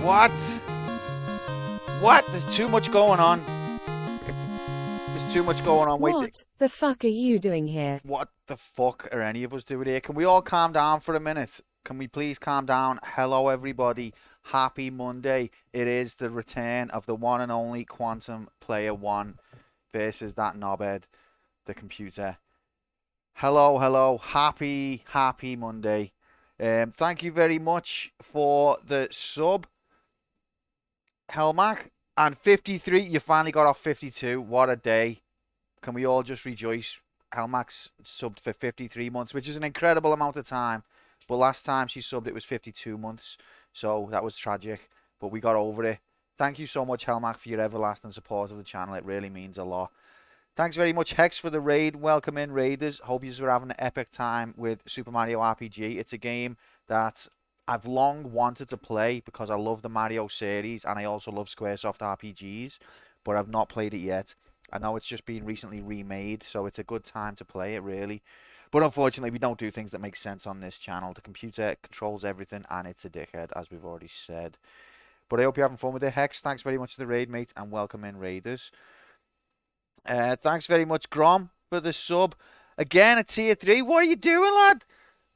What? What? There's too much going on. There's too much going on. Wait. What the fuck are you doing here? What the fuck are any of us doing here? Can we all calm down for a minute? Can we please calm down? Hello, everybody. Happy Monday. It is the return of the one and only Quantum Player 1 versus that knobhead, the computer. Hello, hello. Happy Monday. Thank you very much for the sub, Helmac. And 53, you finally got off 52. What a day. Can we all just rejoice? Helmac's subbed for 53 months, which is an incredible amount of time. But last time she subbed, it was 52 months. So that was tragic. But we got over it. Thank you so much, Helmac, for your everlasting support of the channel. It really means a lot. Thanks very much, Hex, for the raid. Welcome in, Raiders. Hope you were having an epic time with Super Mario RPG. It's a game that I've long wanted to play because I love the Mario series and I also love Squaresoft RPGs, but I've not played it yet. I know it's just been recently remade, so it's a good time to play it, really. But unfortunately, we don't do things that make sense on this channel. The computer controls everything, and it's a dickhead, as we've already said. But I hope you're having fun with it. Hex, thanks very much for the raid, mate, and welcome in, Raiders. Thanks very much, Grom, for the sub. Again, at tier 3. What are you doing, lad?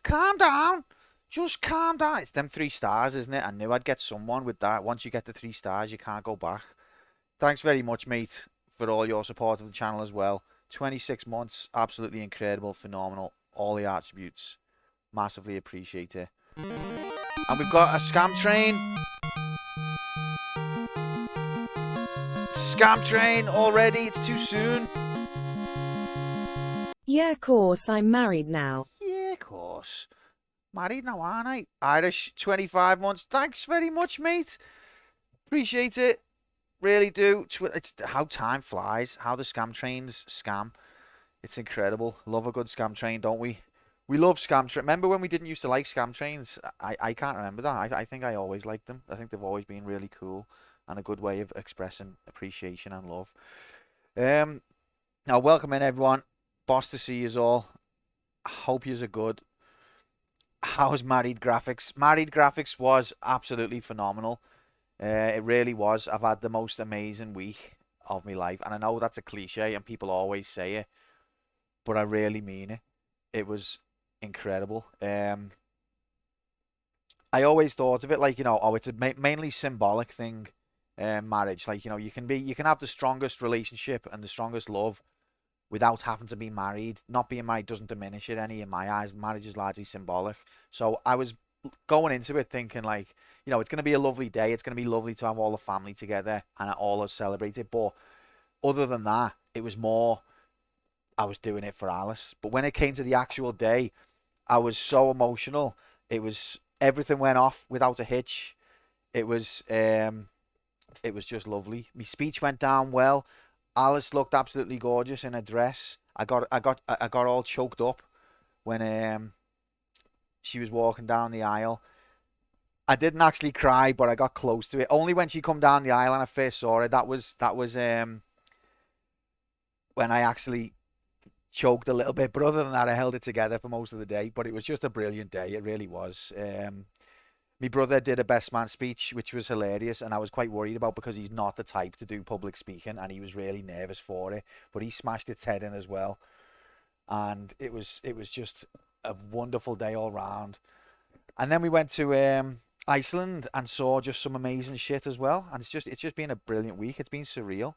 Calm down. Just calm down. It's them 3 stars, isn't it? I knew I'd get someone with that. Once you get the 3 stars, you can't go back. Thanks very much, mate, for all your support of the channel as well. 26 months, absolutely incredible, phenomenal. All the attributes. Massively appreciate it. And we've got a scam train. Scam train already. It's too soon. Yeah, of course, I'm married now. Yeah, of course. Married now, aren't I? Irish, 25 months. Thanks very much, mate. Appreciate it. Really do. It's how time flies. How the scam trains scam. It's incredible. Love a good scam train, don't we? We love scam train. Remember when we didn't used to like scam trains? I can't remember that. I think I always liked them. I think they've always been really cool and a good way of expressing appreciation and love. Now, welcome in, everyone. Boss to see you all. I hope yous are good. How's Married Graphics? Married Graphics was absolutely phenomenal. It really was. I've had the most amazing week of my life. And I know that's a cliche and people always say it, but I really mean it. It was incredible. I always thought of it like, oh, it's a mainly symbolic thing, marriage. Like, you can have the strongest relationship and the strongest love without having to be married. Not being married doesn't diminish it any in my eyes. Marriage is largely symbolic. So I was going into it thinking like, it's going to be a lovely day. It's going to be lovely to have all the family together and all us celebrate it. But other than that, it was more, I was doing it for Alice. But when it came to the actual day, I was so emotional. Everything went off without a hitch. It was just lovely. My speech went down well. Alice looked absolutely gorgeous in a dress. I got all choked up when she was walking down the aisle. I didn't actually cry, but I got close to it. Only when she come down the aisle and I first saw her. That was when I actually choked a little bit. But other than that, I held it together for most of the day. But it was just a brilliant day. It really was. My brother did a best man speech, which was hilarious, and I was quite worried about because he's not the type to do public speaking, and he was really nervous for it. But he smashed its head in as well, and it was just a wonderful day all round. And then we went to Iceland and saw just some amazing shit as well, and it's just been a brilliant week. It's been surreal.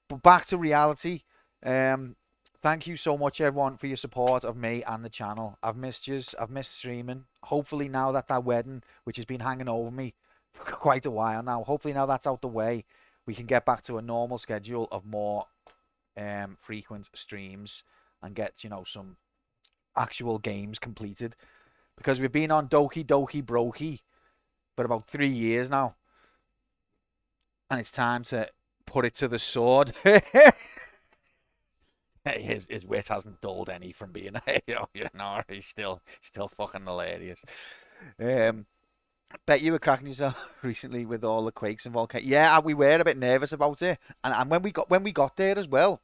But back to reality. Thank you so much, everyone, for your support of me and the channel. I've missed yous. I've missed streaming. Hopefully now that wedding, which has been hanging over me for quite a while now, hopefully now that's out the way, we can get back to a normal schedule of more frequent streams and get, some actual games completed. Because we've been on Doki Doki Brokey for about 3 years now. And it's time to put it to the sword. His wit hasn't dulled any from being, he's still fucking hilarious. Bet you were cracking yourself recently with all the quakes and volcanoes. Yeah, we were a bit nervous about it, and when we got there as well,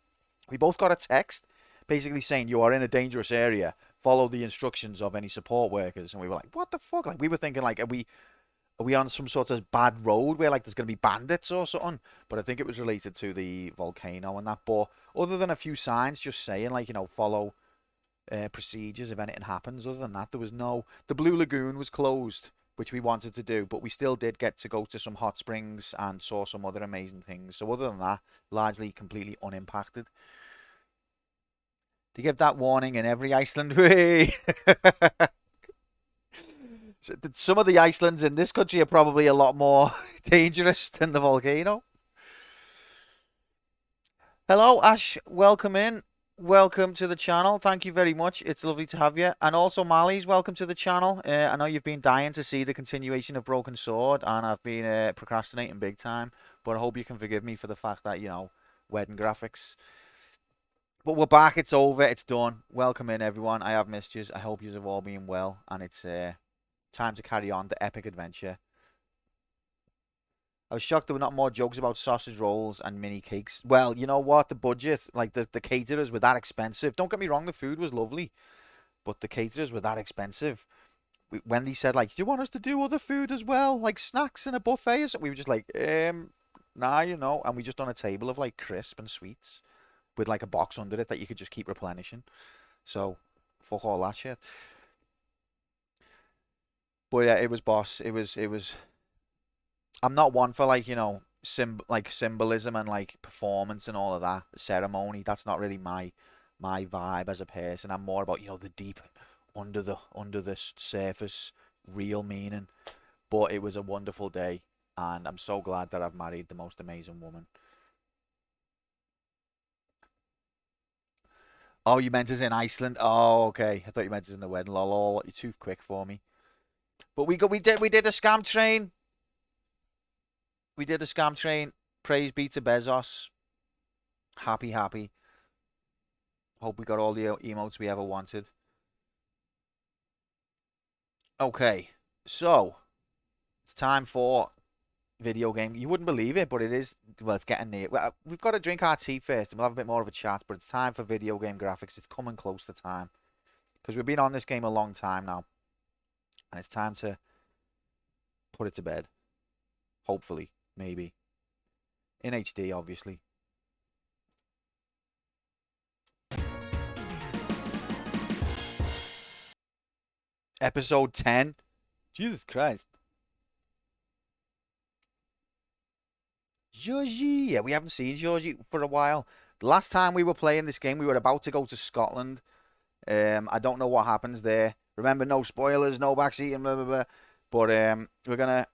we both got a text basically saying you are in a dangerous area. Follow the instructions of any support workers, and we were like, what the fuck? Like we were thinking like, are we on some sort of bad road where like there's gonna be bandits or something? But I think it was related to the volcano and that. But other than a few signs just saying like follow procedures if anything happens. Other than that, there was no. The Blue Lagoon was closed, which we wanted to do, but we still did get to go to some hot springs and saw some other amazing things. So other than that, largely completely unimpacted. They give that warning in every Iceland way. Some of the Icelands in this country are probably a lot more dangerous than the volcano. Hello, Ash. Welcome in. Welcome to the channel. Thank you very much. It's lovely to have you. And also, Mally's welcome to the channel. I know you've been dying to see the continuation of Broken Sword, and I've been procrastinating big time. But I hope you can forgive me for the fact that, wedding graphics. But we're back. It's over. It's done. Welcome in, everyone. I have missed you. I hope you have all been well. And it's time to carry on the epic adventure. I was shocked there were not more jokes about sausage rolls and mini cakes. Well, you know what? The budget, like the caterers were that expensive. Don't get me wrong, the food was lovely, but the caterers were that expensive. When they said like, "Do you want us to do other food as well, like snacks and a buffet?" Or something, we were just like, nah, and we just on a table of like crisp and sweets with like a box under it that you could just keep replenishing. So, fuck all that shit. But yeah, it was boss. It was. I'm not one for like symbolism and like performance and all of that ceremony. That's not really my vibe as a person. I'm more about the deep under the surface real meaning. But it was a wonderful day, and I'm so glad that I've married the most amazing woman. Oh, you meant us in Iceland? Oh, okay. I thought you meant us in the wedding. Lol, lol. You're too quick for me. But we did a scam train. We did a scam train. Praise be to Bezos. Happy, happy. Hope we got all the emotes we ever wanted. Okay, so it's time for video game. You wouldn't believe it, but it is. Well, it's getting near. Well, we've got to drink our tea first, and we'll have a bit more of a chat. But it's time for video game graphics. It's coming close to time because we've been on this game a long time now, and it's time to put it to bed. Hopefully, maybe in HD, obviously. Episode 10. Jesus Christ. Georgie. Yeah, we haven't seen Georgie for a while. The last time we were playing this game, we were about to go to Scotland. I don't know what happens there. Remember, no spoilers, no backseat, blah, blah, blah. But we're going to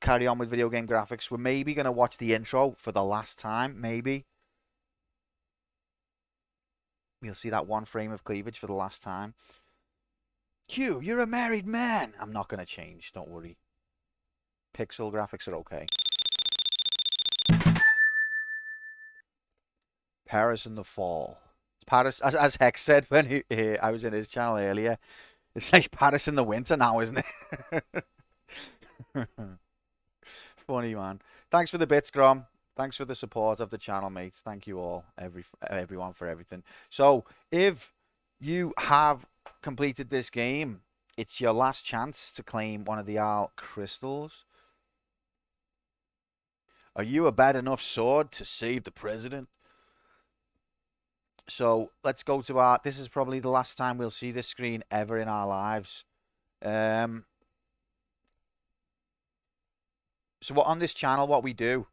carry on with video game graphics. We're maybe going to watch the intro for the last time, maybe. We'll see that one frame of cleavage for the last time. Q, you're a married man. I'm not going to change, don't worry. Pixel graphics are okay. Paris in the fall. It's Paris, as Hex said when I was in his channel earlier. It's like Paris in the winter now, isn't it? Funny, man. Thanks for the bits, Grom. Thanks for the support of the channel, mates. Thank you all, everyone for everything. So, if you have completed this game, it's your last chance to claim one of the Arl crystals. Are you a bad enough sword to save the president? So let's go to our. This is probably the last time we'll see this screen ever in our lives. So what on this channel, what we do,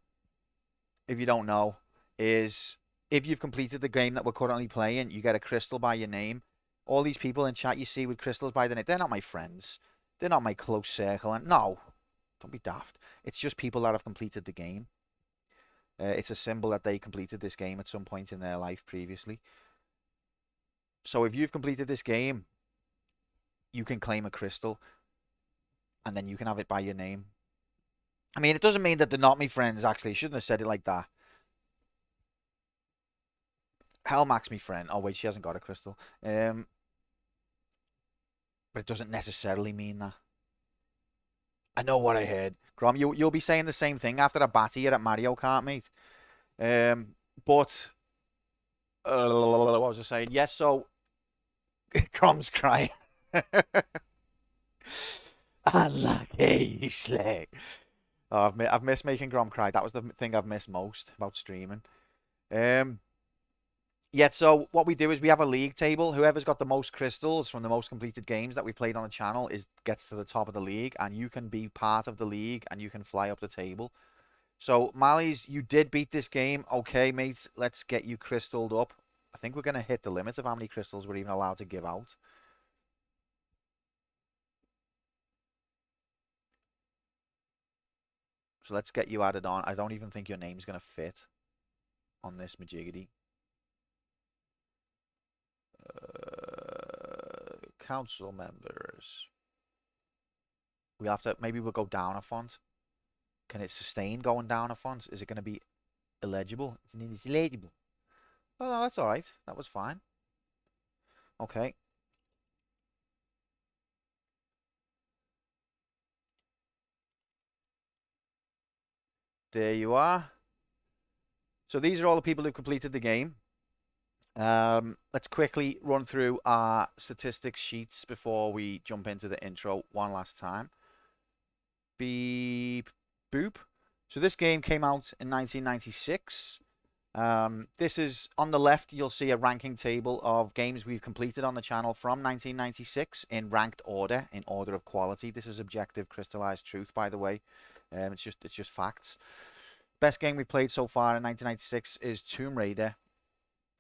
if you don't know, is if you've completed the game that we're currently playing, you get a crystal by your name. All these people in chat you see with crystals by their name, they're not my friends. They're not my close circle. And no, don't be daft. It's just people that have completed the game. It's a symbol that they completed this game at some point in their life previously. So if you've completed this game, you can claim a crystal, and then you can have it by your name. I mean, it doesn't mean that they're not my friends, actually. I shouldn't have said it like that. Hellmax, me friend. Oh, wait, she hasn't got a crystal. But it doesn't necessarily mean that. I know what I heard. Grom, you'll be saying the same thing after I batter you at Mario Kart, mate. But what was I saying? Yes, so Grom's crying. Unlucky, Slay. Oh, I've missed making Grom cry. That was the thing I've missed most about streaming. Um, yeah, so what we do is we have a league table. Whoever's got the most crystals from the most completed games that we played on the channel is gets to the top of the league, and you can be part of the league and you can fly up the table. So Mally's, you did beat this game. Okay, mates, let's get you crystalled up. I think we're gonna hit the limit of how many crystals we're even allowed to give out. So let's get you added on. I don't even think your name's gonna fit on this Majigity. Council members. We have to, maybe we'll go down a font. Can it sustain going down a font? Is it going to be illegible? It's illegible. Oh, no, that's all right. That was fine. Okay. There you are. So these are all the people who've completed the game. Let's quickly run through our statistics sheets before we jump into the intro one last time. Beep, boop. So this game came out in 1996. This is on the left, you'll see a ranking table of games we've completed on the channel from 1996 in ranked order, in order of quality. This is objective crystallized truth, by the way. It's just facts. Best game we played so far in 1996 is Tomb Raider.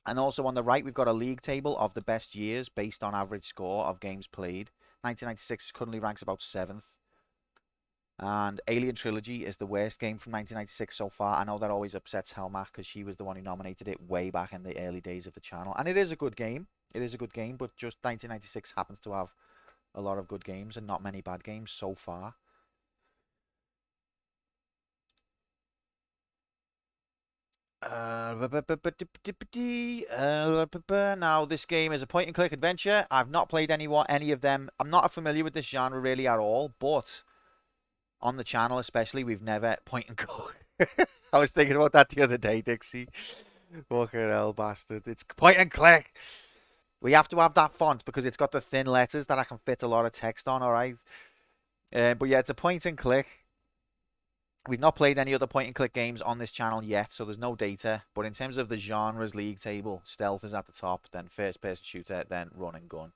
And also on the right, we've got a league table of the best years based on average score of games played. 1996 currently ranks about 7th. And Alien Trilogy is the worst game from 1996 so far. I know that always upsets Helma because she was the one who nominated it way back in the early days of the channel. And it is a good game. It is a good game, but just 1996 happens to have a lot of good games and not many bad games so far. Now, this game is a point-and-click adventure. I've not played any of them. I'm not familiar with this genre really at all, but on the channel especially, we've never point and go. I was thinking about that the other day, Dixie. Fucking hell, bastard. It's point and click. We have to have that font because it's got the thin letters that I can fit a lot of text on, alright? But yeah, it's a point and click. We've not played any other point and click games on this channel yet, so there's no data. But in terms of the genres league table, stealth is at the top, then first person shooter, then run and gun.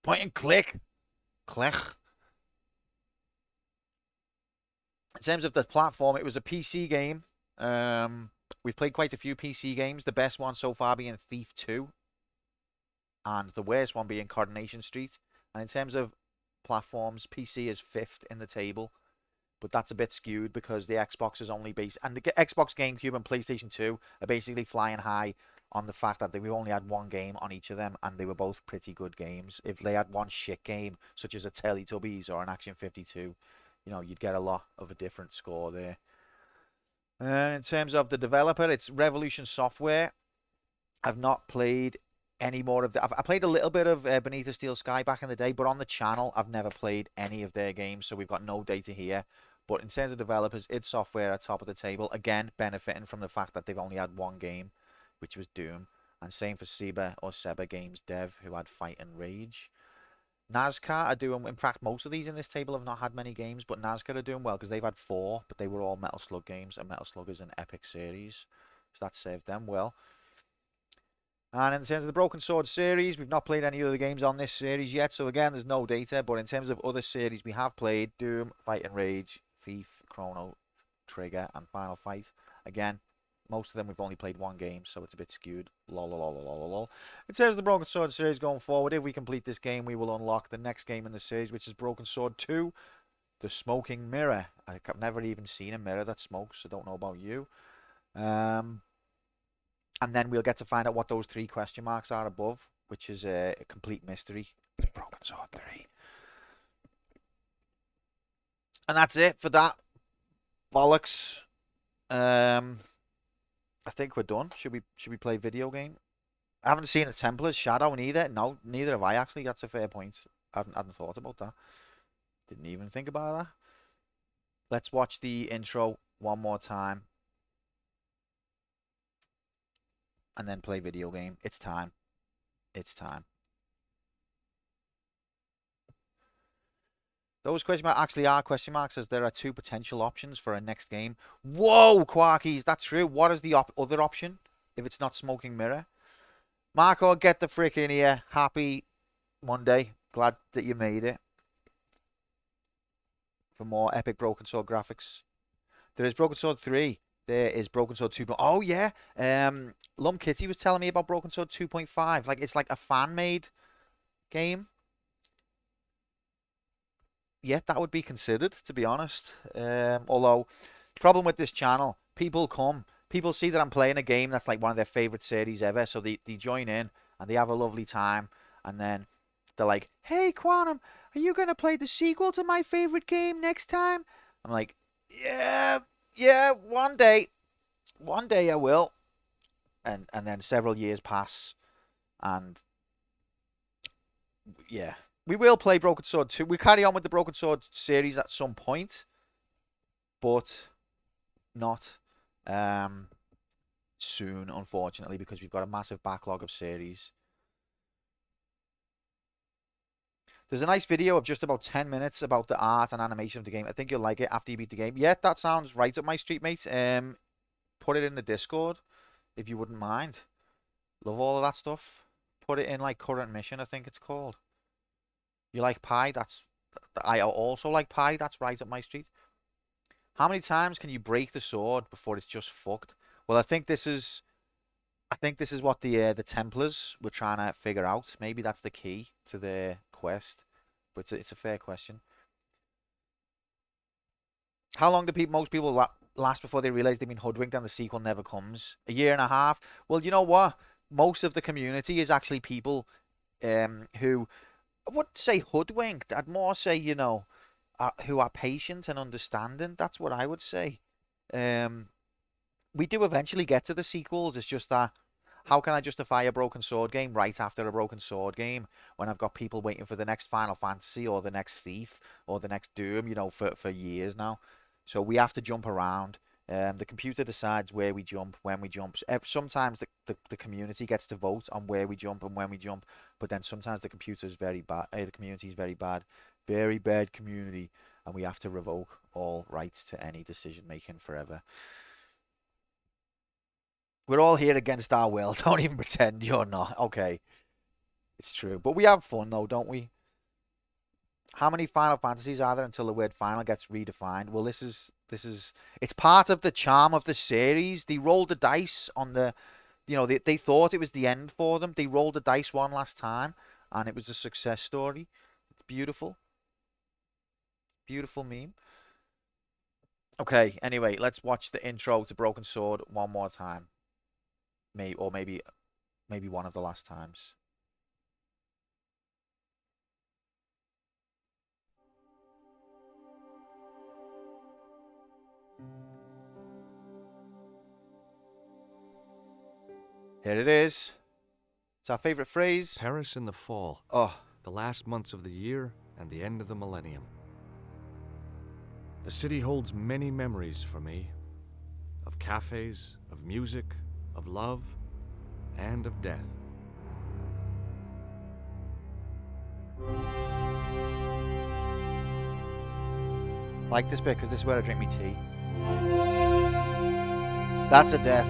Point and click. Click. In terms of the platform, it was a PC game. We've played quite a few PC games. The best one so far being Thief 2. And the worst one being Coronation Street. And in terms of platforms, PC is 5th in the table. But that's a bit skewed because the Xbox is only based... And the Xbox, GameCube, and PlayStation 2 are basically flying high on the fact that we only had one game on each of them. And they were both pretty good games. If they had one shit game, such as a Teletubbies or an Action 52... you know, you'd get a lot of a different score there. In terms of the developer, it's Revolution Software. I've not played any more of the... I played a little bit of Beneath the Steel Sky back in the day, but on the channel, I've never played any of their games, so we've got no data here. But in terms of developers, id Software at top of the table. Again, benefiting from the fact that they've only had one game, which was Doom. And same for Seba Games Dev, who had Fight and Rage. NASCAR are doing, in fact, most of these in this table have not had many games, but NASCAR are doing well because they've had 4, but they were all Metal Slug games, and Metal Slug is an epic series, so that served them well. And in terms of the Broken Sword series, we've not played any other games on this series yet, so again, there's no data, but in terms of other series we have played, Doom, Fight and Rage, Thief, Chrono Trigger, and Final Fight. Again, most of them we've only played one game, so it's a bit skewed. Lol, lol, lol, lol, lol. In terms of the Broken Sword series going forward, if we complete this game, we will unlock the next game in the series, which is Broken Sword 2, The Smoking Mirror. I've never even seen a mirror that smokes, so I don't know about you. And then we'll get to find out what those 3 question marks are above, which is a complete mystery. It's Broken Sword 3. And that's it for that. Bollocks. I think we're done. Should we play video game? I haven't seen a Templar's Shadow neither. No, neither have I actually. That's a fair point. I hadn't thought about that. Didn't even think about that. Let's watch the intro one more time. And then play video game. It's time. It's time. Those question marks actually are question marks, as there are 2 potential options for a next game. Whoa, Quarkies, that's true. What is the other option if it's not Smoking Mirror? Marco, get the frick in here. Happy Monday. Glad that you made it. For more epic Broken Sword graphics. There is Broken Sword 3. There is Broken Sword 2. Oh, yeah. Lum Kitty was telling me about Broken Sword 2.5. Like, it's like a fan-made game. Yeah, that would be considered, to be honest. Although, the problem with this channel, people see that I'm playing a game that's like one of their favorite series ever, so they join in and they have a lovely time, and then they're like, "Hey, Quantum, are you gonna play the sequel to my favorite game next time?" I'm like, "Yeah, one day I will." And then several years pass, and yeah. We will play Broken Sword 2. We carry on with the Broken Sword series at some point, but not soon, unfortunately, because we've got a massive backlog of series. There's a nice video of just about 10 minutes about the art and animation of the game. I think you'll like it after you beat the game. Yeah, that sounds right up my street, mate. Put it in the Discord, if you wouldn't mind. Love all of that stuff. Put it in, like, current mission, I think it's called. You like pie? I also like pie. That's right up my street. How many times can you break the sword before it's just fucked? Well, I think this is what the Templars were trying to figure out. Maybe that's the key to their quest. But it's a fair question. How long do most people last before they realize they've been hoodwinked and the sequel never comes? A year and a half? Well, you know what? Most of the community is actually people who, I wouldn't say hoodwinked. I'd more say, you know, who are patient and understanding. That's what I would say. We do eventually get to the sequels. It's just that, how can I justify a Broken Sword game right after a Broken Sword game when I've got people waiting for the next Final Fantasy or the next Thief or the next Doom, you know, for years now. So we have to jump around. The computer decides where we jump, when we jump. Sometimes the community gets to vote on where we jump and when we jump, but then sometimes the computer is very bad. The community is very bad, very bad community, and we have to revoke all rights to any decision making forever. We're all here against our will. Don't even pretend you're not. Okay, it's true, but we have fun though, don't we? How many Final Fantasies are there until the word final gets redefined? Well, this is it's part of the charm of the series. They rolled the dice on the, you know, they thought it was the end for them. They rolled the dice one last time and it was a success story. It's beautiful. Beautiful meme. Okay, anyway, let's watch the intro to Broken Sword one more time. Maybe one of the last times. Here it is. It's our favorite phrase. Paris in the fall. Oh. The last months of the year and the end of the millennium. The city holds many memories for me. Of cafes, of music, of love, and of death. Like this bit because this is where I drink my tea. That's a death.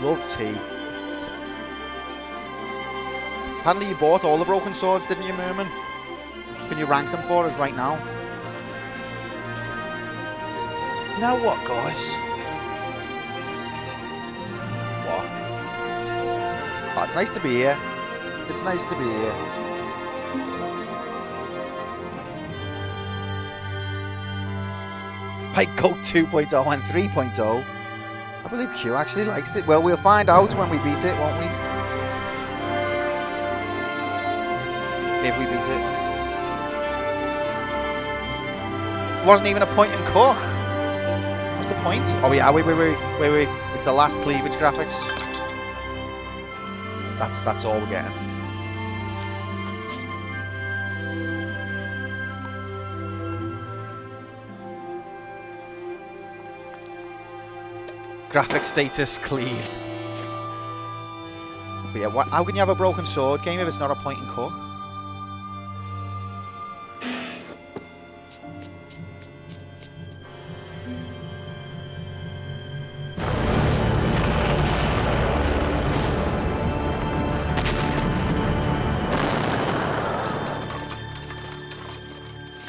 Love tea. Apparently you bought all the Broken Swords, didn't you, Merman? Can you rank them for us right now? You know what, guys? What? Oh, it's nice to be here. It's nice to be here. Might go 2.0 and 3.0. I believe Q actually likes it. Well, we'll find out when we beat it, won't we? If we beat it. It wasn't even a point and cook. What's the point? Oh yeah, wait. It's the last cleavage graphics. That's all we're getting. Graphic status cleaved. But yeah, how can you have a broken sword game if it's not a point and cook?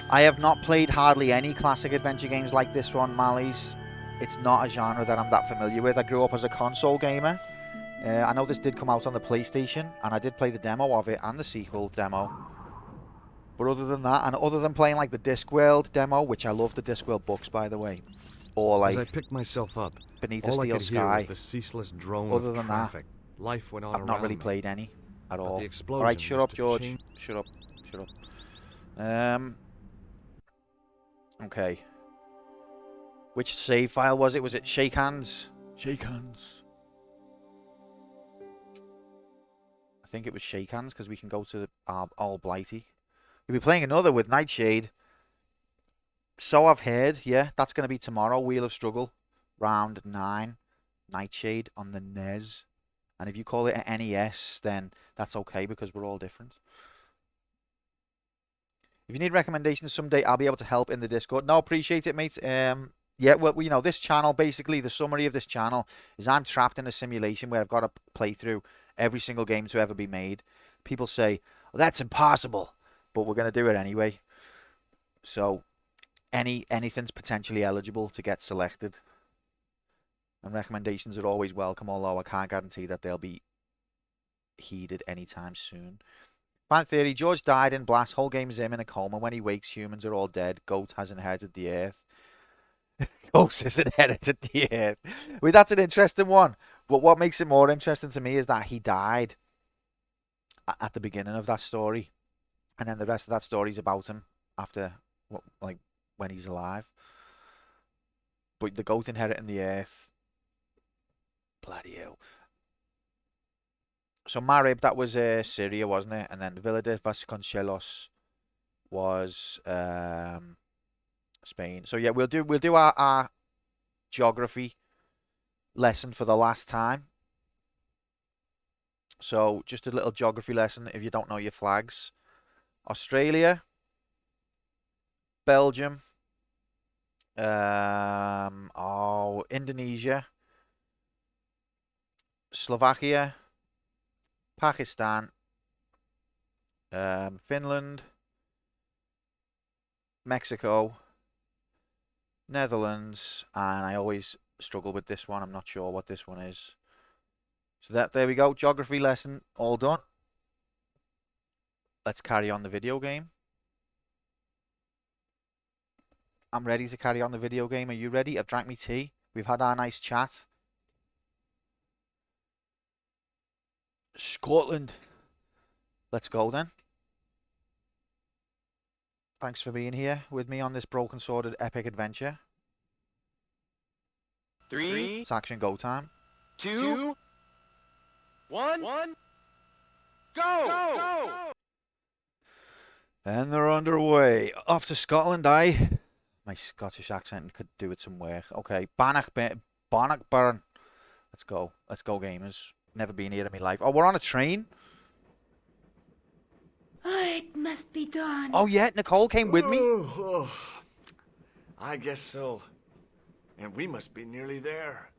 I have not played hardly any classic adventure games like this one, Mally's. It's not a genre that I'm that familiar with. I grew up as a console gamer. I know this did come out on the PlayStation, and I did play the demo of it and the sequel demo. But other than that, and other than playing like the Discworld demo, which I love the Discworld books, by the way, or like As I picked myself up, Beneath the all I Steel could hear Sky, was the ceaseless drone other of than traffic. Life went on I've not around really me. played any at But all. the explosion Alright, shut must up, have George. changed- Shut up. Okay. Which save file was it? Was it Shake Hands? Shake Hands. I think it was Shake Hands, because we can go to All Blighty. We'll be playing another with Nightshade. So I've heard. Yeah, that's going to be tomorrow. Wheel of Struggle. Round 9. Nightshade on the NES. And if you call it an NES, then that's okay, because we're all different. If you need recommendations someday, I'll be able to help in the Discord. No, appreciate it, mate. Yeah, well, you know, this channel, basically, the summary of this channel is I'm trapped in a simulation where I've got to play through every single game to ever be made. People say, well, that's impossible, but we're going to do it anyway. So anything's potentially eligible to get selected. And recommendations are always welcome, although I can't guarantee that they'll be heeded anytime soon. Fan theory, George died in Blast. Whole game is him in a coma. When he wakes, humans are all dead. Goat has inherited the earth. Ghost has inherited the earth. Well, that's an interesting one. But what makes it more interesting to me is that he died at the beginning of that story. And then the rest of that story is about him after, like, when he's alive. But the goat inheriting the earth. Bloody hell. So Marib, that was Syria, wasn't it? And then Villa de Vasconcelos was Spain. So yeah, we'll do our geography lesson for the last time. So just a little geography lesson if you don't know your flags. Australia, Belgium, Indonesia, Slovakia, Pakistan, Finland, Mexico, Netherlands, and I always struggle with this one. I'm not sure what this one is. So there we go. Geography lesson all done. Let's carry on the video game. I'm ready to carry on the video game. Are you ready? I've drank me tea. We've had our nice chat. Scotland. Let's go then. Thanks for being here with me on this broken sworded epic adventure. 3, It's action go time. 2, 1, go! And they're underway. Off to Scotland, aye. My Scottish accent could do with some work. Okay, Bannockburn. Let's go. Let's go, gamers. Never been here in my life. Oh, we're on a train. It must be done. Oh, yeah, Nicole came with me. Oh, I guess so. And we must be nearly there.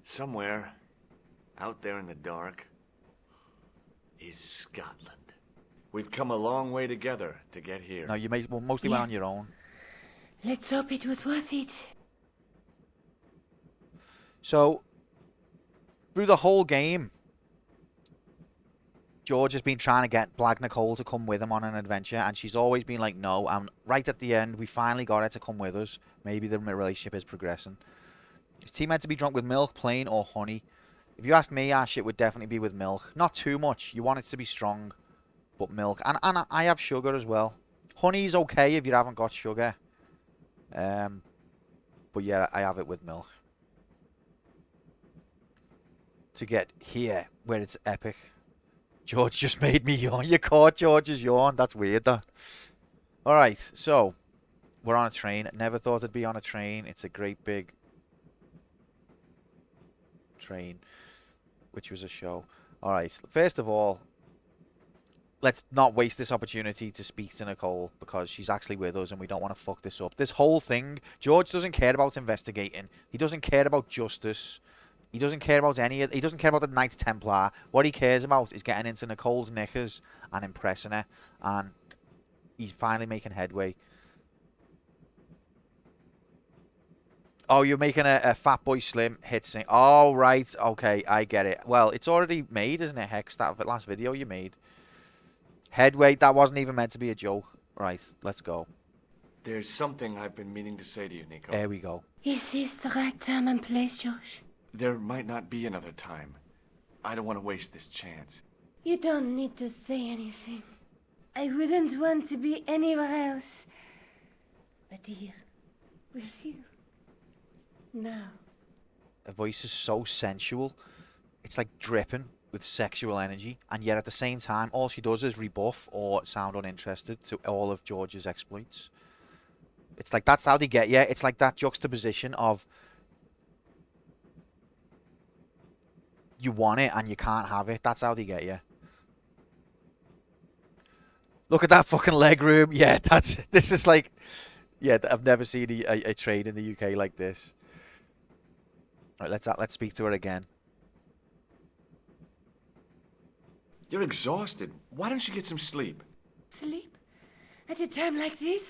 Somewhere, out there in the dark, is Scotland. We've come a long way together to get here. No, you mostly went on your own. Let's hope it was worth it. So, through the whole game, George has been trying to get Black Nicole to come with him on an adventure, and she's always been like, no. And right at the end, we finally got her to come with us. Maybe the relationship is progressing. Is tea meant to be drunk with milk, plain, or honey? If you ask me, our shit would definitely be with milk. Not too much. You want it to be strong, but milk. And I have sugar as well. Honey's okay if you haven't got sugar. But yeah, I have it with milk. To get here, where it's epic. George just made me yawn. You caught George's yawn. That's weird, that. Alright, so we're on a train. Never thought I'd be on a train. It's a great big train, which was a show. Alright, first of all, let's not waste this opportunity to speak to Nicole, because she's actually with us and we don't want to fuck this up. This whole thing, George doesn't care about investigating. He doesn't care about justice. He doesn't care about he doesn't care about the Knights Templar. What he cares about is getting into Nicole's knickers and impressing her. And he's finally making headway. Oh, you're making a Fat Boy Slim hit sing. Oh, right. Okay, I get it. Well, it's already made, isn't it, Hex? That last video you made. Headway, that wasn't even meant to be a joke. Right, let's go. There's something I've been meaning to say to you, Nico. There we go. Is this the right time and place, Josh? There might not be another time. I don't want to waste this chance. You don't need to say anything. I wouldn't want to be anywhere else but here, with you. Now. Her voice is so sensual. It's like dripping with sexual energy. And yet at the same time, all she does is rebuff or sound uninterested to all of George's exploits. It's like that's how they get you. It's like that juxtaposition of you want it and you can't have it. That's how they get you. Look at that fucking leg room. Yeah, this is like, yeah, I've never seen a train in the UK like this. All right, let's speak to her again. You're exhausted. Why don't you get some sleep? Sleep? At a time like this?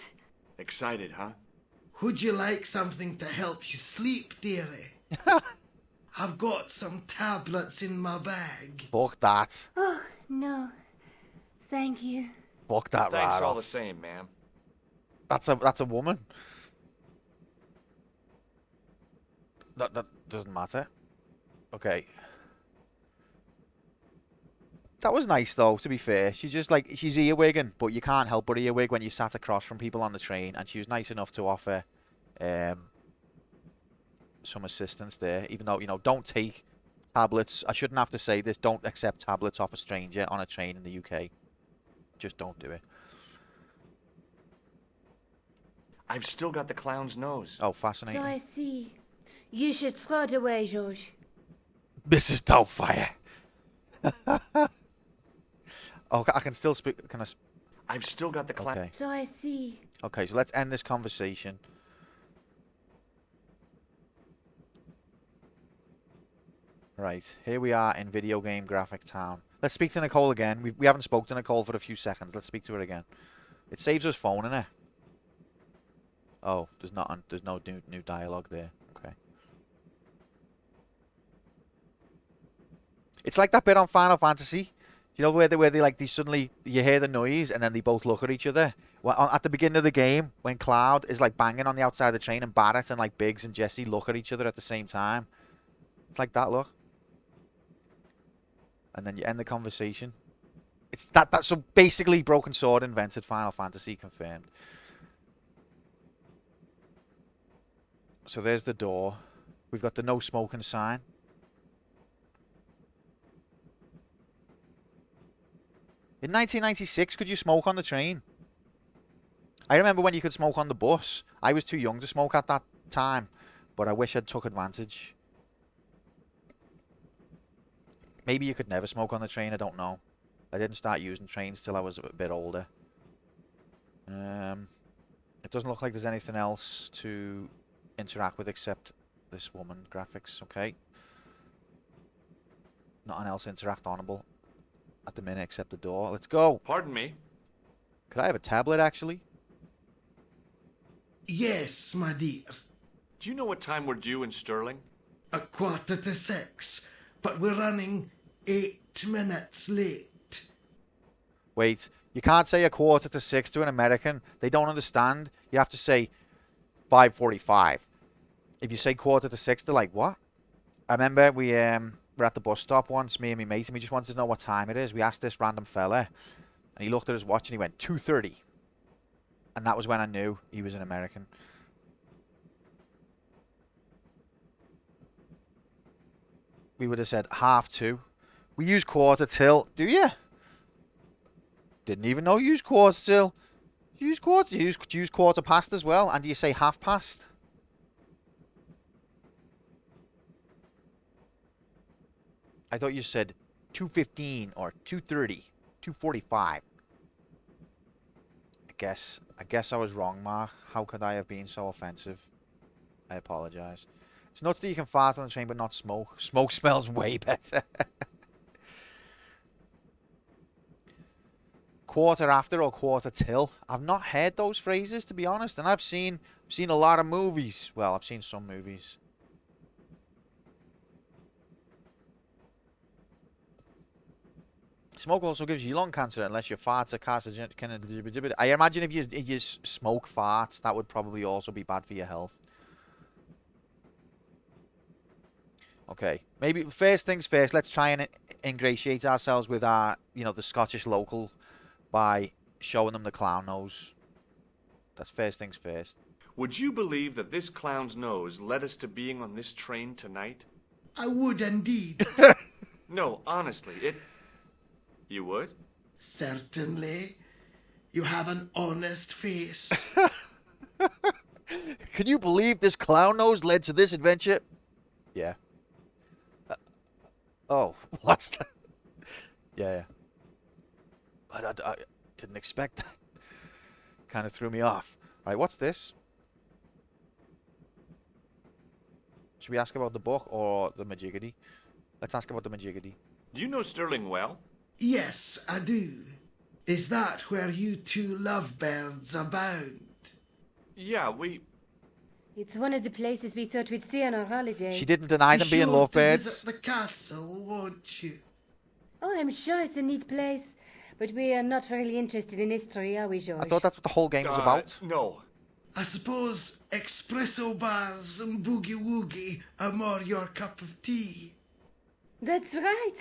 Excited, huh? Would you like something to help you sleep, dearie? I've got some tablets in my bag. Fuck that. Oh, no. Thank you. Fuck that Thanks right all off. the same, ma'am. That's a woman. That doesn't matter. Okay. That was nice though, to be fair. She's earwigging, but you can't help but earwig when you sat across from people on the train, and she was nice enough to offer some assistance there, even though, you know, don't take tablets. I shouldn't have to say this. Don't accept tablets off a stranger on a train in the UK. Just don't do it. I've still got the clown's nose. Oh, So fascinating. I see. You should throw it away, George. Mrs. Doubtfire. Oh, I can still speak. Can I? I've still got the clown. Okay. So I see. Okay, so let's end this conversation. Right, here we are in Video Game Graphic Town. Let's speak to Nicole again. We haven't spoke to Nicole for a few seconds. Let's speak to her again. It saves us phoning her. Oh, there's no new dialogue there. Okay. It's like that bit on Final Fantasy. You know where they like suddenly you hear the noise and then they both look at each other. Well, at the beginning of the game, when Cloud is like banging on the outside of the train and Barrett and like Biggs and Jesse look at each other at the same time. It's like that look. And then you end the conversation. It's that so basically Broken Sword invented Final Fantasy, confirmed. So there's the door. We've got the no smoking sign. In 1996, could you smoke on the train? I remember when you could smoke on the bus. I was too young to smoke at that time, but I wish I'd took advantage. Maybe you could never smoke on the train, I don't know. I didn't start using trains till I was a bit older. It doesn't look like there's anything else to interact with except this woman. Graphics, okay. Nothing else interact onable at the minute except the door. Let's go. Pardon me. Could I have a tablet, actually? Yes, my dear. Do you know what time we're due in Sterling? 6:15, but we're running 8 minutes late. Wait, you can't say 5:45 to an American. They don't understand. You have to say 5:45. If you say 5:45, they're like, what? I remember we were at the bus stop once, me and my mate, and we just wanted to know what time it is. We asked this random fella, and he looked at his watch and he went 2:30, and that was when I knew he was an American. We would have said 1:30. We use quarter till, do you? Didn't even know you use quarter till. You use quarter. You use quarter past as well, and do you say half past? I thought you said 2:15 or 2:30, 2:45. I guess I was wrong, Mark. How could I have been so offensive? I apologize. It's nuts that you can fart on the train but not smoke. Smoke smells way better. Quarter after or quarter till. I've not heard those phrases, to be honest, and I've seen a lot of movies. Well, I've seen some movies. Smoke also gives you lung cancer unless your farts are carcinogenic. I imagine if you smoke farts, that would probably also be bad for your health. Okay, maybe first things first. Let's try and ingratiate ourselves with our, the Scottish local by showing them the clown nose. That's first things first. Would you believe that this clown's nose led us to being on this train tonight? I would indeed. No, honestly, You would? Certainly. You have an honest face. Can you believe this clown nose led to this adventure? Yeah. Oh, what's that? Yeah. But I didn't expect that. Kind of threw me off. All right, what's this? Should we ask about the book or the Majigity? Let's ask about the Majigity. Do you know Sterling well? Yes, I do. Is that where you two lovebirds abound? Yeah, It's one of the places we thought we'd stay on our holiday. She didn't deny them being Be sure to lovebirds. visit the castle, won't you? Oh, I'm sure it's a neat place. But we are not really interested in history, are we, George? I thought that's what the whole game was about. No. I suppose espresso bars and boogie woogie are more your cup of tea. That's right.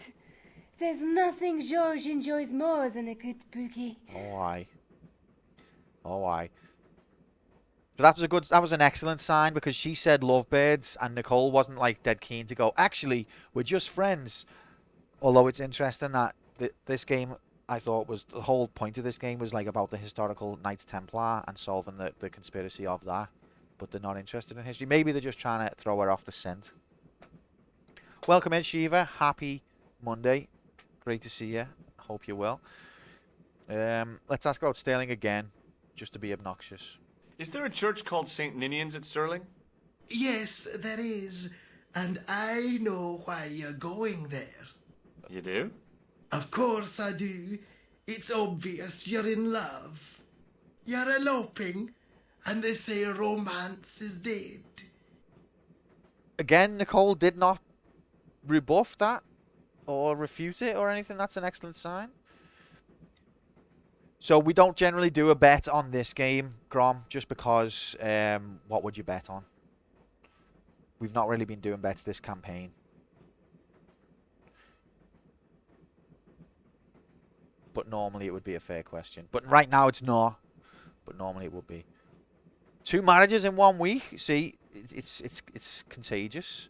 There's nothing George enjoys more than a good boogie. Oh, aye. But that was an excellent sign, because she said lovebirds and Nicole wasn't like dead keen to go, actually, we're just friends. Although it's interesting that this game, I thought, was the whole point of this game was like about the historical Knights Templar and solving the conspiracy of that. But they're not interested in history. Maybe they're just trying to throw her off the scent. Welcome in, Shiva. Happy Monday. Great to see you. Hope you're well. Let's ask about Stirling again, just to be obnoxious. Is there a church called St. Ninian's at Stirling? Yes, there is. And I know why you're going there. You do? Of course I do. It's obvious you're in love. You're eloping, and they say romance is dead. Again, Nicole did not rebuff that or refute it or anything. That's an excellent sign. So we don't generally do a bet on this game, Grom, just because what would you bet on? We've not really been doing bets this campaign. But normally it would be a fair question. But right now it's not. But normally it would be. 2 marriages in 1 week. See, it's contagious.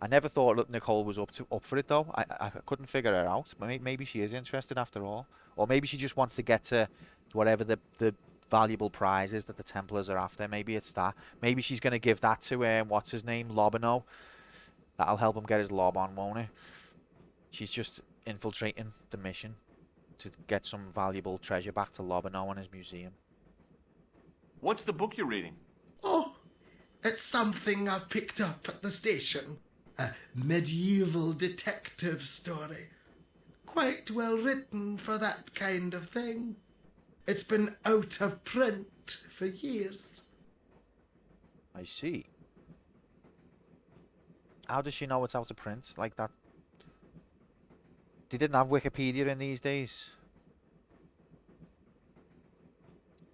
I never thought Nicole was up for it though. I couldn't figure her out. Maybe she is interested after all, or maybe she just wants to get to whatever the valuable prize is that the Templars are after. Maybe it's that. Maybe she's going to give that to what's his name, Lobino. That'll help him get his lob on, won't it? She's just infiltrating the mission to get some valuable treasure back to Lobino and his museum. What's the book you're reading? Oh, it's something I picked up at the station. A medieval detective story. Quite well written for that kind of thing. It's been out of print for years. I see. How does she know it's out of print like that? They didn't have Wikipedia in these days.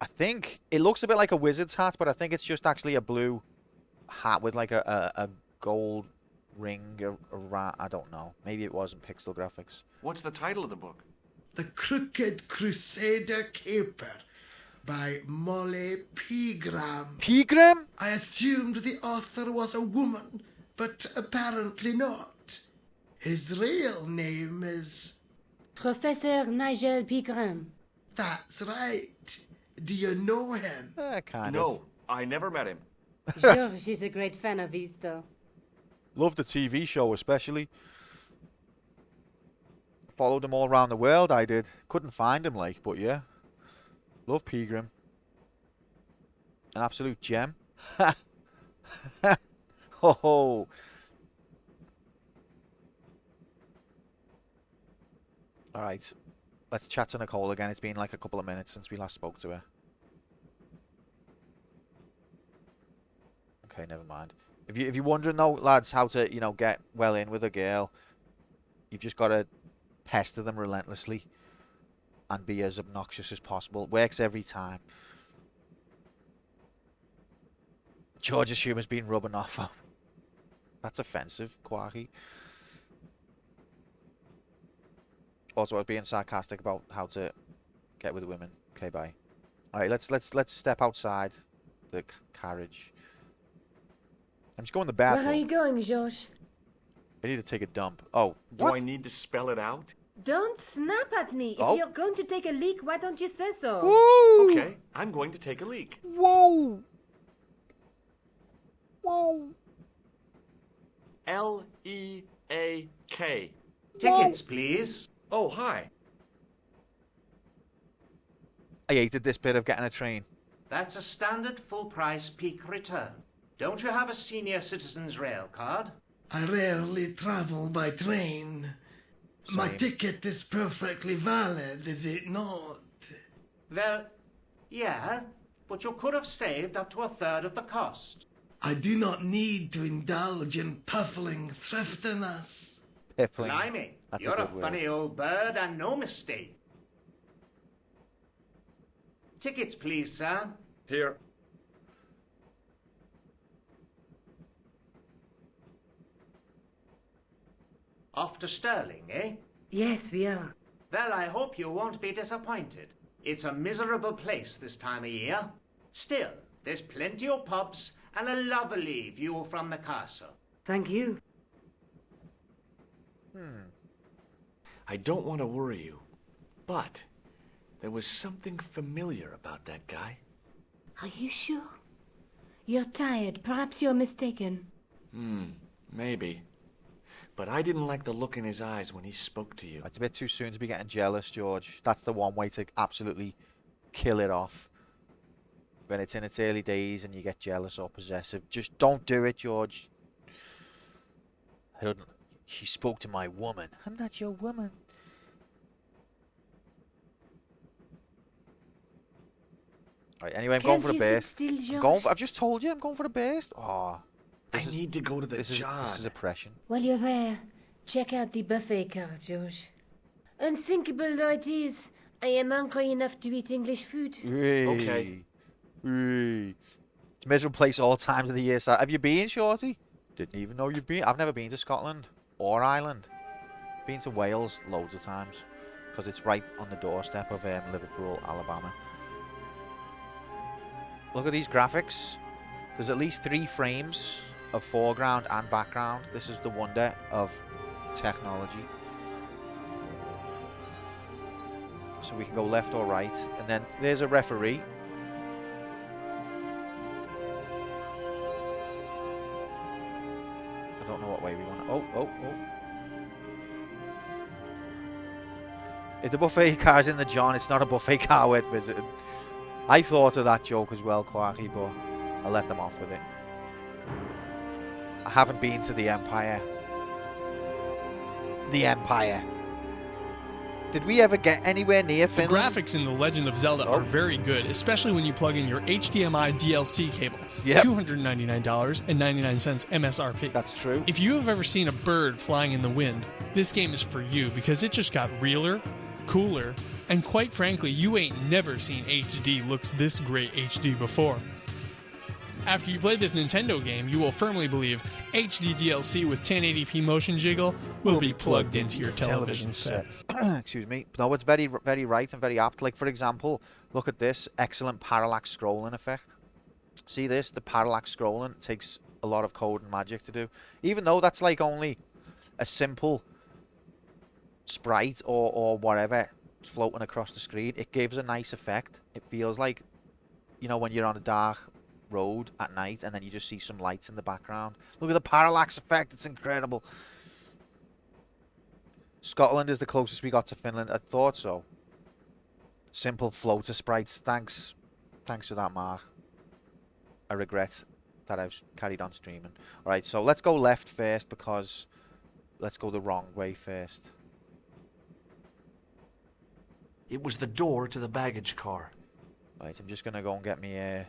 I think it looks a bit like a wizard's hat, but I think it's just actually a blue hat with like a gold ring around. I don't know. Maybe it was in pixel graphics. What's the title of the book? The Crooked Crusader Caper by Molly Pegram. Pegram? I assumed the author was a woman, but apparently not. His real name is... Professor Nigel Pegram. That's right. Do you know him? Kind of. No, I never met him. George is a great fan of his, though. Love the TV show, especially. Followed him all around the world, I did. Couldn't find him, like, but yeah. Love Pegram. An absolute gem. Ha! Ho ho! Alright. Let's chat to Nicole again. It's been like a couple of minutes since we last spoke to her. Okay, never mind. If you're wondering though, lads, how to, you know, get well in with a girl, you've just got to pester them relentlessly and be as obnoxious as possible. It works every time. George's humour's been rubbing off. That's offensive, Quacky. Also, I was being sarcastic about how to get with women. Okay, bye. All right, let's step outside the carriage. I'm just going to the Where bathroom. are you going, George? I need to take a dump. Oh, Do what? I need to spell it out? Don't snap at me. If Oh. you're going to take a leak, why don't you say so? Woo! Okay, I'm going to take a leak. Whoa! Whoa! L-E-A-K. Tickets, please. Oh, hi. I hated this bit of getting a train. That's a standard full-price peak return. Don't you have a senior citizen's rail card? I rarely travel by train. My Same. ticket is perfectly valid, is it not? Well, yeah, but you could have saved up to a third of the cost. I do not need to indulge in puffling thriftiness. Piffling. Blimey, That's a you're a good word. funny old bird and no mistake. Tickets, please, sir. Here. Off to Stirling, eh? Yes, we are. Well, I hope you won't be disappointed. It's a miserable place this time of year. Still, there's plenty of pubs and a lovely view from the castle. Thank you. I don't want to worry you, but there was something familiar about that guy. Are you sure? You're tired. Perhaps you're mistaken. Maybe. But I didn't like the look in his eyes when he spoke to you. It's a bit too soon to be getting jealous, George. That's the one way to absolutely kill it off. When it's in its early days and you get jealous or possessive. Just don't do it, George. I don't... He spoke to my woman. I'm not your woman. Alright, anyway, I'm going for the burst. I've just told you I'm going for the burst. Oh, I need to go to the this job. is oppression. While you're there, check out the buffet car, George. Unthinkable though it is, I am hungry enough to eat English food. Okay. It's a miserable place all times of the year. So have you been, Shorty? Didn't even know you'd been. I've never been to Scotland or Ireland. Been to Wales loads of times because it's right on the doorstep of Liverpool, Alabama. Look at these graphics. There's at least 3 frames of foreground and background. This is the wonder of technology. So we can go left or right, and then there's a referee. I don't know what way we want to... Oh. If the buffet car's in the John, it's not a buffet car worth visiting. I thought of that joke as well, Quarky, but I let them off with it. I haven't been to the Empire. The Empire. Did we ever get anywhere near The Finland? graphics in The Legend of Zelda are very good, especially when you plug in your HDMI DLC cable. Yep. $299.99 MSRP. That's true. If you have ever seen a bird flying in the wind, this game is for you because it just got realer, cooler, And quite frankly, you ain't never seen HD looks this great HD before. After you play this Nintendo game, you will firmly believe HD DLC with 1080p motion jiggle will be plugged into your television set. Excuse me. No, it's very, very right and very apt. Like, for example, look at this excellent parallax scrolling effect. See this? The parallax scrolling takes a lot of code and magic to do. Even though that's like only a simple sprite or whatever floating across the screen, it gives a nice effect. It feels like, you know, when you're on a dark road at night and then you just see some lights in the background. Look at the parallax effect. It's incredible. Scotland is the closest we got to Finland. I thought so. Simple floater sprites. Thanks for that, Mark. I regret that I've carried on streaming. Alright, so let's go left first because let's go the wrong way first. It was the door to the baggage car. Right, I'm just going to go and get me a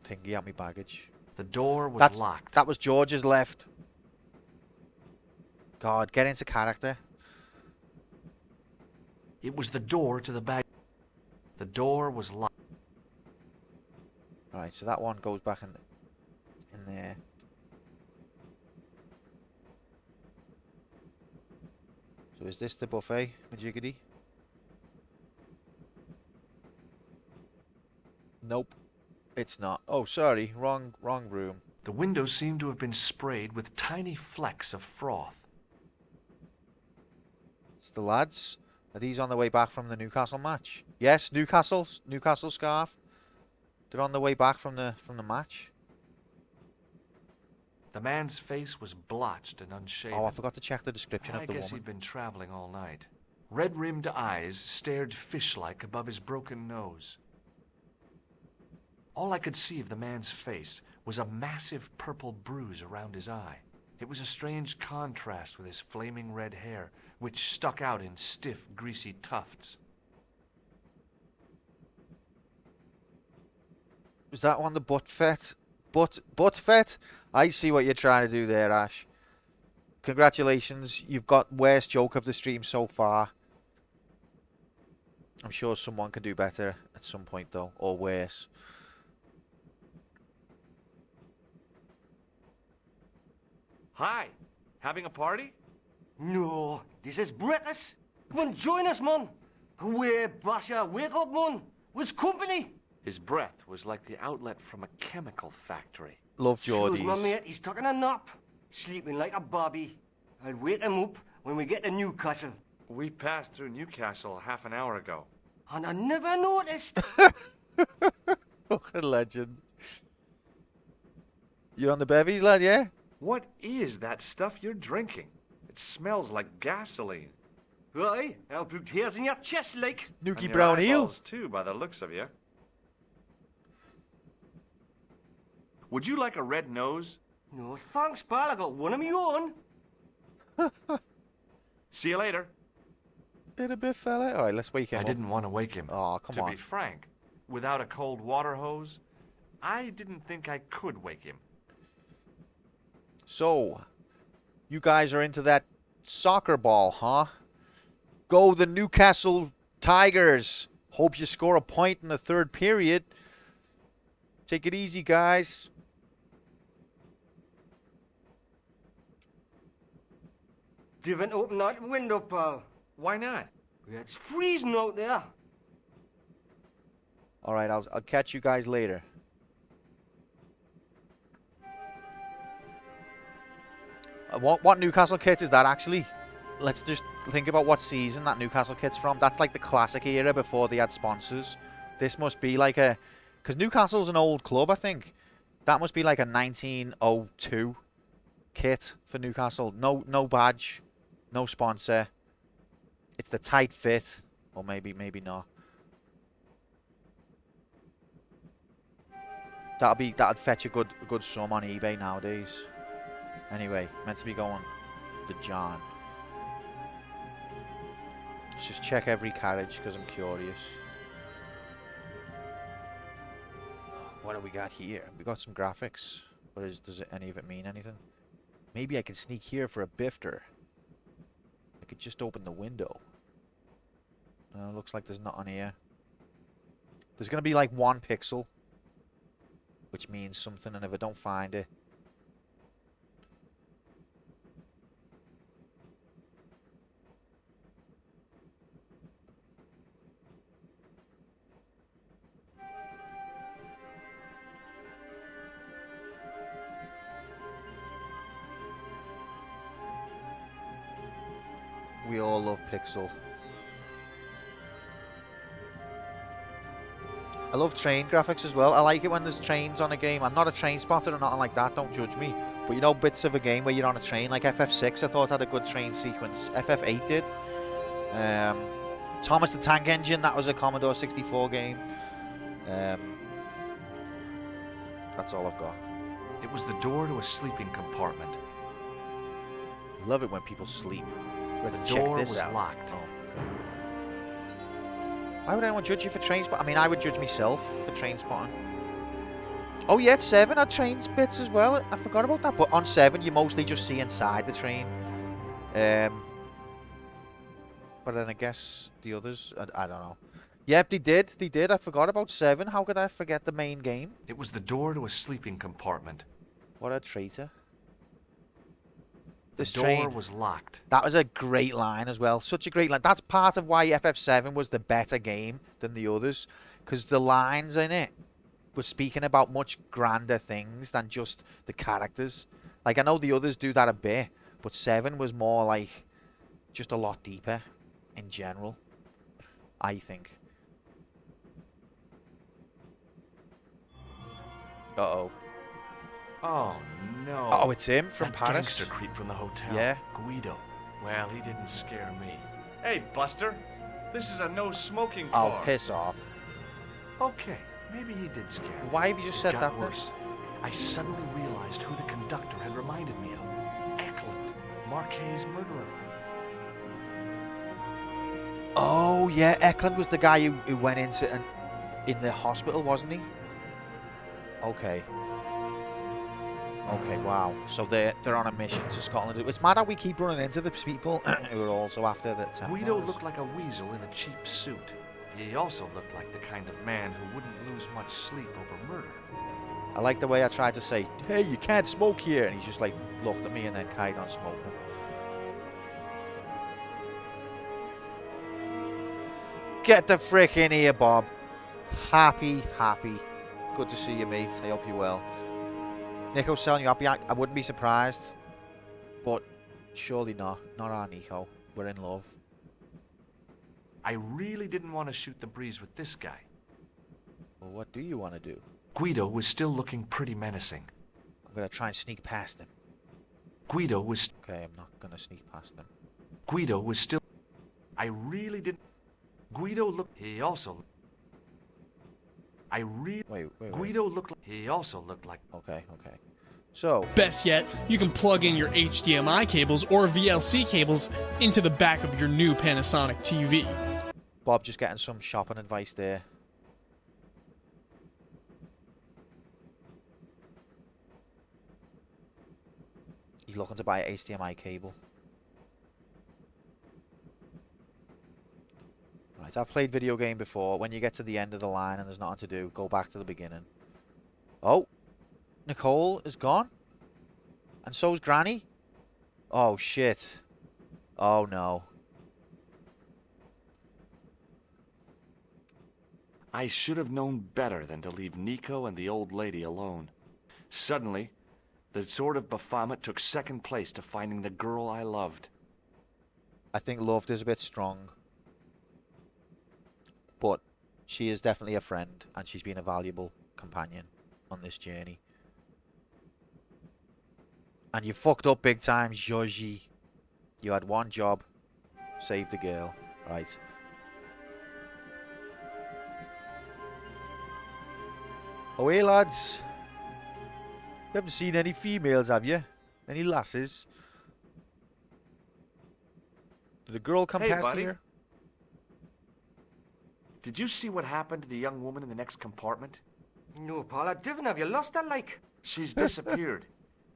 thingy out my baggage. The door was locked. That was George's left. God, get into character. It was the door to the bag. The door was locked. Right, so that one goes back in there. So is this the buffet, Majiggity? Nope, it's not. Oh, sorry, wrong room. The windows seemed to have been sprayed with tiny flecks of froth. It's the lads. Are these on the way back from the Newcastle match? Yes, Newcastle scarf. They're on the way back from the match. The man's face was blotched and unshaven. Oh, I forgot to check the description of the woman. I guess he'd been traveling all night. Red-rimmed eyes stared fish-like above his broken nose. All I could see of the man's face was a massive purple bruise around his eye. It was a strange contrast with his flaming red hair, which stuck out in stiff, greasy tufts. Was that one the butt fet? Butt fet? I see what you're trying to do there, Ash. Congratulations, you've got worst joke of the stream so far. I'm sure someone can do better at some point though, or worse. Hi, having a party? No, this is breakfast. Come on, join us, man. Away, Basha, wake up, man. What's company? His breath was like the outlet from a chemical factory. Love Excuse my Geordies. mate, he's taking a nap. Sleeping like a bobby. I'll wake him up when we get to Newcastle. We passed through Newcastle half an hour ago. And I never noticed. Fucking legend. You're on the bevies, lad, yeah? What is that stuff you're drinking? It smells like gasoline. Right, I'll put hairs in your chest, like. Nuki And Brown your Eel. eyeballs, too, by the looks of you. Would you like a red nose? No, thanks, pal. I got one of my own. See you later. Bit a bit, fella. Alright, let's wake him I up. didn't want to wake him. Oh, come to on. be frank, without a cold water hose, I didn't think I could wake him. So, you guys are into that soccer ball, huh? Go the Newcastle Tigers. Hope you score a point in the third period. Take it easy, guys. Didn't open that window, pal. Why not? It's freezing out there. Alright, I'll catch you guys later. What Newcastle kit is that actually? Let's just think about what season that Newcastle kit's from. That's like the classic era before they had sponsors. This must be like a... Because Newcastle's an old club, I think. That must be like a 1902 kit for Newcastle. No badge. No sponsor. It's the tight fit. Or maybe not. That'd fetch a good sum on eBay nowadays. Anyway, meant to be going to John. Let's just check every carriage because I'm curious. What do we got here? We got some graphics. Does any of it mean anything? Maybe I can sneak here for a bifter. I could just open the window. Looks like there's not on here. There's going to be like 1 pixel, which means something, and if I don't find it... We all love Pixel. I love train graphics as well. I like it when there's trains on a game. I'm not a train spotter or nothing like that, don't judge me. But you know, bits of a game where you're on a train, like FF6 I thought had a good train sequence. FF8 did. Thomas the Tank Engine, that was a Commodore 64 game. That's all I've got. It was the door to a sleeping compartment. Love it when people sleep. Let's The check door this was out. locked. Oh. Why would anyone judge you for train spotting? I mean, I would judge myself for train spotting. Oh yeah, 7 had train bits as well. I forgot about that. But on 7, you mostly just see inside the train. But then I guess the others, I don't know. Yep, they did. They did. I forgot about 7. How could I forget the main game? It was the door to a sleeping compartment. What a traitor. The This door train was locked. That was a great line as well. Such a great line. That's part of why FF7 was the better game than the others. Because the lines in it were speaking about much grander things than just the characters. Like, I know the others do that a bit. But 7 was more like just a lot deeper in general, I think. Uh-oh. Oh, no. Oh, it's him from that Paris. gangster creep from the hotel. Yeah. Guido. Well, he didn't scare me. Hey, Buster. This is a no-smoking Oh, car. piss off. Okay, maybe he did scare me. Why have you just said It that got then? worse. I suddenly realized who the conductor had reminded me of. Eklund, Marquet's murderer. Oh, yeah. Eklund was the guy who went into in the hospital, wasn't he? Okay. Okay, wow. So they're on a mission to Scotland. It's mad how we keep running into the people who are also after the Templars. Guido looked like a weasel in a cheap suit. He also looked like the kind of man who wouldn't lose much sleep over murder. I like the way I tried to say, hey, you can't smoke here. And he's just like, looked at me and then carried on smoking. Get the frick in here, Bob. Happy. Good to see you, mate. I hope you're well. Nico's selling you happy. I wouldn't be surprised. But surely not. Not our Nico. We're in love. I really didn't want to shoot the breeze with this guy. Well, what do you want to do? Guido was still looking pretty menacing. I'm going to try and sneak past him. Guido was... Okay, I'm not going to sneak past him. Guido was still... I really didn't... Guido looked... He also... I really... Wait. Guido looked like... He also looked like... Okay. So, Best yet, you can plug in your HDMI cables or VLC cables into the back of your new Panasonic TV. Bob just getting some shopping advice there. He's looking to buy an HDMI cable. Right, I've played video game before. When you get to the end of the line and there's nothing to do, go back to the beginning. Oh, Nicole is gone. And so's Granny. Oh, shit. Oh, no. I should have known better than to leave Nico and the old lady alone. Suddenly, the sword of Baphomet took second place to finding the girl I loved. I think loved is a bit strong. But she is definitely a friend, and she's been a valuable companion on this journey. And you fucked up big time, Joji. You had one job. Save the girl. Right. Oh, hey, lads. You haven't seen any females, have you? Any lasses? Did a girl come Hey, past buddy. here? Did you see what happened to the young woman in the next compartment? No, Paul, I didn't. Have you lost her, like? She's disappeared.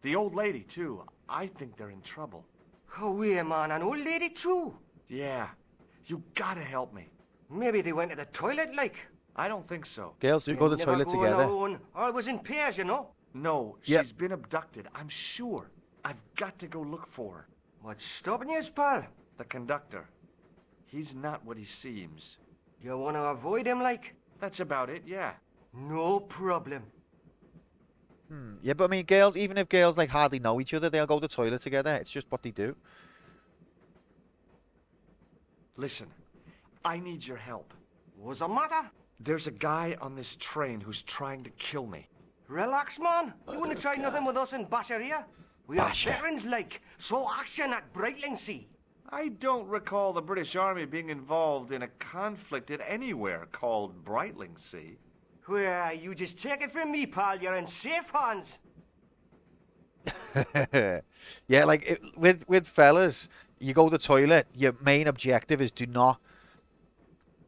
The old lady, too. I think they're in trouble. Oh, wait, man, an old lady, too. Yeah. You gotta help me. Maybe they went to the toilet, like. I don't think so. Girls do go to the Never toilet go on their together. own, always in pairs, you know. No, Yep. she's been abducted. I'm sure. I've got to go look for her. What's stopping you, pal? The conductor. He's not what he seems. You want to avoid him, like? That's about it, yeah. No problem. Yeah, but I mean, girls, even if girls like hardly know each other, they'll go to the toilet together. It's just what they do. Listen, I need your help. What's the matter? There's a guy on this train who's trying to kill me. Relax, man. You wouldn't try nothing with us in Basher here. We are Basher. veterans, like. So action at Brightlingsea. I don't recall the British Army being involved in a conflict at anywhere called Brightlingsea. Well, you just take it from me, pal. You're in safe hands. Yeah, like with fellas, you go to the toilet. Your main objective is do not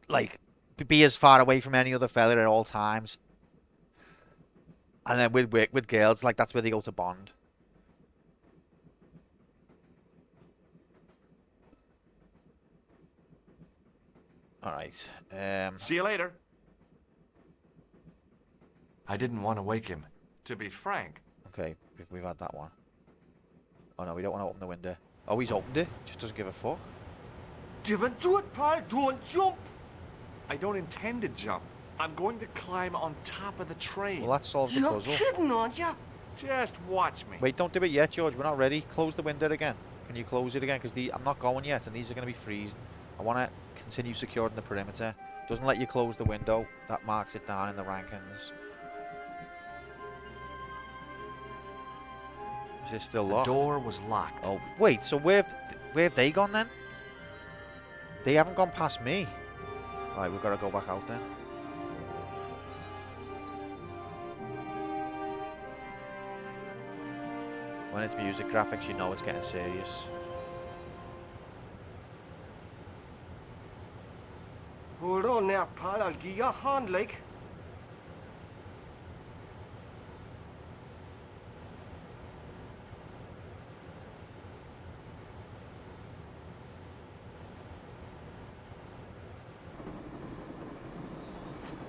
like be as far away from any other fella at all times. And then with girls, like that's where they go to bond. All right. See you later. I didn't want to wake him. To be frank. Okay, we've had that one. Oh no, we don't want to open the window. Oh, he's opened it. Just doesn't give a fuck. Give it to it, pal. Don't jump. I don't intend to jump. I'm going to climb on top of the train. Well, that solves the You're puzzle. kidding, aren't you? Just watch me. Wait, don't do it yet, George. We're not ready. Close the window again. Can you close it again? Because I'm not going yet, and these are going to be freezing. I want to continue securing the perimeter. Doesn't let you close the window. That marks it down in the rankings. Is this still The locked? door was locked. Oh, wait. So where have they gone then? They haven't gone past me. Right, we've got to go back out then. When it's music graphics, you know it's getting serious. Hold on there, pal. I'll give you a hand, like.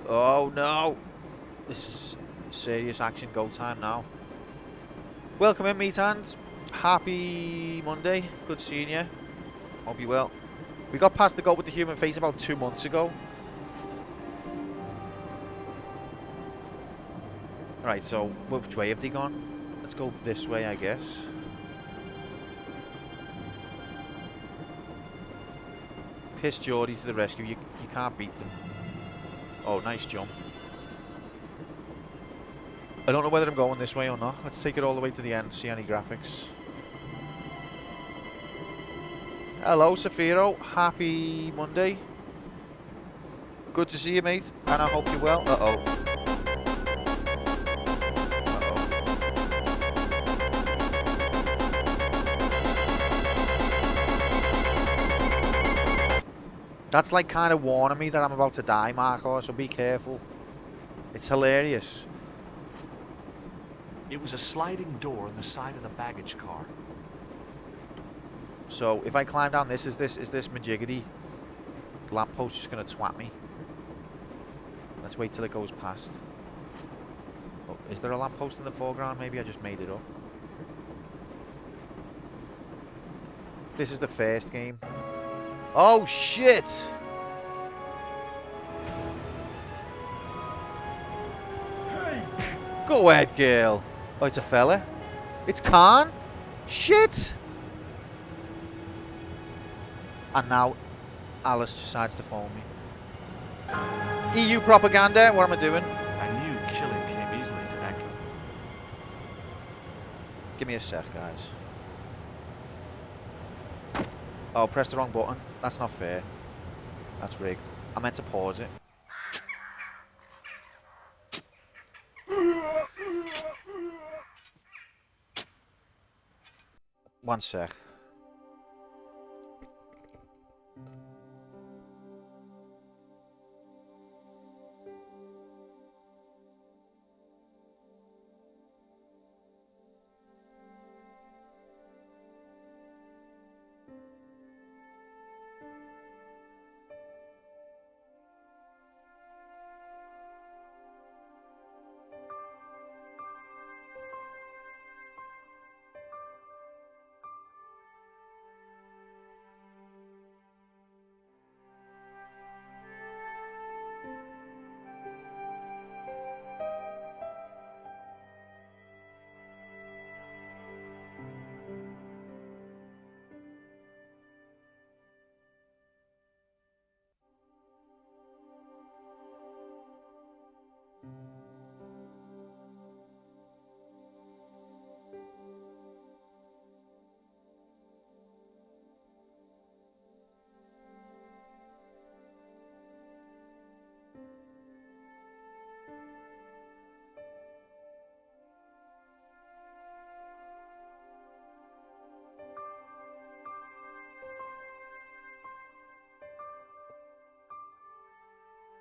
Oh no! This is serious action go time now. Welcome in, meat hands. Happy Monday. Good seeing you. Hope you well. We got past the goat with the human face about 2 months ago. Right, so which way have they gone? Let's go this way, I guess. Piss Geordie to the rescue. You can't beat them. Oh, nice jump. I don't know whether I'm going this way or not. Let's take it all the way to the end, see any graphics. Hello, Safiro. Happy Monday. Good to see you, mate. And I hope you're well. Uh-oh. That's like kind of warning me that I'm about to die, Marco, so be careful. It's hilarious. It was a sliding door on the side of the baggage car. So if I climb down this, is this majiggity lamppost just gonna twat me? Let's wait till it goes past. Oh, is there a lamppost in the foreground? Maybe I just made it up. This is the first game. Oh shit! Go ahead, girl. Oh, it's a fella. It's Khan. Shit! And now Alice decides to phone me. EU propaganda. What am I doing? I knew killing came easily to that club. Give me a sec, guys. Oh, press the wrong button. That's not fair. That's rigged. I meant to pause it. One sec.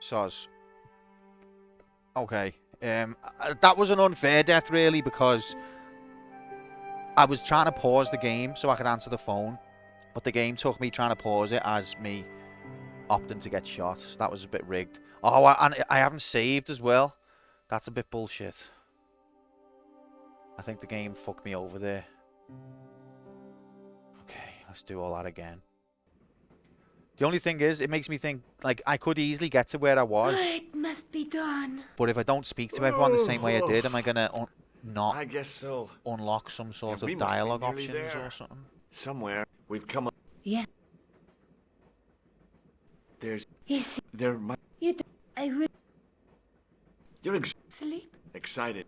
Soz. Okay. That was an unfair death, really, because I was trying to pause the game so I could answer the phone, but the game took me trying to pause it as me opting to get shot. So that was a bit rigged. Oh, and I haven't saved as well. That's a bit bullshit. I think the game fucked me over there. Okay, let's do all that again. The only thing is, it makes me think, like, I could easily get to where I was. It must be done. But if I don't speak to everyone the same way I did, am I going to not I guess so. unlock some sort we of must be dialogue nearly options there. or something? Somewhere we've come up. Yeah. Yes. There might. I will You're sleep. excited.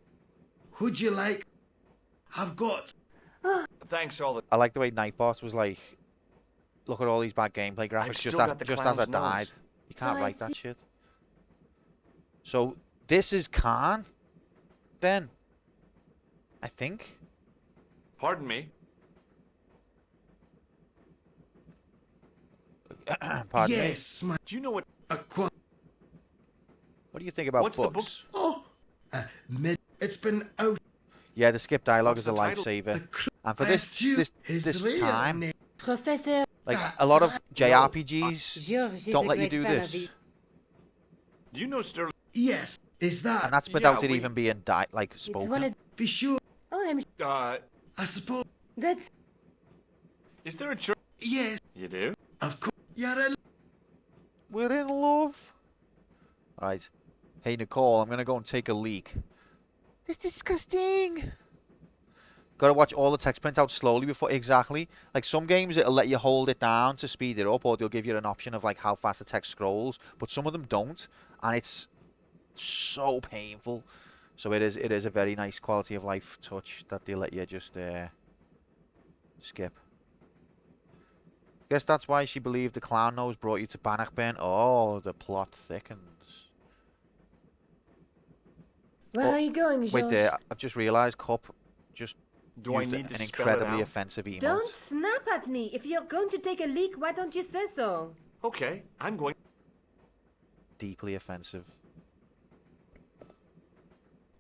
Would you like? I've got. Thanks all the. I like the way Nightbot was like, look at all these bad gameplay graphics still got the just as I clown's nose. died. You can't Oh, I write that see. shit. So this is Khan, then. I think. Pardon me. Pardon me. Yes, my. Do you know what? What do you think about What's the books? book? Oh, it's been out. Yeah, the skip dialogue What's is a the title? lifesaver. And for I this assume his this real time, name- Professor like a lot of JRPGs George is don't a let you great do fan of this. the- Do you know Sterling? Yes, is that? And that's without Yeah, it we- even being like It's one spoken. of. Be sure. Oh, I'm. I suppose. That's. Is there a church? Yes, You do? of course. You're in. We're in love. Right. Hey, Nicole, I'm going to go and take a leak. It's disgusting. Got to watch all the text printouts slowly before... Exactly. Like, some games, it'll let you hold it down to speed it up, or they'll give you an option of, like, how fast the text scrolls. But some of them don't, and it's so painful. So it is a very nice quality of life touch that they let you just skip. Guess that's why she believed the clown nose brought you to Bannockburn. Oh, the plot thickens. Where are you going, George? Wait there, I've just realised Cup just Do I used need an to spell it incredibly out? offensive emote. Don't snap at me. If you're going to take a leak, why don't you say so? Okay, I'm going. Deeply offensive.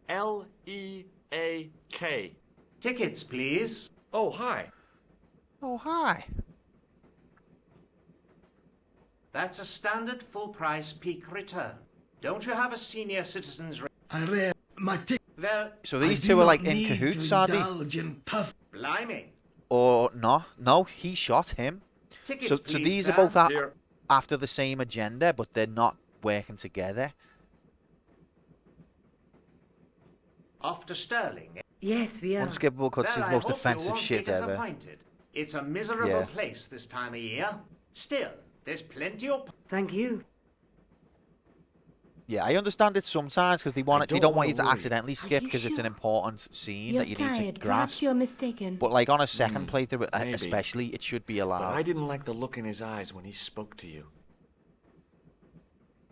Leak. Tickets, please. Oh, hi. Oh, hi. That's a standard full-price peak return. Don't you have a senior citizens rate? I read my tick. Well, So I these do two are not like in need cahoots, to are they? indulge in puff. blimey. Or no? No, he shot him. Tickets, So please, these sir. are both Here. after the same agenda, but they're not working together. Off to Sterling. Yes, we are. Unskippable cutscenes, Well, I most hope offensive you won't shit be ever. disappointed. It's a miserable Yeah. place this time of year. Still, there's plenty of... Thank you. Yeah, I understand it sometimes because they don't don't want wanna you to worry. accidentally skip you because it's an sure? important scene You're that you need tired. to Perhaps grasp. you're mistaken. But like on a second playthrough, maybe. especially, it should be But allowed. I didn't like the look in his eyes when he spoke to you.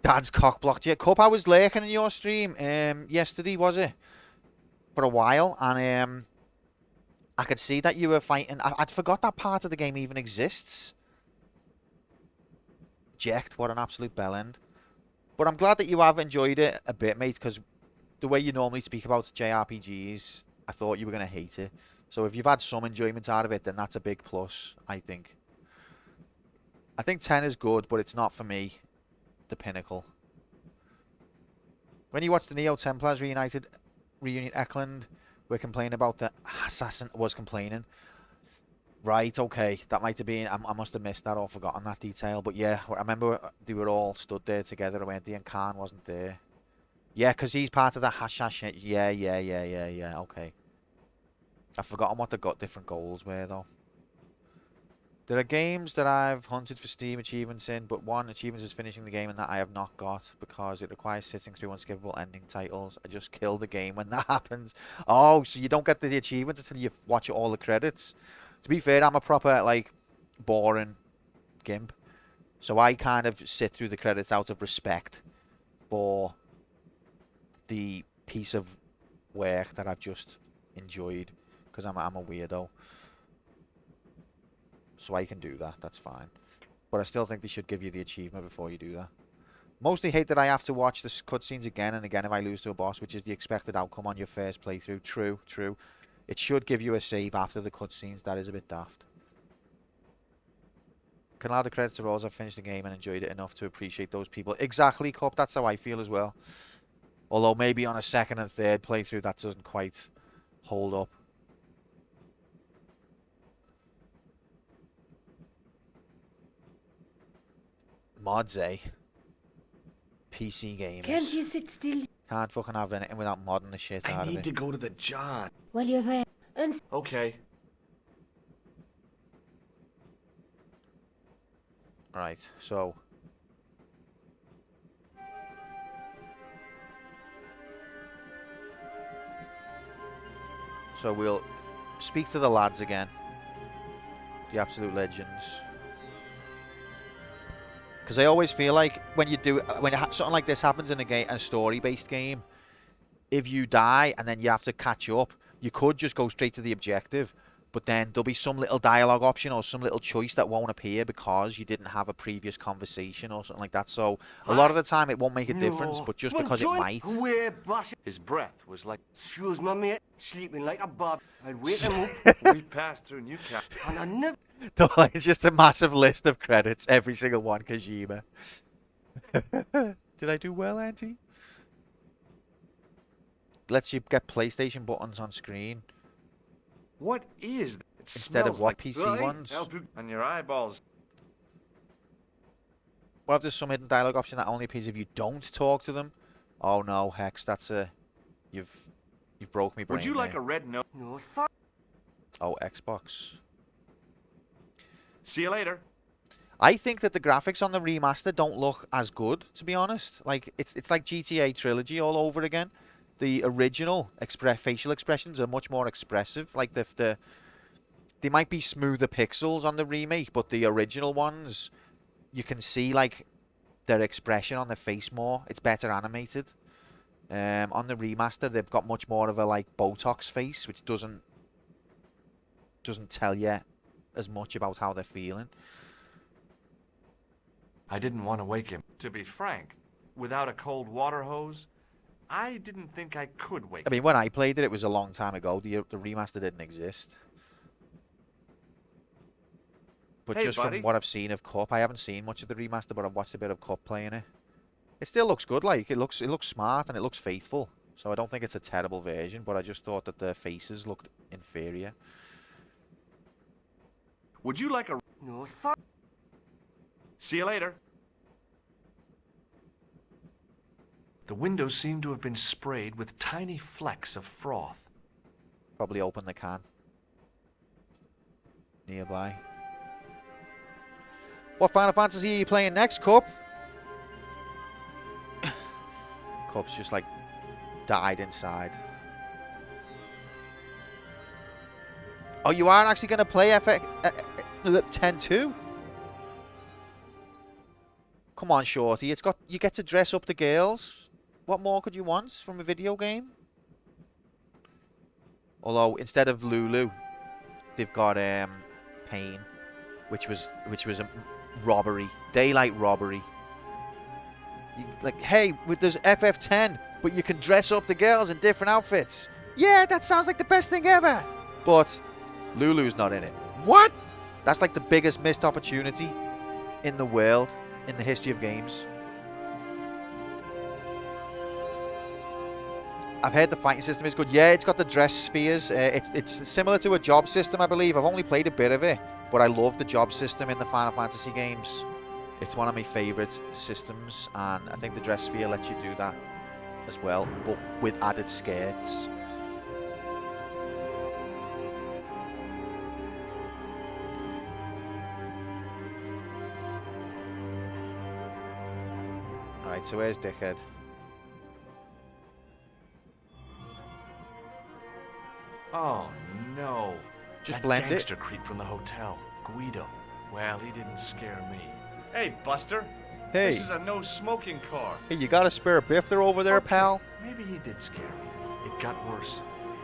Dad's cock blocked you. Cup, I was lurking in your stream yesterday, was it? For a while, and I could see that you were fighting. I'd forgot that part of the game even exists. Jacked, what an absolute bellend. But I'm glad that you have enjoyed it a bit, mate, because the way you normally speak about JRPGs, I thought you were going to hate it. So if you've had some enjoyment out of it, then that's a big plus, I think. I think 10 is good, but it's not for me the pinnacle. When you watch the Neo Templars Reunion Eklund, we're complaining about the assassin was complaining. Right, okay, that might have been, I must have missed that or forgotten that detail. But yeah, I remember they were all stood there together, weren't they? And Khan wasn't there. Yeah, because he's part of the hash. Yeah, okay. I've forgotten what the different goals were, though. There are games that I've hunted for Steam achievements in, but one achievement is finishing the game, and that I have not got because it requires sitting through unskippable ending titles. I just kill the game when that happens. Oh, so you don't get the achievements until you watch all the credits. To be fair, I'm a proper, like, boring gimp. So I kind of sit through the credits out of respect for the piece of work that I've just enjoyed, because I'm a weirdo. So I can do that, that's fine. But I still think they should give you the achievement before you do that. Mostly hate that I have to watch the cutscenes again and again if I lose to a boss, which is the expected outcome on your first playthrough. True, true. It should give you a save after the cutscenes. That is a bit daft. Can allow the credits to roll as I finished the game and enjoyed it enough to appreciate those people. Exactly, Cup. That's how I feel as well. Although maybe on a second and third playthrough that doesn't quite hold up. Mods, eh? PC gamers. Can't you sit still Can't fucking have anything without modding the shit out I of need it. to go to the John. while you're there? And Okay. Right, so... So we'll speak to the lads again. The absolute legends. Because I always feel like when you do, something like this happens in a game, a story-based game, if you die and then you have to catch up, you could just go straight to the objective, but then there'll be some little dialogue option or some little choice that won't appear because you didn't have a previous conversation or something like that. So a lot of the time it won't make a difference, but just because it might. His breath was like, excuse me, mate, sleeping like a bob. I'd wake him We passed through Newcastle. up, and I never... It's just a massive list of credits, every single one, Kojima. Did I do well, Auntie? Lets you get PlayStation buttons on screen. What is that? It Instead of smells what like PC blood ones? on your eyeballs. What if there's some hidden dialogue option that only appears if you don't talk to them? Oh no, Hex, that's a... You've broke me brain. Would you like there. a red note? No, fuck. Oh, Xbox. See you later. I think that the graphics on the remaster don't look as good, to be honest. Like it's like GTA Trilogy all over again. The original facial expressions are much more expressive. Like they might be smoother pixels on the remake, but the original ones, you can see like their expression on their face more. It's better animated. On the remaster, they've got much more of a like Botox face, which doesn't tell you as much about how they're feeling. I didn't want to wake him. To be frank, without a cold water hose, I didn't think I could wake I mean, when I played it, it was a long time ago. The remaster didn't exist. But Hey, just buddy. from what I've seen of Cup, I haven't seen much of the remaster, but I've watched a bit of Cup playing it. It still looks good. Like it looks smart and it looks faithful. So I don't think it's a terrible version. But I just thought that the faces looked inferior. Would you like a... No, fuck. See you later. The windows seem to have been sprayed with tiny flecks of froth. Probably open the can. Nearby. What Final Fantasy are you playing next, Cup? Cup's just like died inside. Oh, you are actually going to play FX 10-2? Come on, Shorty. You get to dress up the girls. What more could you want from a video game? Although instead of Lulu, they've got Pain, which was a robbery, daylight robbery. Like, hey, there's FF10, but you can dress up the girls in different outfits. Yeah, that sounds like the best thing ever. But Lulu's not in it. What? That's like the biggest missed opportunity in the world, in the history of games. I've heard the fighting system is good. Yeah, it's got the dress spheres. It's similar to a job system, I believe. I've only played a bit of it, but I love the job system in the Final Fantasy games. It's one of my favourite systems, and I think the dress sphere lets you do that as well, but with added skirts. Alright, so where's Dickhead? Oh, no. Just that blend it. gangster creep from the hotel, Guido. Well, he didn't scare me. Hey, Buster. Hey. This is a no-smoking car. Hey, you got a spare bifter over there, Okay, pal? Maybe he did scare me. It got worse.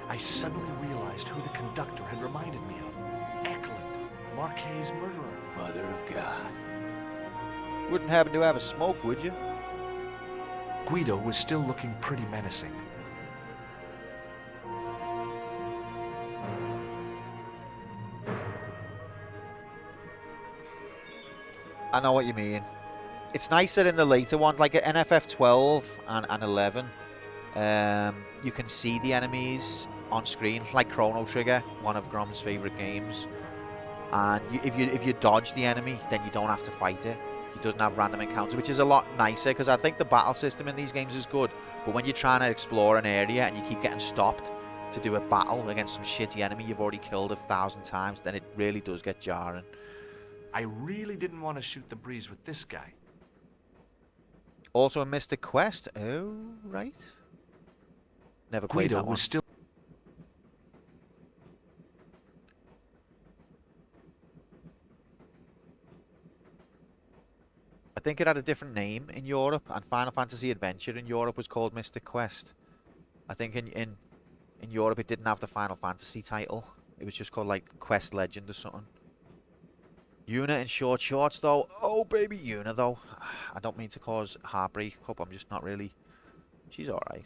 I suddenly realized who the conductor had reminded me of. Eklund, Marquet's murderer. Mother of God. Wouldn't happen to have a smoke, would you? Guido was still looking pretty menacing. I know what you mean. It's nicer in the later ones, like at NFF 12 and 11. You can see the enemies on screen, like Chrono Trigger, one of Grom's favourite games. And if you dodge the enemy, then you don't have to fight it. It doesn't have random encounters, which is a lot nicer, because I think the battle system in these games is good. But when you're trying to explore an area and you keep getting stopped to do a battle against some shitty enemy you've already killed 1,000 times, then it really does get jarring. I really didn't want to shoot the breeze with this guy. Also a Mystic Quest. Oh, right. Never played Guido that one. was still... I think it had a different name in Europe, and Final Fantasy Adventure in Europe was called Mystic Quest. I think in Europe it didn't have the Final Fantasy title. It was just called like Quest Legend or something. Yuna in short shorts though. Oh baby Yuna though. I don't mean to cause heartbreak up. I'm just not really. She's alright.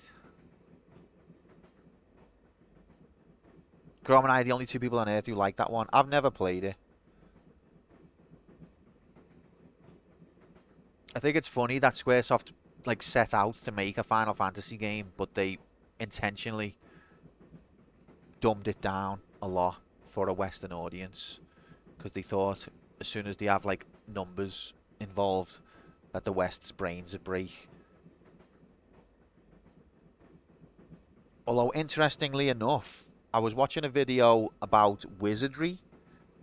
Grom and I are the only two people on Earth who like that one. I've never played it. I think it's funny that Squaresoft like set out to make a Final Fantasy game, but they intentionally dumbed it down a lot for a Western audience, because they thought as soon as they have like numbers involved that the West's brains would break. Although interestingly enough, I was watching a video about Wizardry,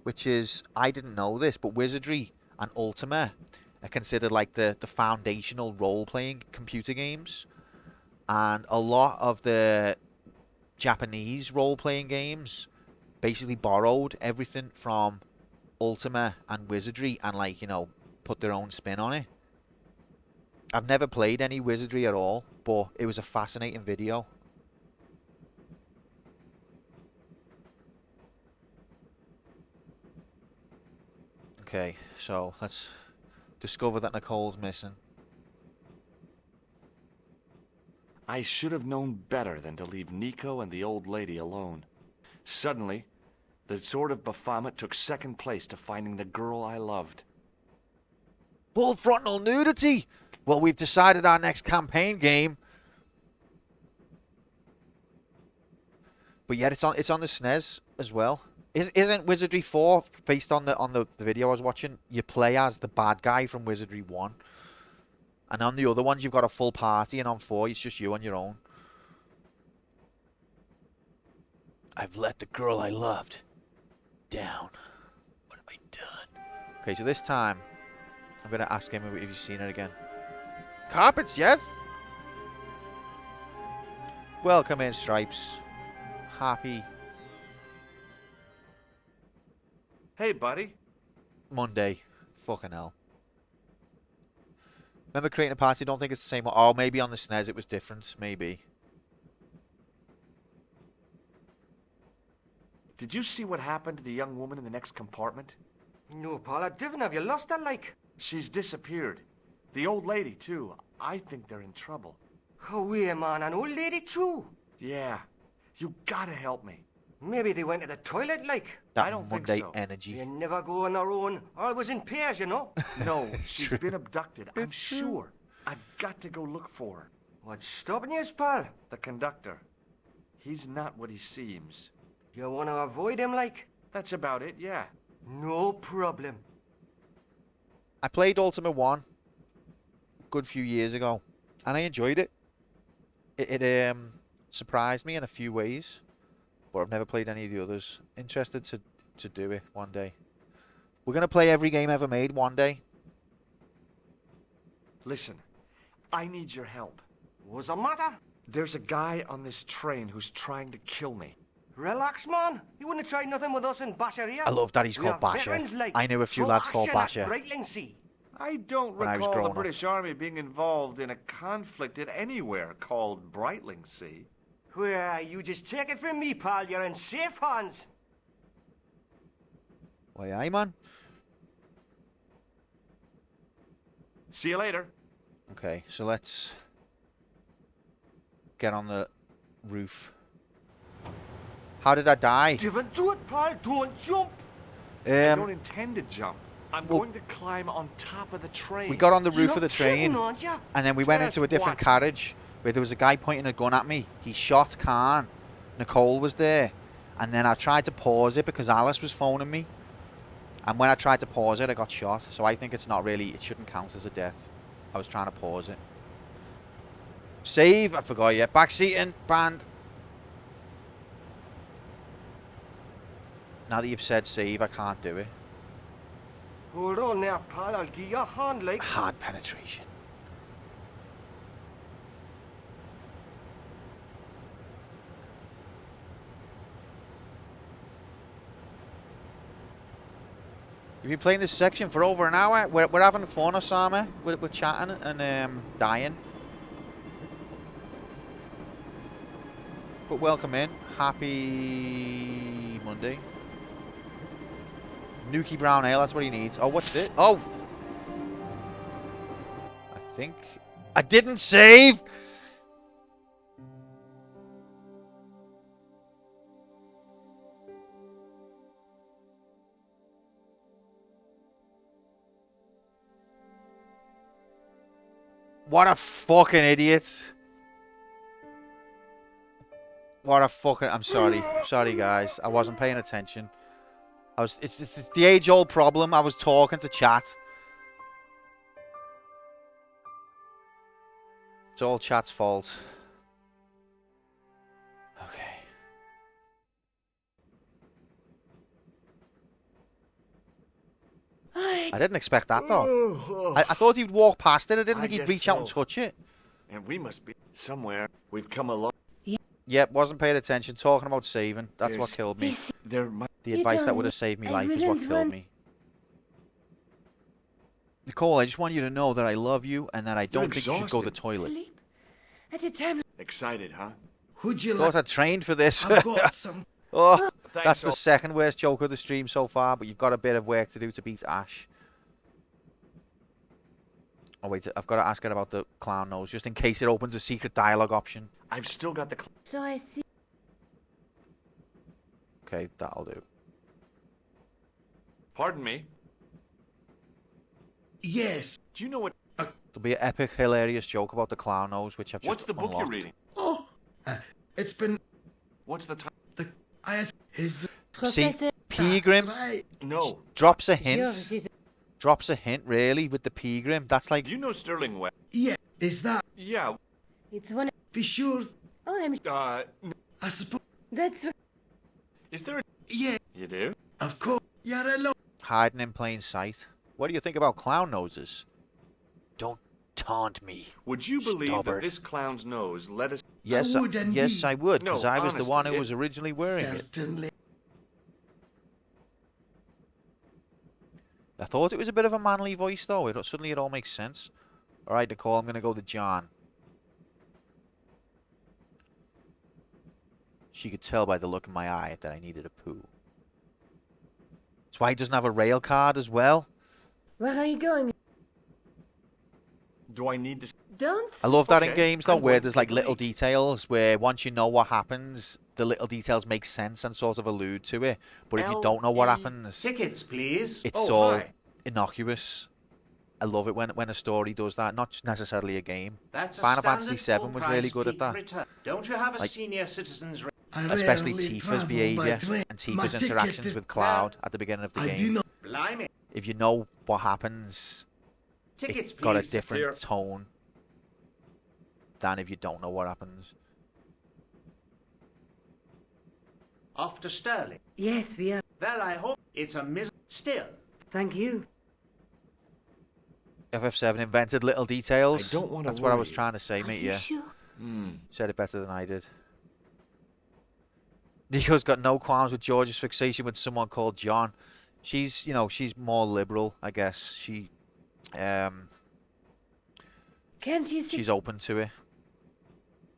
which is, I didn't know this, but Wizardry and Ultima are considered like the foundational role-playing computer games. And a lot of the Japanese role-playing games basically borrowed everything from Ultima and Wizardry and, like, you know, put their own spin on it. I've never played any Wizardry at all, but it was a fascinating video. Okay, so let's discover that Nicole's missing. I should have known better than to leave Nico and the old lady alone. Suddenly, the Sword of Baphomet took second place to finding the girl I loved. Full frontal nudity! Well, we've decided our next campaign game. But yet it's on the SNES as well. Isn't Wizardry 4 based on the video I was watching? You play as the bad guy from Wizardry 1. And on the other ones you've got a full party, and on 4 it's just you on your own. I've let the girl I loved down. What have I done? Okay, so this time I'm gonna ask him if you've seen her again. Carpets, yes? Welcome in, Stripes. Happy Hey, buddy. Monday. Fucking hell. Remember creating a party? Don't think it's the same. Oh, maybe on the SNES it was different. Maybe. Did you see what happened to the young woman in the next compartment? No, Paul, I didn't. Have you lost her, like? She's disappeared. The old lady, too. I think they're in trouble. Oh, yeah, man, an old lady, too. Yeah. You gotta help me. Maybe they went to the toilet, like. That I don't think Monday so. energy. You never go on their own. Always in pairs, you know. No, It's she's true. been abducted. I'm It's true. sure. I've got to go look for her. What's stopping you, pal? The conductor. He's not what he seems. You want to avoid him, like? That's about it, yeah. No problem. I played Ultima 1 a good few years ago, and I enjoyed it. It surprised me in a few ways, but I've never played any of the others. Interested to do it one day. We're going to play every game ever made one day. Listen, I need your help. What's the matter? There's a guy on this train who's trying to kill me. Relax, man. You wouldn't try nothing with us in Basher here. I love that he's We called are Basher. veterans, like. I knew a few So lads called action at Basher. Breitling I don't When I was recall the growing up. British Army being involved in a conflict at anywhere called Breitling Sea. Well, you just take it from me, pal. You're in safe hands. Why, aye, man. See you later. Okay, so let's get on the roof. How did I die? Give it to it, pal. Don't jump. I don't Um, intend to jump. I'm well- going to climb on top of the train. we got on the roof You're of the train, kidding, aren't ya? and then we went Just into a different watch me. carriage where there was a guy pointing a gun at me. He shot Khan. Nicole was there, and then I tried to pause it because Alice was phoning me. And when I tried to pause it, I got shot. So I think it's not really, it shouldn't count as a death. I was trying to pause it. Save, I forgot yet. Backseating, banned. Now that you've said save, I can't do it. Hold on now, pal. I'll give you a hand, like. Hard penetration. You've been playing this section for over an hour. We're having fun, Osama. We're chatting and dying. But welcome in. Happy Monday. Nuki Brown Ale, that's what he needs. Oh, what's this? Oh! I think... I didn't save! What a fucking idiot. What a fucking... I'm sorry. Sorry, guys. I wasn't paying attention. It's the age-old problem. I was talking to chat. It's all chat's fault. Okay. I didn't expect that, though. I thought he'd walk past it. I didn't think he'd guess reach out and so. touch it. And we must be somewhere. We've come along. Yep, wasn't paying attention. Talking about saving. That's what There's- killed me. There might... The You advice that don't would have need- saved me I life is what wouldn't killed want- me. Nicole, I just want you to know that I love you and that I don't think you should go to the exhausted. toilet. Sleep. At a time Excited, huh? Would you Thought like? I trained for this. I've got some. Oh, Thanks, that's the all. second worst joke of the stream so far, but you've got a bit of work to do to beat Ash. Oh wait, I've got to ask her about the clown nose, just in case it opens a secret dialogue option. I've still got the... so I see. Okay, that'll do. Pardon me. Yes. Do you know what... There'll be an epic, hilarious joke about the clown nose, which I've just What's the book unlocked. you're reading? Oh, it's been What's the time? the. His. See, Professor. Pilgrim Right. No. drops a Yours hint. is Drops a hint, really, with the Pilgrim. That's like... You know Sterling well. Yeah. Is that? Yeah. It's one. Be sure. Oh, I'm. I suppose. That's. Is there a... Yeah. You do? Of course. You're alone. Hiding in plain sight. What do you think about clown noses? Don't taunt me. Would you believe that Stubborn. this clown's nose led us... Yes, would indeed. yes, I would, No, because I was the one who honestly, was originally wearing it. Certainly. I thought it was a bit of a manly voice, though. Suddenly it all makes sense. All right, Nicole, I'm going to go to John. She could tell by the look in my eye that I needed a poo. That's why he doesn't have a rail card as well. Where are you going? Do I need to... Don't. I love that in Okay, games, though, I'm where going there's to like little agree. details where once you know what happens, the little details make sense and sort of allude to it. But if you don't know what L.E. happens, Tickets, please. it's Oh, all hi. innocuous. I love it when a story does that, not just necessarily a game. That's a Final Fantasy standard VII was full-price really good at fee that. return. Don't you have a Like- senior citizens rate? I Especially rarely Tifa's travel by behaviour train. and My Tifa's ticket interactions is- with Cloud at the beginning of the I do game. not. Blimey. If you know what happens, Tickets, it's got a please. different Here. tone than if you don't know what happens. Off to Sterling. Yes, we are. Well, I hope it's a still. Thank you. FF7 invented little details. I don't wanna That's what I was worry. trying to say, Are mate. you Yeah, sure? said it better than I did. Nico's got no qualms with George's fixation with someone called John. She's, you know, she's more liberal, I guess. Can't you see? She's open to it.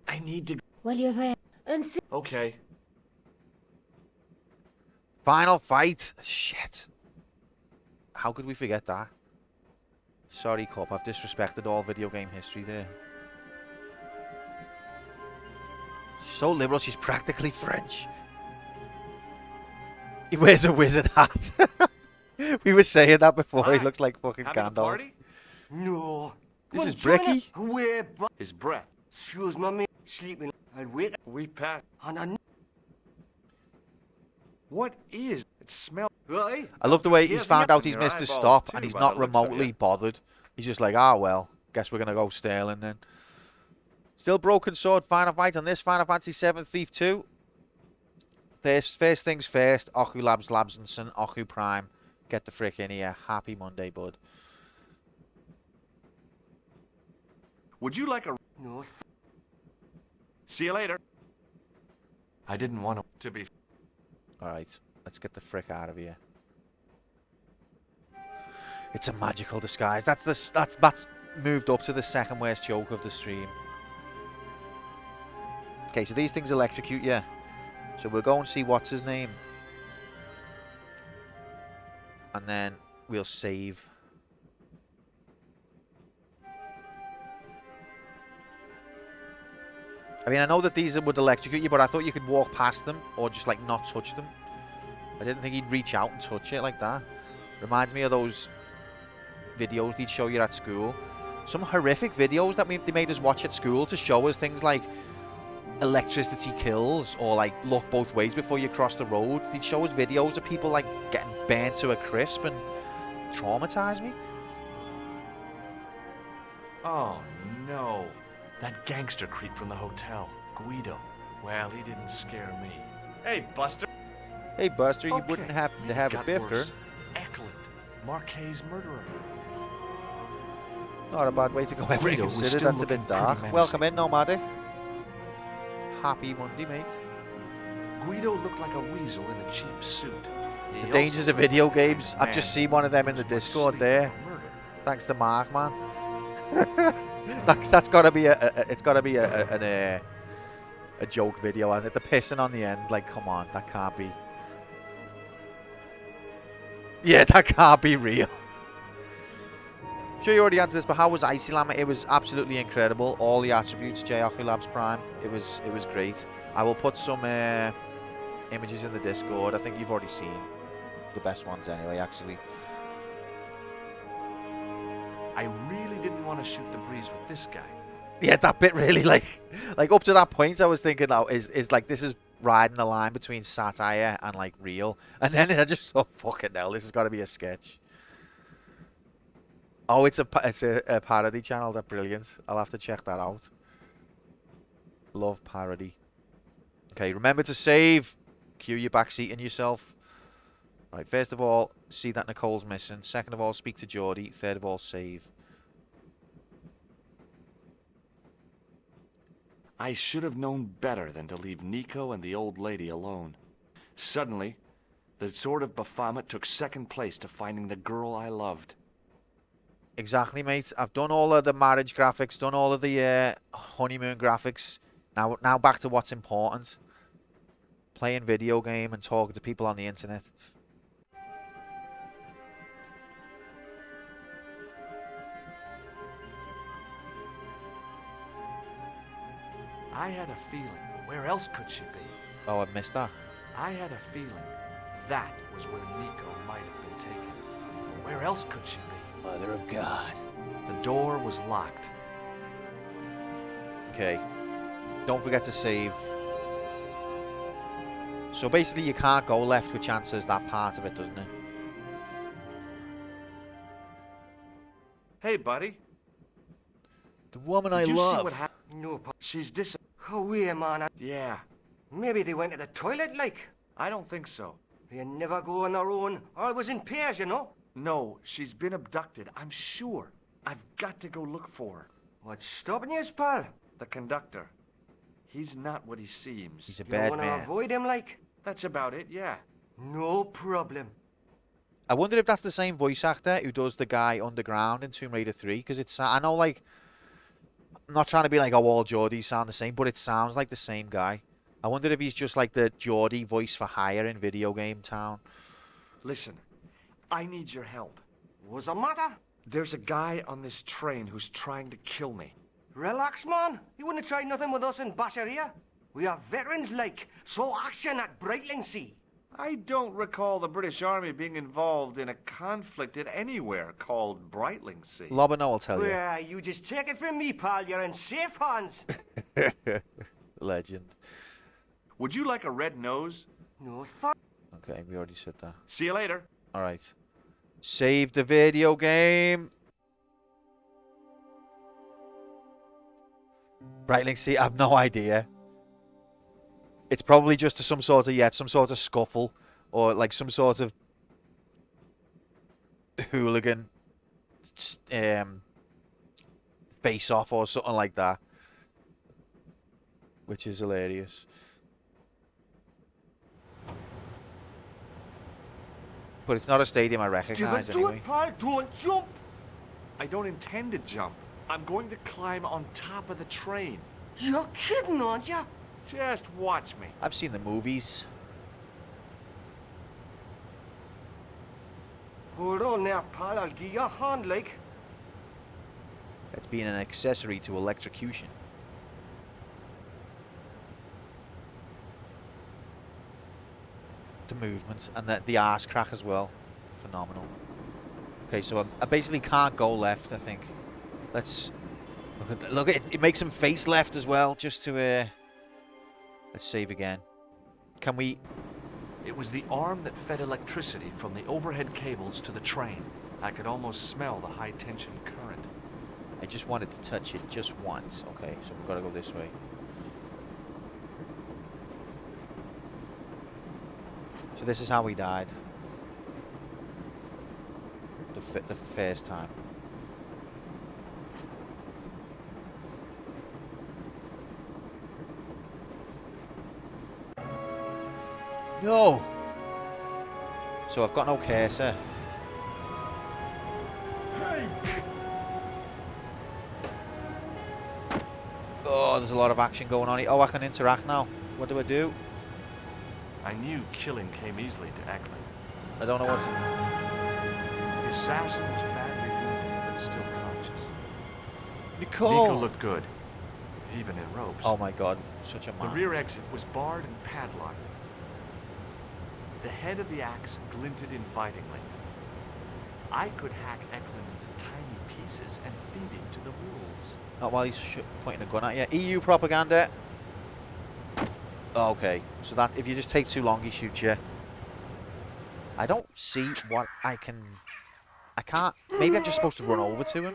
I need to... While you're there. And Okay. Final fight. Shit. How could we forget that? Sorry, Cup. I've disrespected all video game history there. So liberal, she's practically French. He wears a wizard hat. We were saying that before. He looks like fucking Having a Gandalf. party? No. This Come is on, join Bricky. us. We're His breath. Excuse my mate. Sleeping. I'll wait. We passed. And I... What is? It smells. Right? I love the way he's Here's found the out he's in your missed his eyeballs stop too, and he's by not the looks of remotely you. bothered. He's just like, ah, well, guess we're going to go Sterling then. Still Broken Sword, Final Fight on this Final Fantasy 7 Thief 2. First things first, Oku Labs Labsinson, Oku Prime. Get the frick in here. Happy Monday, bud. Would you like a? No. See you later. I didn't want to be. Alright, let's get the frick out of here. It's a magical disguise. That's moved up to the second worst joke of the stream. Okay, so these things electrocute you. So we'll go and see what's his name. And then we'll save. I mean, I know that these would electrocute you, but I thought you could walk past them or just, like, not touch them. I didn't think he'd reach out and touch it like that. Reminds me of those videos they'd show you at school. Some horrific videos that they made us watch at school to show us things like electricity kills or, like, look both ways before you cross the road. They'd show us videos of people, like, getting burnt to a crisp and traumatize me. Oh no, that gangster creep from the hotel, Guido. Well, he didn't scare me. Hey, Buster. Hey, Buster, you Okay, wouldn't happen to have a got bifter. worse. Eklund, Marquet's murderer. Not a bad way to go ever Guido was considered. still That's a bit looking dark. pretty Welcome in, Nomadic. Happy Monday, mate. Guido looked like a weasel in a cheap suit. The dangers of video games. I've just seen one of them in the Discord there. Thanks to Mark, man. That's got to be a joke video, hasn't it? The pissing on the end, like, come on, that can't be. Yeah, that can't be real. I'm sure you already answered this, but how was Icy Llama? It was absolutely incredible. All the attributes, J-Oku Labs Prime. It was great. I will put some images in the Discord. I think you've already seen the best ones anyway, actually. I really didn't want to shoot the breeze with this guy. Yeah, that bit really, like up to that point, I was thinking, oh, is like, this is riding the line between satire and, like, real. And then I just thought, fucking hell, this has got to be a sketch. Oh, it's a parody channel. That's brilliant. I'll have to check that out. Love parody. Okay, remember to save. Cue your backseat and yourself. Right, first of all, see that Nicole's missing. Second of all, speak to Geordie. Third of all, save. I should have known better than to leave Nico and the old lady alone. Suddenly, the sword of Baphomet took second place to finding the girl I loved. Exactly, mate. I've done all of the marriage graphics, done all of the honeymoon graphics. Now back to what's important. Playing video game and talking to people on the internet. I had a feeling. Where else could she be? Oh, I missed that. I had a feeling that was where Nico might have been taken. Where else could she be? Mother of God. The door was locked. Okay. Don't forget to save. So basically you can't go left, which answers that part of it, doesn't it? Hey, buddy. The woman Did I you love. see what happened? No, pa. She's dis... Away, man. Yeah, Maybe they went to the toilet, like. I don't think so. They never go on their own. Always in pairs, you know. No, she's been abducted, I'm sure. I've got to go look for her. What's stopping you, pal? The conductor. He's not what he seems. He's a You bad wanna man. avoid him, like? That's about it, yeah. No problem. I wonder if that's the same voice actor who does the guy underground in Tomb Raider 3, because it's, I know, like, I'm not trying to be like, oh, all Geordies sound the same, but it sounds like the same guy. I wonder if he's just like the Geordie voice for hire in Video Game Town. Listen, I need your help. What's the matter? There's a guy on this train who's trying to kill me. Relax, man. You wouldn't have tried nothing with us in Basharia. We are veterans like, so action at Brightlingsea. I don't recall the British Army being involved in a conflict at anywhere called Brightlingsea. Lobano will tell you. Well, you just take it from me, pal. You're in safe hands. Legend. Would you like a red nose? No, Okay, we already said that. See you later. Alright. Save the video game. Brightlingsea, I have no idea. It's probably just some sort of, some sort of scuffle. Or like some sort of hooligan face-off or something like that. Which is hilarious. But it's not a stadium I recognise anyway. pal. Don't jump. I don't intend to jump. I'm going to climb on top of the train. You're kidding, aren't you? Just watch me. I've seen the movies. Hold on now, pal. I'll give you a hand, like. It's being an accessory to electrocution. The movement and the arse crack as well. Phenomenal. Okay, so I basically can't go left, I think. Let's look at it. It makes him face left as well, just to let's save again. Can we? It was the arm that fed electricity from the overhead cables to the train. I could almost smell the high tension current. I just wanted to touch it just once. Okay, so we've got to go this way. So this is how we died. The first time. No! So I've got no cursor. Oh, there's a lot of action going on here. Oh, I can interact now. What do I do? I knew killing came easily to Eklund. I don't know what. The assassin was badly wounded, but still conscious. Nicole! Nico looked good, even in ropes. Oh my god, such a The man. rear exit was barred and padlocked. The head of the axe glinted invitingly. I could hack Eklund into tiny pieces and feed him to the wolves. Not while he's pointing a gun at you. EU propaganda. Okay, so that if you just take too long, he shoots you. I don't see what I can. I can't. Maybe I'm just supposed to run over to him.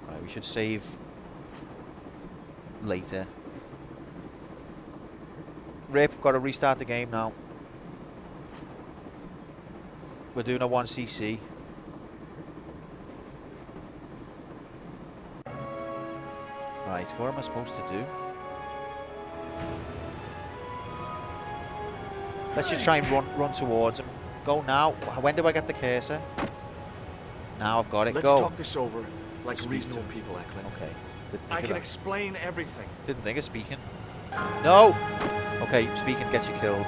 Right, we should save later. Rip, got to restart the game now. We're doing a 1cc. Right, what am I supposed to do? Let's just try and run towards him. Go now. When do I get the cursor? Now I've got it. Let's Go. talk this over like Speak reasonable to him. people, Eklund. Okay. Didn't I think of can that. explain everything. Didn't think of speaking. No! Okay, speaking gets you killed.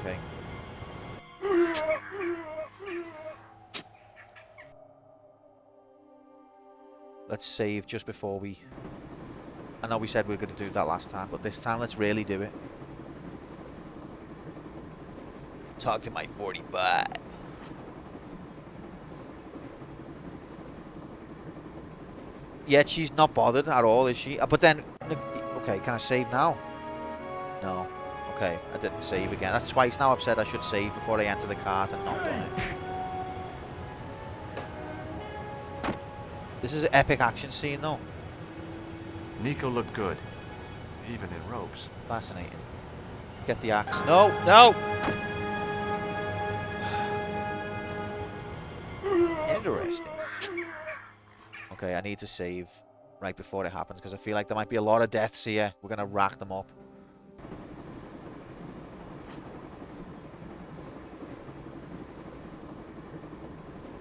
Okay. Let's save just before we... I know we said we were going to do that last time, but this time let's really do it. Talk to my 45. Yet she's not bothered at all, is she? But then, okay, can I save now? No. Okay, I didn't save again. That's twice now I've said I should save before I enter the cart and not done it. This is an epic action scene though. Nico looked good, even in ropes. Fascinating. Get the axe. No! No! Interesting. Okay, I need to save right before it happens because I feel like there might be a lot of deaths here. We're going to rack them up.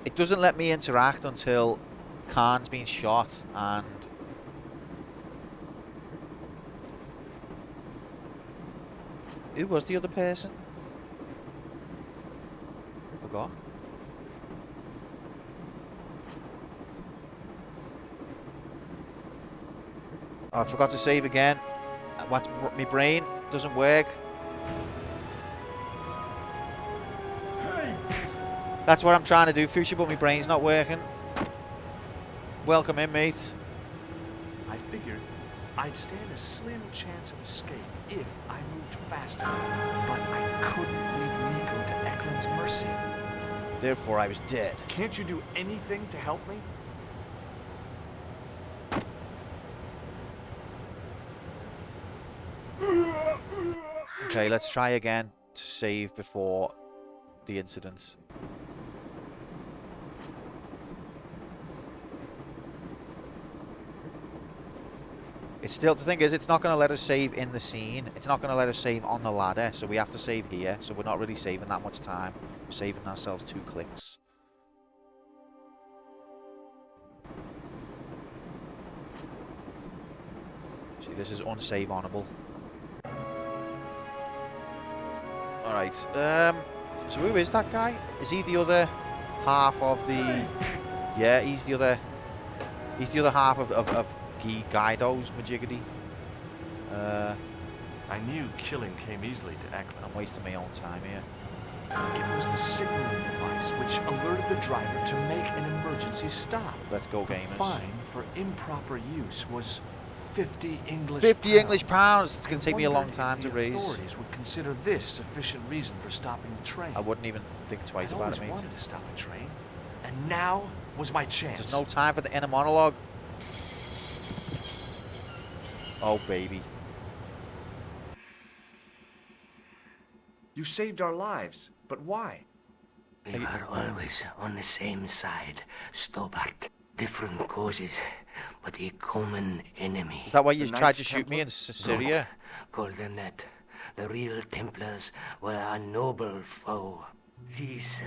It doesn't let me interact until Khan's been shot and... Who was the other person? For got. Oh, I forgot to save again. What's my brain doesn't work. That's what I'm trying to do, Fuchsia, but my brain's not working. Welcome in, mate. I figured I'd stand a slim chance of escape if I moved faster, but I couldn't leave Nico to Eklund's mercy. Therefore, I was dead. Can't you do anything to help me? Okay, let's try again to save before the incident. It's still, the thing is, it's not going to let us save in the scene. It's not going to let us save on the ladder, so we have to save here. So we're not really saving that much time. We're saving ourselves 2 clicks. See, this is unsave honorable. Alright, so who is that guy? Is he the other half of the... Yeah, he's the other half of Guido's Majiggity. I knew killing came easily to Eklund. I'm wasting my own time here. It was the signaling device which alerted the driver to make an emergency stop. Let's go, gamers. The fine for improper use was 50 English 50 English pounds! It's going to take me a long wondered time if to the raise. authorities would consider this sufficient reason for stopping the train. I wouldn't even think twice I'd about always it, mate. wanted to stop a train, and now was my chance. There's no time for the inner monologue. Oh, baby. You saved our lives, but why? We were always on the same side, Stobart. Different causes, but a common enemy. Is that why you The tried Knights to shoot me Templar? in Syria? Call them that. The real Templars were a noble foe. These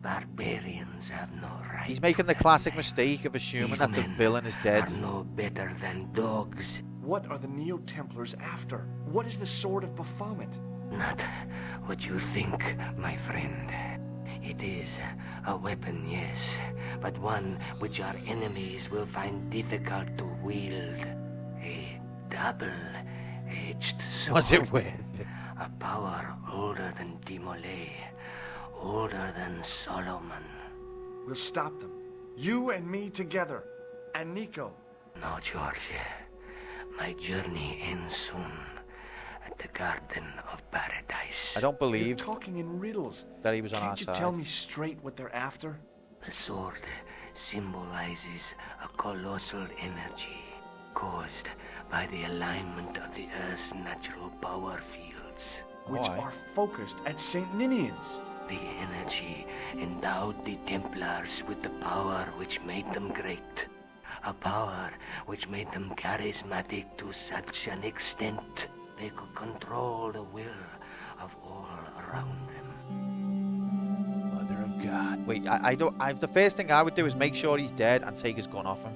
barbarians have no right. He's making the classic mistake of assuming These that the men villain is dead. Are no better than dogs. What are the Neo-Templars after? What is the Sword of Baphomet? Not what you think, my friend. It is a weapon, yes, but one which our enemies will find difficult to wield. A double-edged sword. What's it with? A power older than Dimolay, older than Solomon. We'll stop them. You and me together. And Nico. No, George. My journey ends soon at the Garden of Paradise. I don't You're believe talking in riddles. that he was on our Can't you side. tell me straight what they're after? The sword symbolizes a colossal energy caused by the alignment of the Earth's natural power fields. Which Why? are focused at St. Ninian's. The energy endowed the Templars with the power which made them great. A power which made them charismatic to such an extent they could control the will of all around them. Mother of God. Wait, the first thing I would do is make sure he's dead and take his gun off him.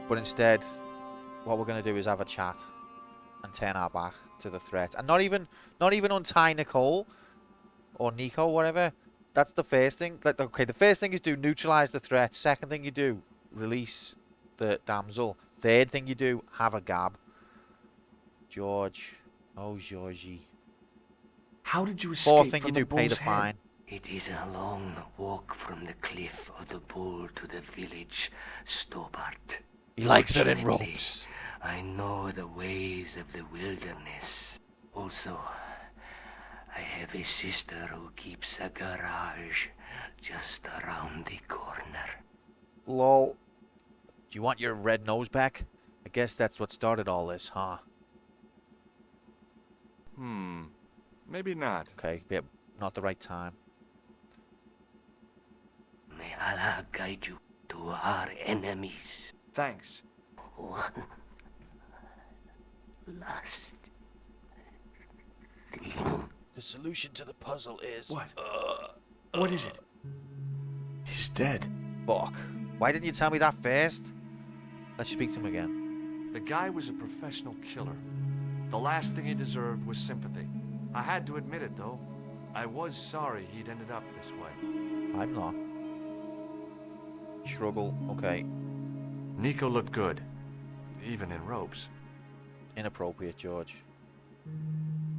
But instead, what we're going to do is have a chat and turn our back to the threat. And not even untie Nicole or Nico, whatever. That's the first thing. Like, okay, the first thing is do neutralize the threat. Second thing you do, release the damsel. Third thing you do, have a gab. George. Oh, Georgie. How did you escape Fourth thing from you the do, pay the bull's head? fine. It is a long walk from the cliff of the bull to the village, Stobart. He likes it in Fortunately, ropes. I know the ways of the wilderness. Also, I have a sister who keeps a garage just around the corner. Lol. Do you want your red nose back? I guess that's what started all this, huh? Maybe not. Okay, yeah, not the right time. May Allah guide you to our enemies. Thanks. One last thing. The solution to the puzzle is... What? What is it? He's dead. Fuck. Why didn't you tell me that first? Let's speak to him again. The guy was a professional killer. The last thing he deserved was sympathy. I had to admit it, though. I was sorry he'd ended up this way. I'm not. Struggle. Okay. Nico looked good, even in ropes. Inappropriate, George.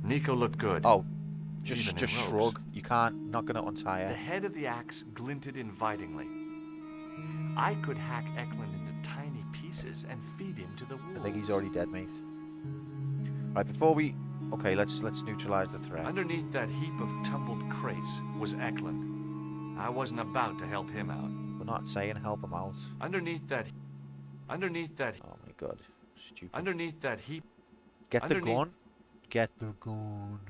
Nico looked good. Oh, even just in ropes. shrug. You can't. Not gonna untie The her. head of the axe glinted invitingly. I could hack Eklund into tiny pieces and feed him to the wolves. I think he's already dead, mate. Right, before we... Okay, let's neutralize the threat. Underneath that heap of tumbled crates was Eklund. I wasn't about to help him out. We're not saying help him out. Underneath that... Oh my god. Stupid. Underneath that heap... Get the underneath- gun. Get the gun.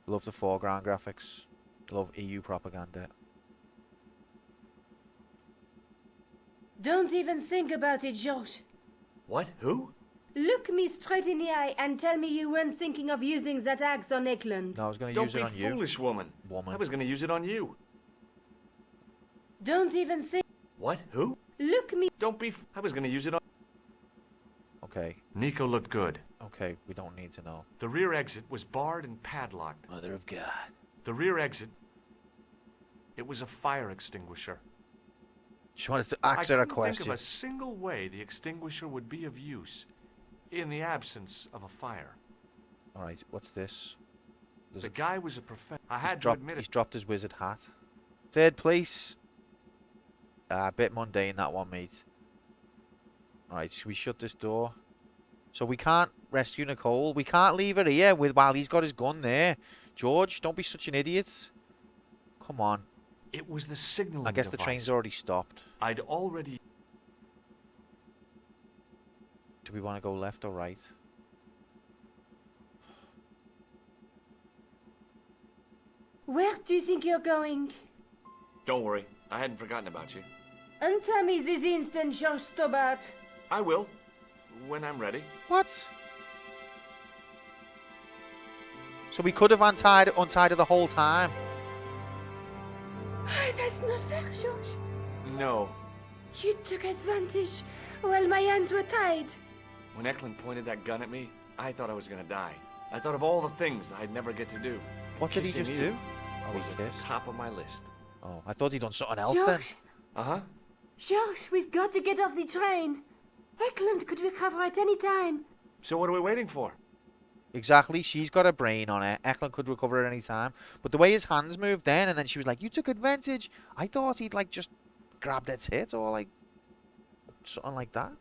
Love the foreground graphics. Love EU propaganda. Don't even think about it, Josh. What? Who? Look me straight in the eye and tell me you weren't thinking of using that axe on Eklund. No, I was going to Don't use be it on you. foolish, woman. I was going to use it on you. Don't even think... What? Who? Look me... Don't be... I was going to use it on... Okay. Nico looked good. Okay, we don't need to know. The rear exit was barred and padlocked. Mother of God. The rear exit... It was a fire extinguisher. She wanted to ask her a I couldn't question. think of a single way the extinguisher would be of use in the absence of a fire. Alright, what's this? There's The a- guy was a professional. I had to Drop, admit he's it. dropped his wizard hat. Third place. A bit mundane, that one, mate. Alright, should we shut this door? So we can't rescue Nicole. We can't leave her here while he's got his gun there. George, don't be such an idiot. Come on. It was the signaling I guess the device. train's already stopped. I'd already... Do we want to go left or right? Where do you think you're going? Don't worry. I hadn't forgotten about you. Untie me this instant, Josh Stobart. I will. When I'm ready. What? So we could have untied her the whole time. That's not fair, Josh. No. You took advantage while my hands were tied. When Eklund pointed that gun at me, I thought I was going to die. I thought of all the things that I'd never get to do. And What did he kissing just you do? Oh, was he at the kissed. top of my list. Oh, I thought he'd done something else then. Josh, Uh-huh. Josh, we've got to get off the train. Eklund could recover at any time. So what are we waiting for? Exactly. She's got a brain on her. Eklund could recover at any time. But the way his hands moved then, and then she was like, you took advantage. I thought he'd, like, just grabbed her tit or, like, something like that.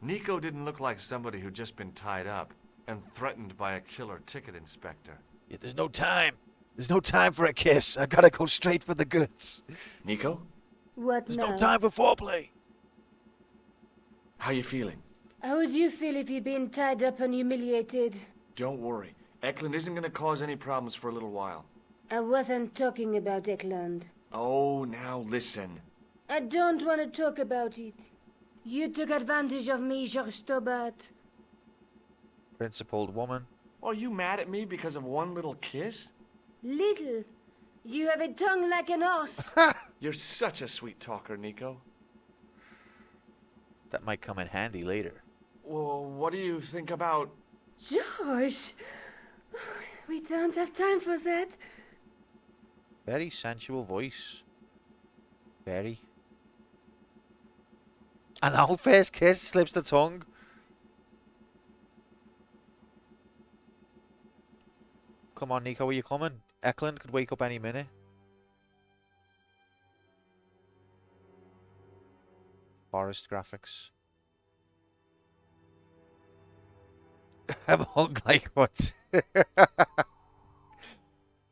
Nico didn't look like somebody who'd just been tied up and threatened by a killer ticket inspector. Yeah, there's no time. There's no time for a kiss. I gotta go straight for the goods. Nico? What There's now? no time for foreplay. How you feeling? How would you feel if you'd been tied up and humiliated? Don't worry. Eklund isn't going to cause any problems for a little while. I wasn't talking about Eklund. Oh, now listen. I don't want to talk about it. You took advantage of me, George Stobart. Principled woman. Are you mad at me because of one little kiss? Little. You have a tongue like an horse. You're such a sweet talker, Nico. That might come in handy later. Well, what do you think about... George! We don't have time for that. Very sensual voice. Very. And our first kiss slips the tongue. Come on, Nico, are you coming? Eklund could wake up any minute. Forest graphics. I'm hung like what?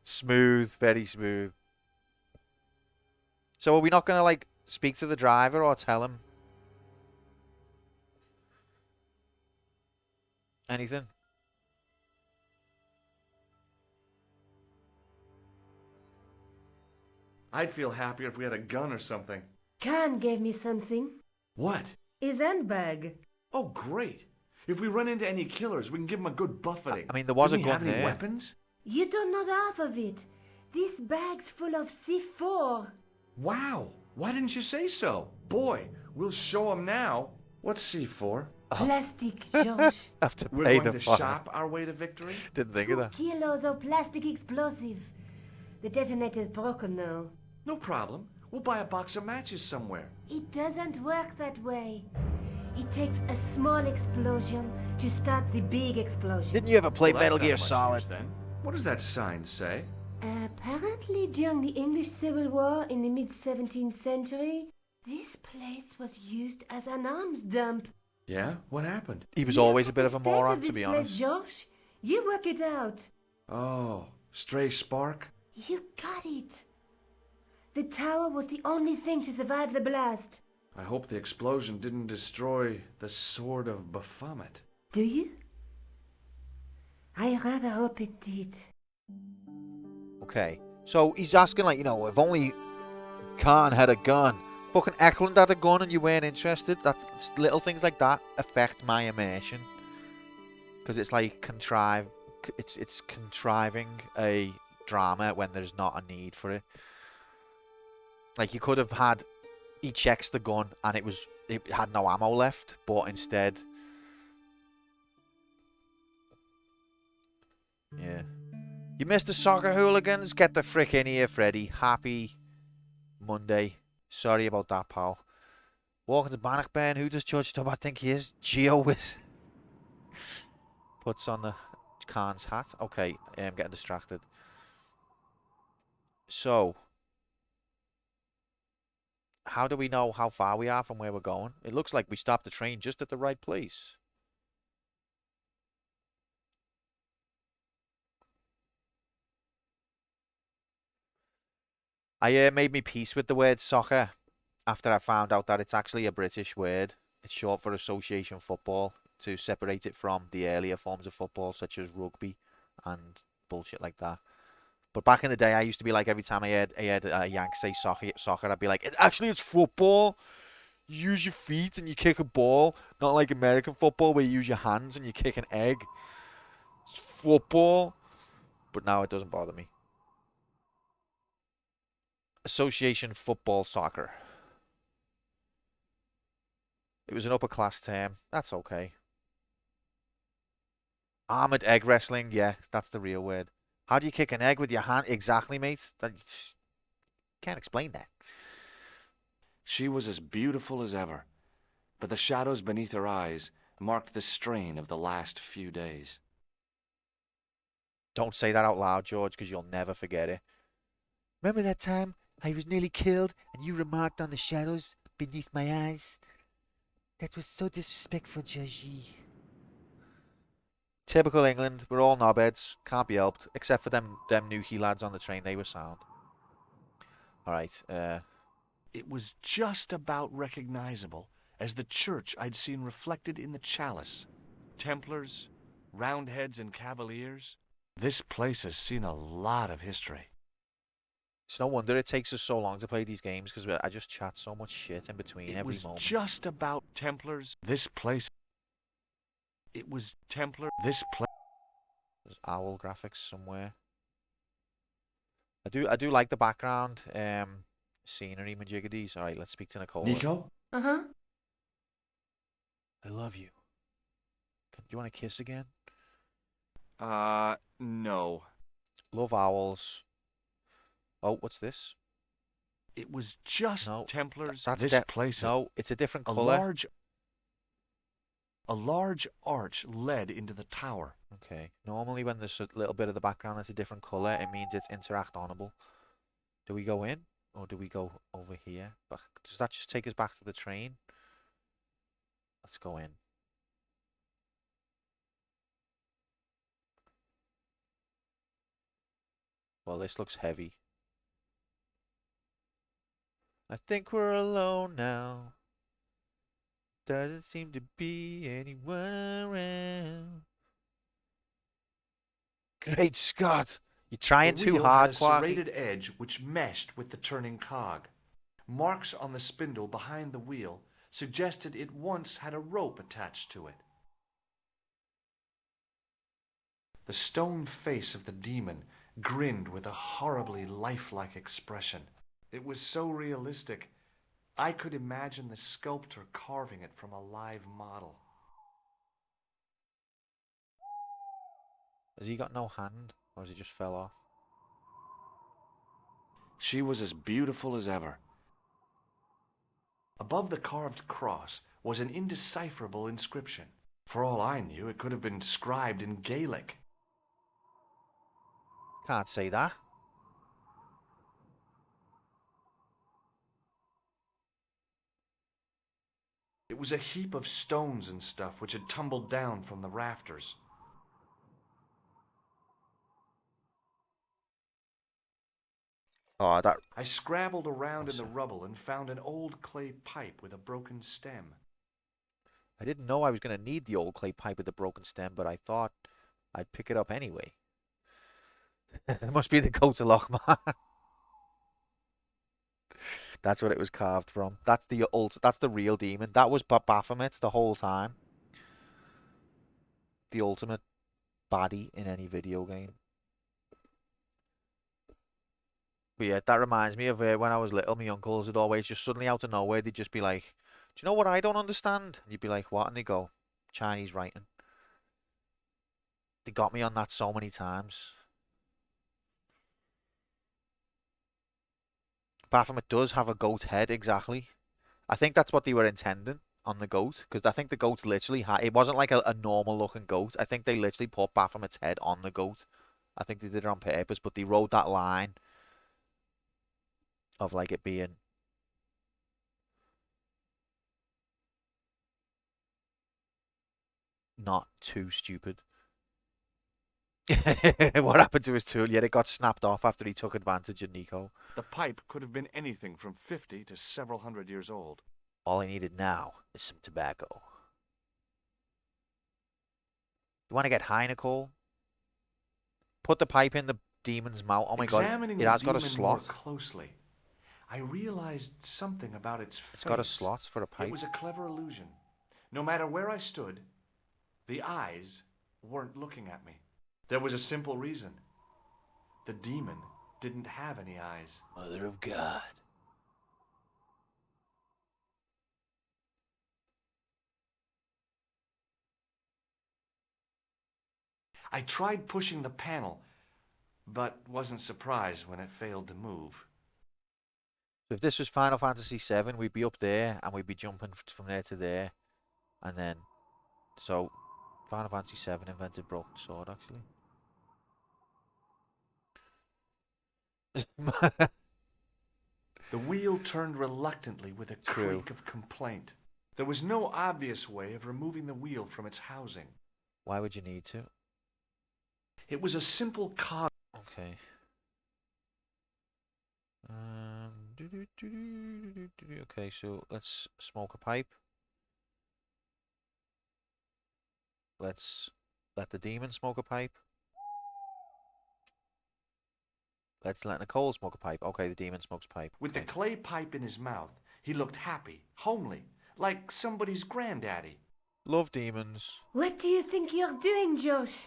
Smooth, very smooth. So are we not going to, like, speak to the driver or tell him? Anything? I'd feel happier if we had a gun or something. Khan gave me something. What? His handbag. Oh, great. If we run into any killers, we can give them a good buffeting. I mean, there was Didn't a he gun have any there. weapons? You don't know the half of it. This bag's full of C4. Wow. Why didn't you say so? Boy, we'll show them now. What's C for? Plastic, George. Have to We're pay going the to fine. shop our way to victory? Didn't think of 2 that. kilos of plastic explosive. The detonator's broken now. No problem. We'll buy a box of matches somewhere. It doesn't work that way. It takes a small explosion to start the big explosion. Didn't you ever play Well, that's Metal not Gear much Solid? use, then. What does that sign say? Apparently, during the English Civil War in the mid-17th century, this place was used as an arms dump. Yeah? What happened? He was Look always a at bit the of a state moron, this to be place, honest. George. You work it out. Oh, stray spark? You got it. The tower was the only thing to survive the blast. I hope the explosion didn't destroy the Sword of Baphomet. Do you? I rather hope it did. Okay, so he's asking, like, if only Khan had a gun. Fucking Eklund had a gun and you weren't interested. That's little things like that affect my immersion. Because it's like it's contriving a drama when there's not a need for it. Like, you could have had, he checks the gun and it had no ammo left, but instead, yeah. You missed the soccer hooligans? Get the frick in here, Freddy. Happy Monday. Sorry about that, pal. Walking to Bannockburn. Who does Judge Stubb I think he is? GeoWiz. Puts on the Khan's hat. Okay, I'm getting distracted. So, how do we know how far we are from where we're going? It looks like we stopped the train just at the right place. I made me peace with the word soccer after I found out that it's actually a British word. It's short for association football to separate it from the earlier forms of football such as rugby and bullshit like that. But back in the day, I used to be like, every time I heard a Yank say soccer, I'd be like, it's football. You use your feet and you kick a ball, not like American football where you use your hands and you kick an egg. It's football. But now it doesn't bother me. Association football soccer. It was an upper class term. That's okay. Armored egg wrestling. Yeah, that's the real word. How do you kick an egg with your hand? Exactly, mate. Can't explain that. She was as beautiful as ever, but the shadows beneath her eyes marked the strain of the last few days. Don't say that out loud, George, because you'll never forget it. Remember that time I was nearly killed and you remarked on the shadows beneath my eyes? That was so disrespectful, Georgie. Typical England. We're all knobheads. Can't be helped. Except for them Nuki lads on the train. They were sound. Alright. It was just about recognizable as the church I'd seen reflected in the chalice. Templars, Roundheads, and Cavaliers. This place has seen a lot of history. It's no wonder it takes us so long to play these games, because I just chat so much shit in between every moment. It was just about Templars. This place. It was Templar. This place. There's owl graphics somewhere. I do like the background scenery majiggities. Alright, let's speak to Nicole. Nico? Uh-huh. I love you. Do you want to kiss again? No. Love owls. Oh, what's this? It was just No, Templars. that's This place. No, it's a different A color. large arch led into the tower. Okay. Normally when there's a little bit of the background that's a different color, it means it's interact onable. Do we go in? Or do we go over here? But does that just take us back to the train? Let's go in. Well, this looks heavy. I think we're alone now. Doesn't seem to be anyone around. Great Scott! You're trying The too wheel hard, had a Quarky. serrated edge which meshed with the turning cog. Marks on the spindle behind the wheel suggested it once had a rope attached to it. The stone face of the demon grinned with a horribly lifelike expression. It was so realistic, I could imagine the sculptor carving it from a live model. Has he got no hand? Or has he just fell off? She was as beautiful as ever. Above the carved cross was an indecipherable inscription. For all I knew, it could have been scribed in Gaelic. Can't say that. It was a heap of stones and stuff which had tumbled down from the rafters. Oh, that... I scrabbled around in the Awesome. rubble and found an old clay pipe with a broken stem. I didn't know I was going to need the old clay pipe with the broken stem, but I thought I'd pick it up anyway. It must be the coat of Lochmar. That's what it was carved from. That's the that's the real demon. That was Baphomet the whole time. The ultimate baddie in any video game. But yeah, that reminds me of when I was little, my uncles would always just suddenly out of nowhere, they'd just be like, do you know what I don't understand? And you'd be like, what? And they go, Chinese writing. They got me on that so many times. Baphomet does have a goat head, exactly. I think that's what they were intending on the goat, because I think the goat literally had, it wasn't like a normal looking goat. I think they literally put Baphomet's head on the goat. I think they did it on purpose, but they wrote that line of like it being not too stupid. What happened to his tool? Yet it got snapped off after he took advantage of Nico. The pipe could have been anything from 50 to several hundred years old. All I needed now is some tobacco. You want to get high, Nicole? Put the pipe in the demon's mouth. Oh my god, Examining it the has got a demon more slot. closely, I realized something about its face. It's got a slot for a pipe. It was a clever illusion. No matter where I stood, the eyes weren't looking at me. There was a simple reason. The demon didn't have any eyes. Mother of God. I tried pushing the panel, but wasn't surprised when it failed to move. So if this was Final Fantasy VII, we'd be up there and we'd be jumping from there to there. And then, so Final Fantasy VII invented broken sword, actually. The wheel turned reluctantly with a True. creak of complaint. There was no obvious way of removing the wheel from its housing. Why would you need to? It was a simple cog. Okay. Okay, so let's smoke a pipe. Let's let the demon smoke a pipe. Let's let Nicole smoke a pipe. Okay, the demon smokes pipe. With the Okay. clay pipe in his mouth, he looked happy, homely, like somebody's granddaddy. Love demons. What do you think you're doing, Josh?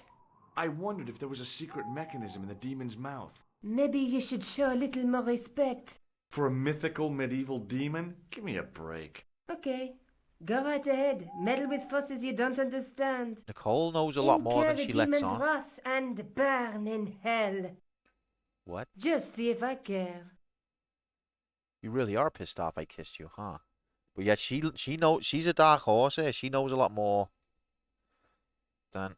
I wondered if there was a secret mechanism in the demon's mouth. Maybe you should show a little more respect. For a mythical medieval demon? Give me a break. Okay, go right ahead. Meddle with forces you don't understand. Nicole knows a lot more than Incur she the lets demon's on. wrath and burn in hell. What? Just see if I care. You really are pissed off I kissed you, huh? But yet she knows, she's a dark horse here. She knows a lot more than...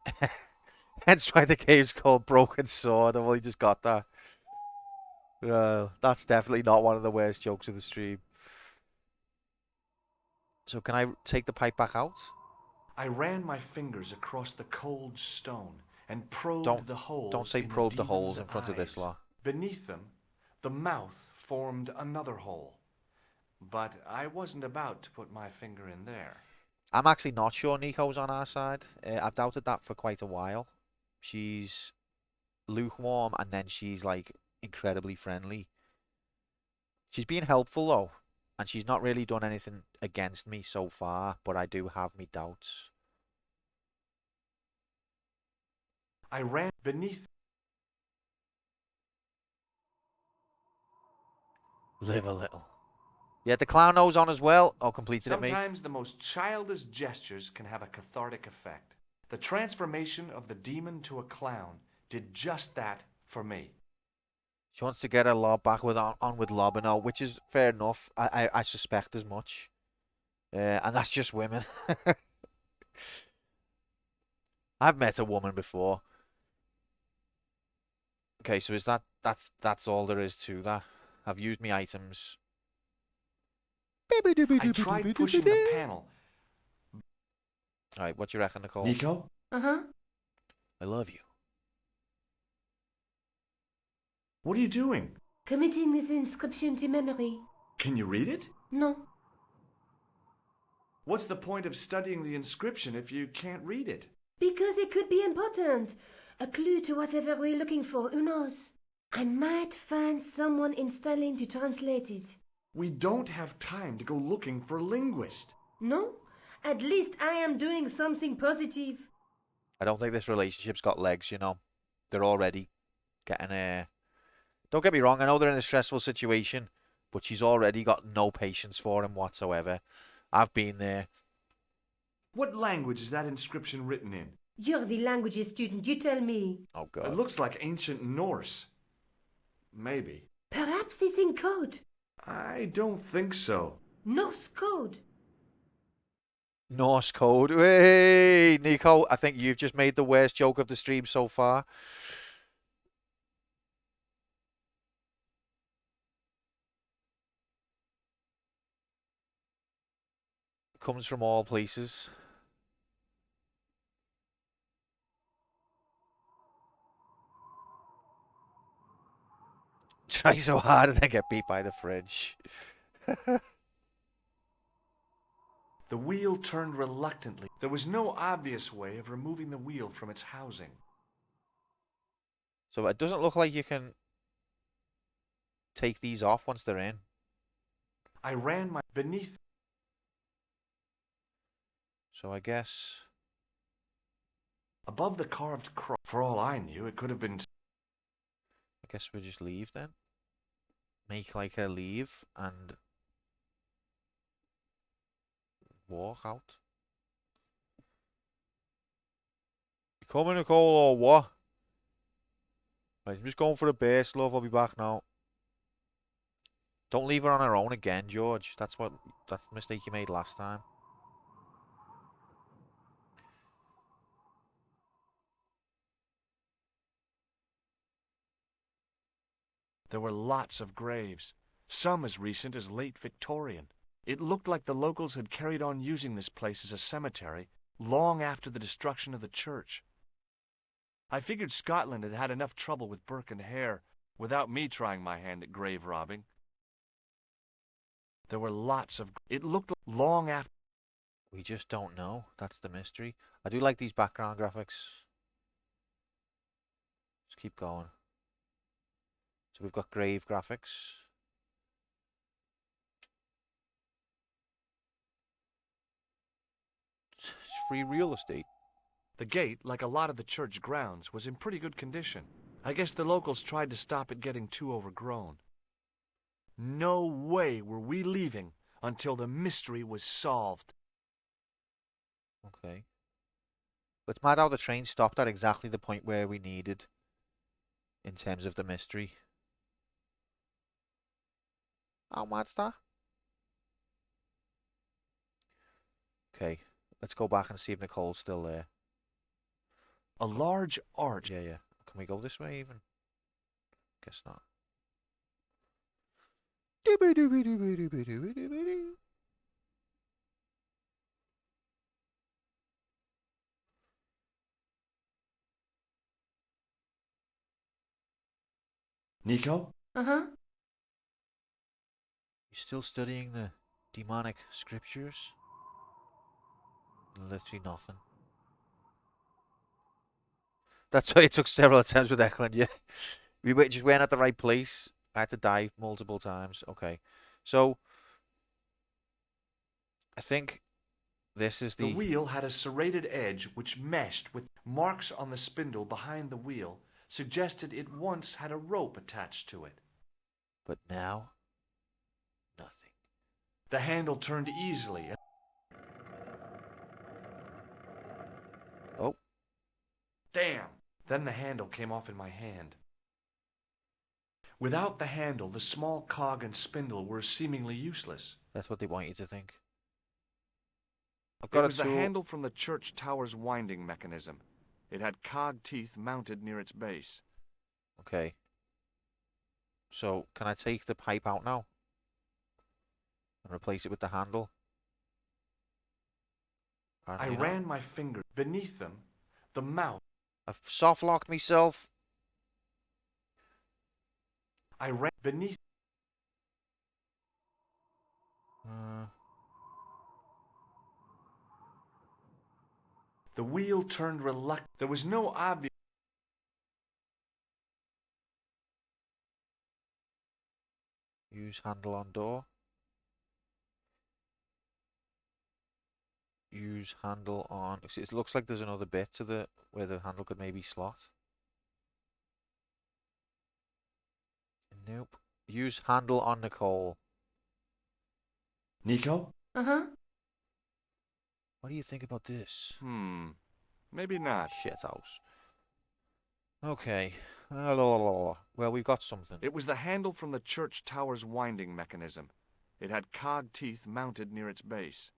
Hence why the game's called Broken Sword. I've only just got that. That's definitely not one of the worst jokes of the stream. So can I take the pipe back out? I ran my fingers across the cold stone and probed the holes. Don't say in probe the demon's holes in front of this eyes. lot. Beneath them, the mouth formed another hole. But I wasn't about to put my finger in there. I'm actually not sure Nico's on our side. I've doubted that for quite a while. She's lukewarm and then she's like incredibly friendly. She's being helpful though, and she's not really done anything against me so far, but I do have me doubts. I ran beneath. Live a little, Yeah, the clown nose on as well. Oh, completed it, mate. Sometimes the most childish gestures can have a cathartic effect. The transformation of the demon to a clown did just that for me. She wants to get her lob back on with Lobino, which is fair enough. I suspect as much. And that's just women. I've met a woman before. Okay, so is that's all there is to that? I've used my items. I tried pushing the panel. Alright, what do you reckon, Nicole? Nico? Uh-huh. I love you. What are you doing? Committing this inscription to memory. Can you read it? No. What's the point of studying the inscription if you can't read it? Because it could be important. A clue to whatever we're looking for, who knows? I might find someone in Stalin to translate it. We don't have time to go looking for a linguist. No? At least I am doing something positive. I don't think this relationship's got legs, you know. They're already getting Don't get me wrong, I know they're in a stressful situation, but she's already got no patience for him whatsoever. I've been there. What language is that inscription written in? You're the languages student, you tell me. Oh, It God. looks like ancient Norse. Maybe. Perhaps it's in code. I don't think so. Norse code. Norse code. Hey, Nico, I think you've just made the worst joke of the stream so far. Comes from all places. Try so hard and then get beat by the fridge. The wheel turned reluctantly. There was no obvious way of removing the wheel from its housing. So it doesn't look like you can take these off once they're in. I ran my beneath. So I guess... Above the carved cross. For all I knew, it could have been... I guess we just leave then. Make like a leave and walk out. You coming, Nicole, or what? Right, I'm just going for a base, love. I'll be back now. Don't leave her on her own again, George. That's the mistake you made last time. There were lots of graves, some as recent as late Victorian. It looked like the locals had carried on using this place as a cemetery long after the destruction of the church. I figured Scotland had had enough trouble with Burke and Hare without me trying my hand at grave robbing. There were lots of... It looked long after... We just don't know. That's the mystery. I do like these background graphics. Just keep going. So we've got grave graphics. It's free real estate. The gate, like a lot of the church grounds, was in pretty good condition. I guess the locals tried to stop it getting too overgrown. No way were we leaving until the mystery was solved. Okay. But it's mad how the train stopped at exactly the point where we needed in terms of the mystery. How mad's that? Okay, let's go back and see if Nicole's still there. A large arch. Yeah. Can we go this way even? Guess not. Nico? Uh-huh. You still studying the demonic scriptures? Literally nothing. That's why it took several attempts with Eklund, yeah. Just weren't at the right place. I had to die multiple times. Okay. So, I think this is The wheel had a serrated edge which meshed with marks on the spindle behind the wheel, suggested it once had a rope attached to it. But now, nothing. The handle turned easily. Oh. Damn! Then the handle came off in my hand. Without the handle, the small cog and spindle were seemingly useless. That's what they want you to think. I've It got was a the tool. handle from the church tower's winding mechanism. It had cog teeth mounted near its base. Okay. So, can I take the pipe out now? And replace it with the handle? I Apparently not. ran my finger beneath them. The mouth. I've soft locked myself. I ran beneath. The wheel turned reluctant. There was no obvious. Use handle on door. Use handle on. See, it looks like there's another bit to the where the handle could maybe slot. Nope. Use handle on Nicole. Nico? Uh-huh. What do you think about this? Maybe not. Shit house. Okay. Well, we've got something. It was the handle from the church tower's winding mechanism. It had cog teeth mounted near its base.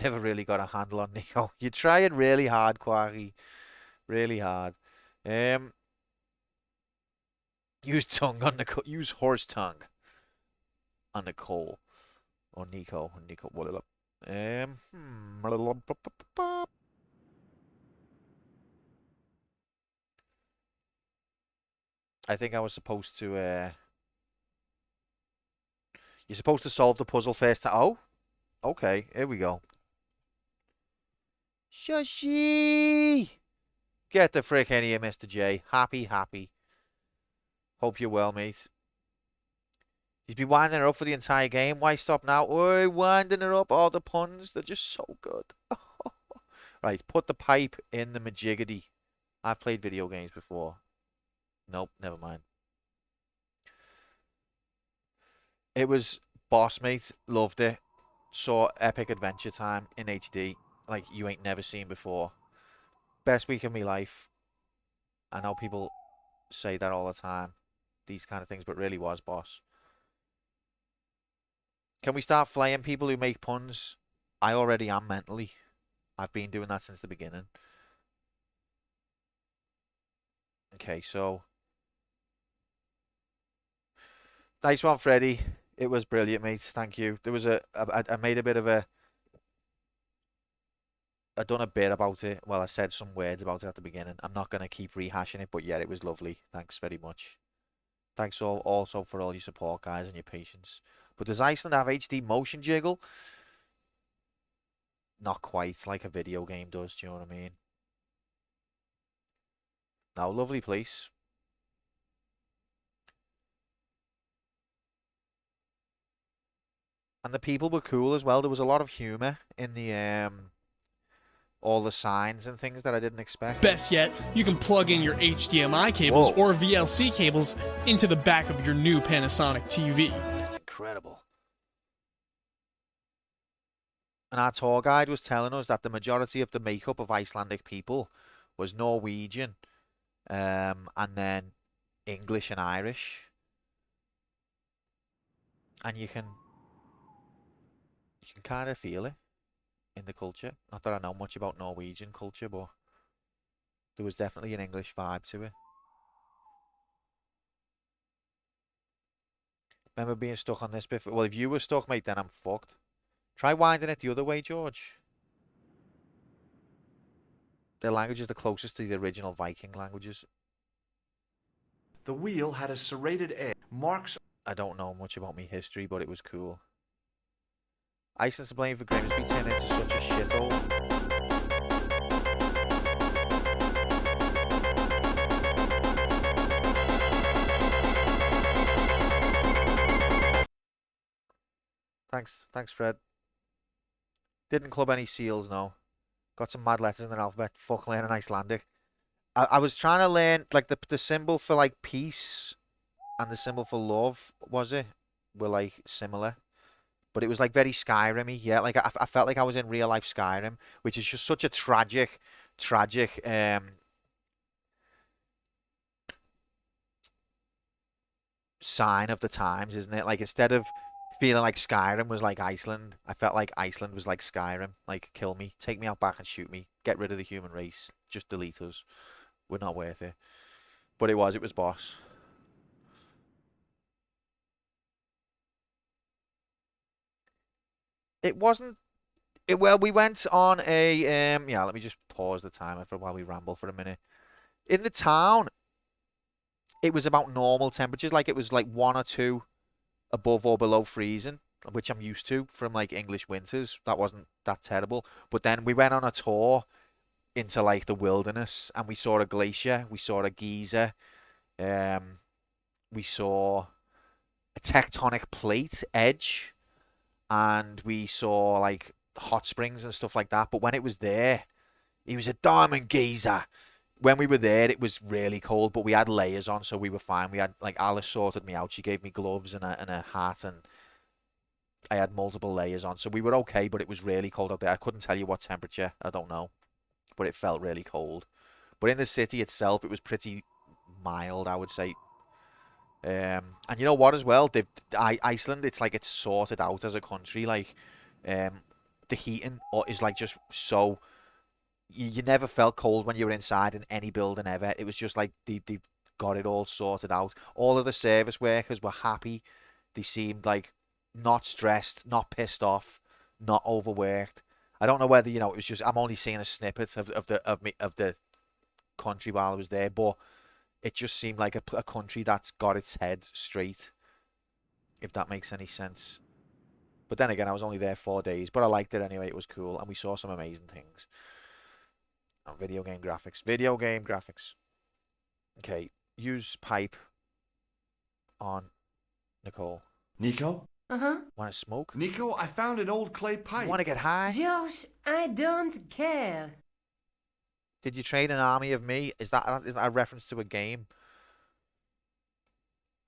Never really got a handle on Nico. You're trying really hard, Quarry. Really hard. Use tongue on Nicole. Use horse tongue on Nicole. Or Nico. Nico. I think I was supposed to. You're supposed to solve the puzzle first. Oh, okay. Here we go. Shushi! Get the frick out of here, Mr. J. Happy. Hope you're well, mate. He's been winding her up for the entire game. Why stop now? Oh, winding her up. All the puns. They're just so good. Right, put the pipe in the majiggity. I've played video games before. Nope, never mind. It was boss, mate. Loved it. Saw Epic Adventure Time in HD. Like you ain't never seen before. Best week of my life. I know people say that all the time. These kind of things, but really was boss. Can we start flaying people who make puns? I already am mentally. I've been doing that since the beginning. Okay, so. Nice one, Freddie. It was brilliant, mate. Thank you. There was I made a bit of a. I done a bit about it. Well, I said some words about it at the beginning. I'm not going to keep rehashing it, but yeah, it was lovely. Thanks very much. Thanks all also for all your support, guys, and your patience. But does Iceland have HD motion jiggle? Not quite like a video game does, do you know what I mean? No, lovely place. And the people were cool as well. There was a lot of humor in the all the signs and things that I didn't expect. Best yet, you can plug in your HDMI cables Whoa. or VLC cables into the back of your new Panasonic TV. That's incredible. And our tour guide was telling us that the majority of the makeup of Icelandic people was Norwegian, and then English and Irish. And you can kind of feel it in the culture. Not that I know much about Norwegian culture, but there was definitely an English vibe to it. Remember being stuck on this before? Well, if you were stuck, mate, then I'm fucked. Try winding it the other way, George. Their language is the closest to the original Viking languages. The wheel had a serrated edge. Marks. I don't know much about me history, but it was cool. Iceland's to blame for Grimsby turning into such a shithole. Thanks, Fred. Didn't club any seals, no. Got some mad letters in the alphabet. Fuck learning Icelandic. I was trying to learn like the symbol for like peace and the symbol for love, was it? were like similar, but it was like very Skyrim-y. Yeah, like I felt like I was in real life Skyrim, which is just such a tragic sign of the times, isn't it? Like instead of feeling like Skyrim was like Iceland, I felt like Iceland was like Skyrim. Like kill me, take me out back and shoot me, get rid of the human race, just delete us. We're not worth it. But it was boss. It wasn't. Well, we went on a yeah. Let me just pause the timer for while we ramble for a minute. In the town, it was about normal temperatures. Like it was like 1 or 2 above or below freezing, which I'm used to from like English winters. That wasn't that terrible. But then we went on a tour into like the wilderness, and we saw a glacier, we saw a geyser, um, we saw a tectonic plate edge, and we saw like hot springs and stuff like that. But when it was there, it was a diamond geyser. When we were there, it was really cold, but we had layers on, so we were fine. We had like Alice sorted me out. She gave me gloves and a hat, and I had multiple layers on, so we were okay. But it was really cold out there. I couldn't tell you what temperature. I don't know, but it felt really cold. But in the city itself, it was pretty mild, I would say. And you know what as well? Iceland, it's like it's sorted out as a country. Like, um, the heating is like just so you never felt cold when you were inside in any building ever. It was just like they've got it all sorted out. All of the service workers were happy. They seemed like not stressed, not pissed off, not overworked. I don't know whether, it was just I'm only seeing a snippet of the country while I was there, but it just seemed like a country that's got its head straight, if that makes any sense. But then again, I was only there 4 days, but I liked it anyway. It was cool, and we saw some amazing things. Oh, video game graphics. Video game graphics. Okay, use pipe on Nicole. Nico? Uh-huh. Want to smoke? Nico, I found an old clay pipe. You want to get high? Josh, I don't care. Did you train an army of me? Is that a reference to a game?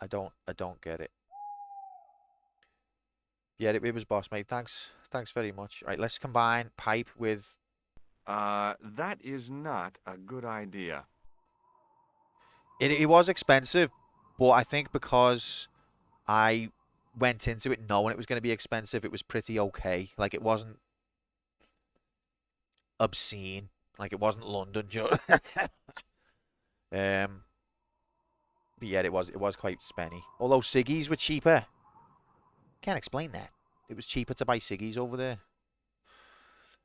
I don't get it. Yeah, it was boss, mate. Thanks very much. Right, let's combine pipe with. That is not a good idea. It was expensive, but I think because I went into it knowing it was going to be expensive, it was pretty okay. Like it wasn't obscene. Like it wasn't London. Um, but yeah, it was quite spenny. Although ciggies were cheaper. Can't explain that. It was cheaper to buy ciggies over there.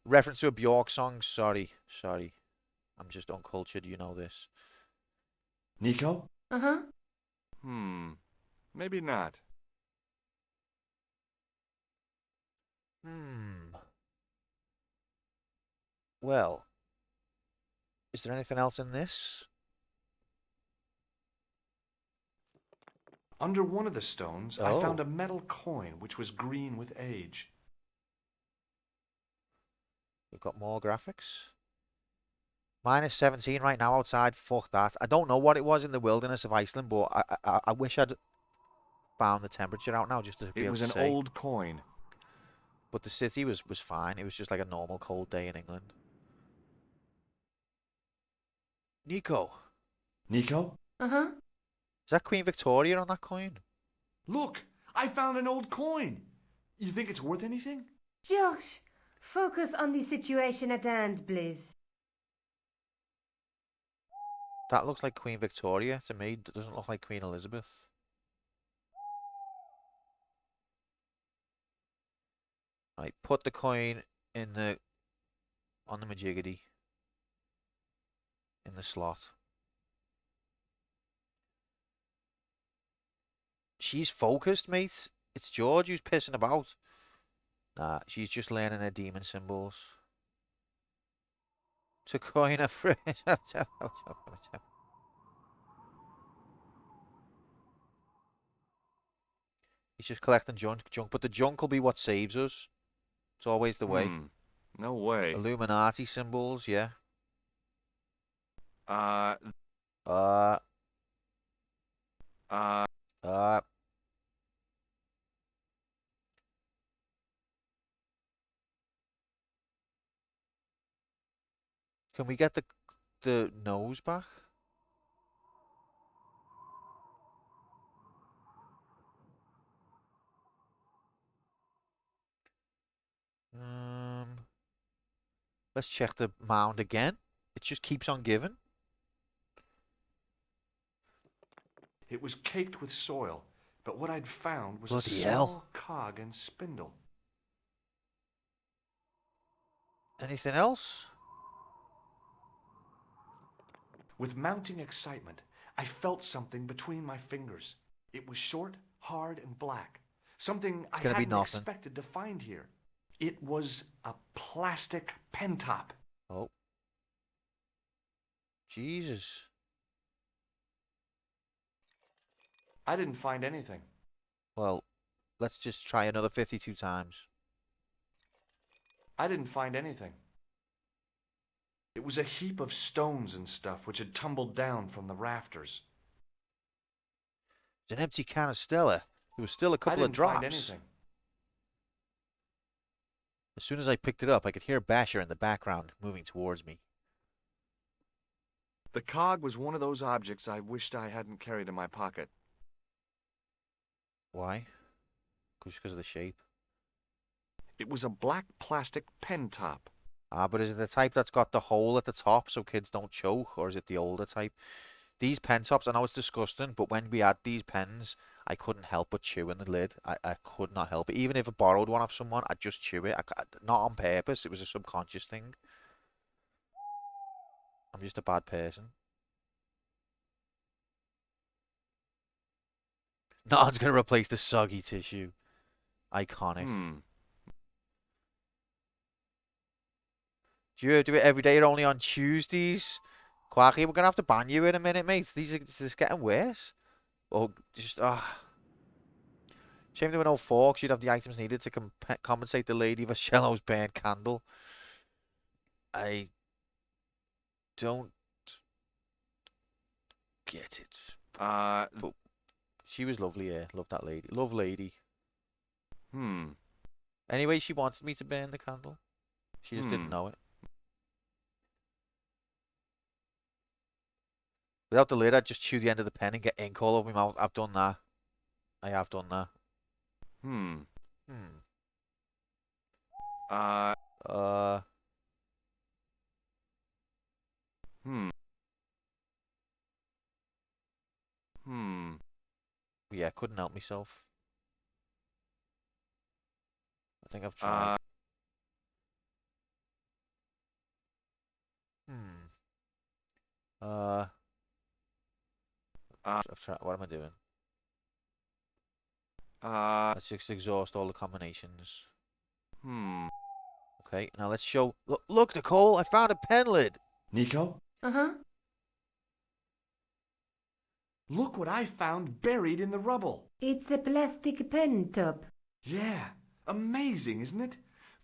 Reference to a Bjork song. Sorry. I'm just uncultured. You know this. Nico? Uh-huh. Maybe not. Well, is there anything else in this? Under one of the stones, I Oh. found a metal coin which was green with age. We've got more graphics. -17 right now outside. Fuck that. I don't know what it was in the wilderness of Iceland, but I wish I'd found the temperature out now just to be It able was to an see. old coin. But the city was fine. It was just like a normal cold day in England. Nico, Nico? Uh-huh. is that Queen Victoria on that coin? Look! I found an old coin! You think it's worth anything? Josh, focus on the situation at hand, please. That looks like Queen Victoria to me. It doesn't look like Queen Elizabeth. Right, put the coin on the majiggity in the slot. She's focused, mate. It's George who's pissing about. Nah, she's just learning her demon symbols. To coin a friend. He's just collecting junk, but the junk will be what saves us. It's always the way. No way. Illuminati symbols, yeah. Uh, Uh. Can we get the nose back? Um, let's check the mound again. It just keeps on giving. It was caked with soil, but what I'd found was Bloody a hell. small cog and spindle. Anything else? With mounting excitement, I felt something between my fingers. It was short, hard, and black. Something I gonna be hadn't nothing. expected to find here. It was a plastic pen top. Oh. Jesus. I didn't find anything. Well, let's just try another 52 times. I didn't find anything. It was a heap of stones and stuff which had tumbled down from the rafters. It's an empty canistella. There was still a I couple of didn't find drops. anything. As soon as I picked it up, I could hear Basher in the background moving towards me. The cog was one of those objects I wished I hadn't carried in my pocket. Why? Just because of the shape. It was a black plastic pen top. Ah, but is it the type that's got the hole at the top so kids don't choke, or is it the older type? These pen tops, I know it's disgusting, but when we had these pens, I couldn't help but chew in the lid. I could not help it. Even if I borrowed one off someone, I'd just chew it. Not on purpose. It was a subconscious thing. I'm just a bad person. No one's going to replace the soggy tissue. Iconic. Do you do it every day or only on Tuesdays? Quacky, we're going to have to ban you in a minute, mate. This is getting worse. Oh, just, shame there were no forks. You'd have the items needed to compensate the lady for Shello's burnt candle. I don't get it. But she was lovely, yeah. Love that lady. Love lady. Anyway, she wanted me to burn the candle. She just didn't know it. Without the lid, I'd just chew the end of the pen and get ink all over my mouth. I've done that. I have done that. Yeah, couldn't help myself. I think I've tried. I've tried. What am I doing? Let's just exhaust all the combinations. Okay, now let's show. Look, Nicole, I found a pen lid. Nico? Uh-huh. Look what I found buried in the rubble. It's a plastic pen top. Yeah, amazing, isn't it?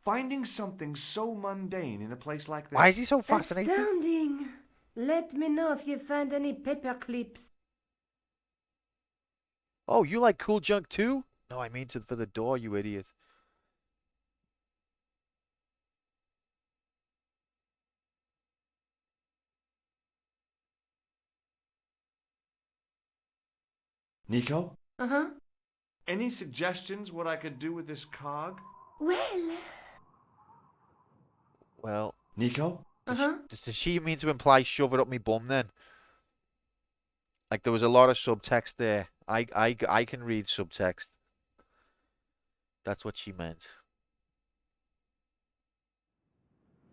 Finding something so mundane in a place like this. Why is he so fascinated? Astounding. Let me know if you find any paper clips. Oh, you like cool junk too? No, I mean for the door, you idiot. Nico? Uh-huh. Any suggestions what I could do with this cog? Well, Nico? does she mean to imply shove it up me bum then? Like there was a lot of subtext there. I can read subtext. That's what she meant.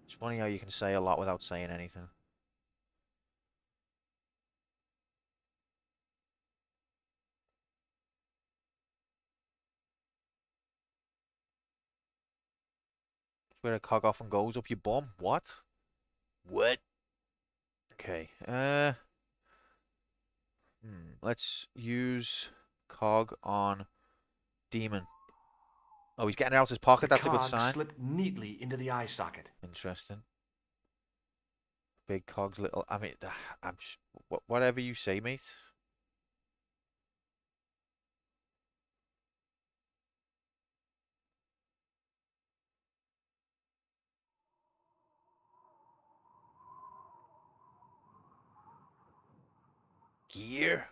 It's funny how you can say a lot without saying anything. It's where a cog often goes up your bum. What? What? Okay. Let's use cog on demon. Oh, he's getting it out of his pocket. That's a good sign. Slipped neatly into the eye socket. Interesting. Big cogs, little. I mean, whatever you say, mate. Gear.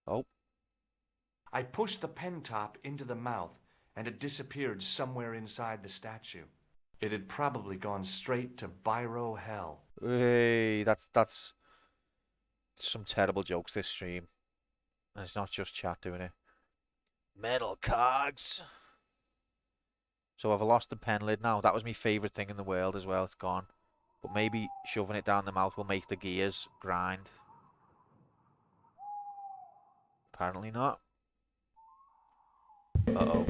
Oh. I pushed the pen top into the mouth, and it disappeared somewhere inside the statue. It had probably gone straight to Biro Hell. Hey, that's some terrible jokes this stream. And it's not just chat doing it. Metal cogs. So I've lost the pen lid now. That was my favourite thing in the world as well. It's gone. But maybe shoving it down the mouth will make the gears grind. Apparently not. Uh-oh.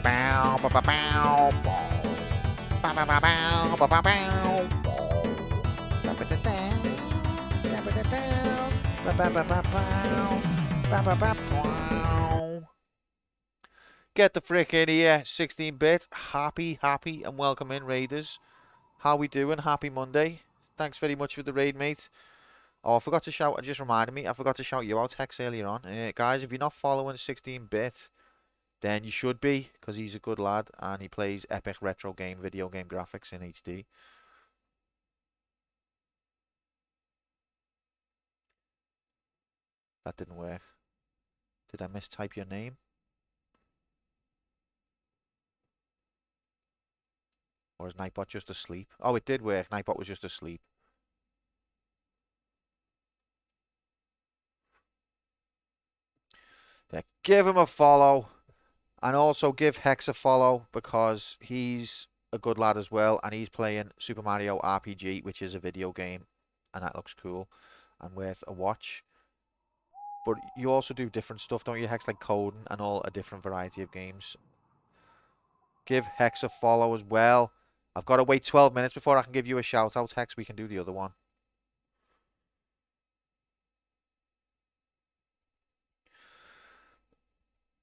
Bow, ba, ba, bow, bow. Ba, ba, ba, bow, ba, ba, bow, bow. Ba, ba, da, da. Ba, ba, da, da. Ba, ba, ba, ba, bow. Ba, ba, ba, bow. Get the frick in here, 16-bit. Happy, and welcome in, Raiders. How we doing? Happy Monday. Thanks very much for the raid, mate. Oh, I forgot to shout. It just reminded me. I forgot to shout you out, Hex, earlier on. Guys, if you're not following 16-bit, then you should be, because he's a good lad and he plays epic retro game, video game graphics in HD. That didn't work. Did I mistype your name? Or is Nightbot just asleep? Oh, it did work. Nightbot was just asleep. Yeah, give him a follow. And also give Hex a follow because he's a good lad as well. And he's playing Super Mario RPG, which is a video game. And that looks cool and worth a watch. But you also do different stuff, don't you, Hex? Like coding and all a different variety of games. Give Hex a follow as well. I've got to wait 12 minutes before I can give you a shout out, Hex. We can do the other one.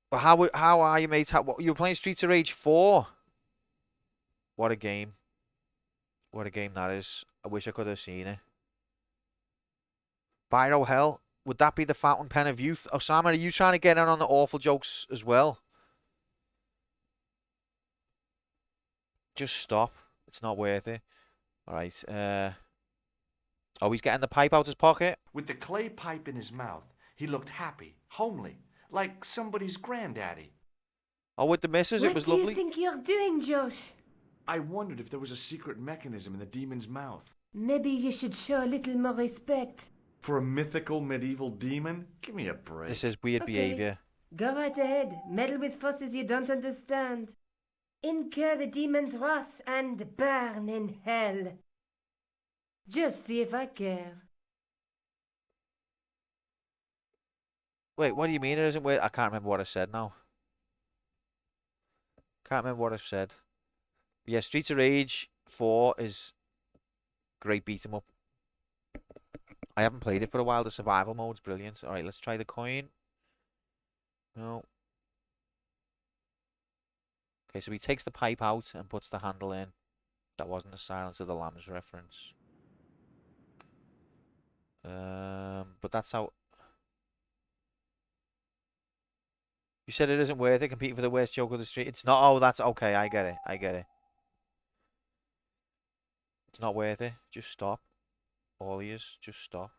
But how are you, mate? You were playing Streets of Rage 4? What a game. What a game that is. I wish I could have seen it. Biro Hell. Would that be the fountain pen of youth? Osama, are you trying to get in on the awful jokes as well? Just stop. It's not worth it. Alright. Oh, he's getting the pipe out his pocket? With the clay pipe in his mouth, he looked happy, homely, like somebody's granddaddy. Oh, with the missus, it was lovely. What do you think you're doing, Josh? I wondered if there was a secret mechanism in the demon's mouth. Maybe you should show a little more respect. For a mythical medieval demon? Give me a break. This is weird behavior. Go right ahead. Meddle with forces you don't understand. Incur the demon's wrath and burn in hell. Just see if I care. Wait, what do you mean it isn't weird? I can't remember what I said now. Can't remember what I've said. Yeah, Streets of Rage 4 is great beat 'em up. I haven't played it for a while. The survival mode's brilliant. Alright, let's try the coin. No. Okay, so he takes the pipe out and puts the handle in. That wasn't a Silence of the Lambs reference. But that's how... You said it isn't worth it competing for the worst joke of the street. It's not... Oh, that's... Okay, I get it. I get it. It's not worth it. Just stop. All of yous, just stop.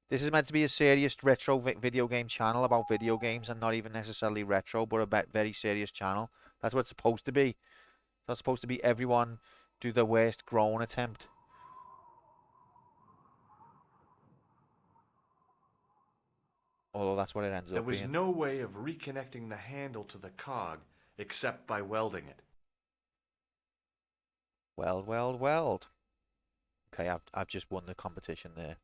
This is meant to be a serious retro video game channel about video games and not even necessarily retro, but a very serious channel. That's what it's supposed to be. It's not supposed to be everyone do the worst groan attempt. Although that's what it ends up being. There was no way of reconnecting the handle to the cog except by welding it. Weld, weld, weld. Okay, I've just won the competition there.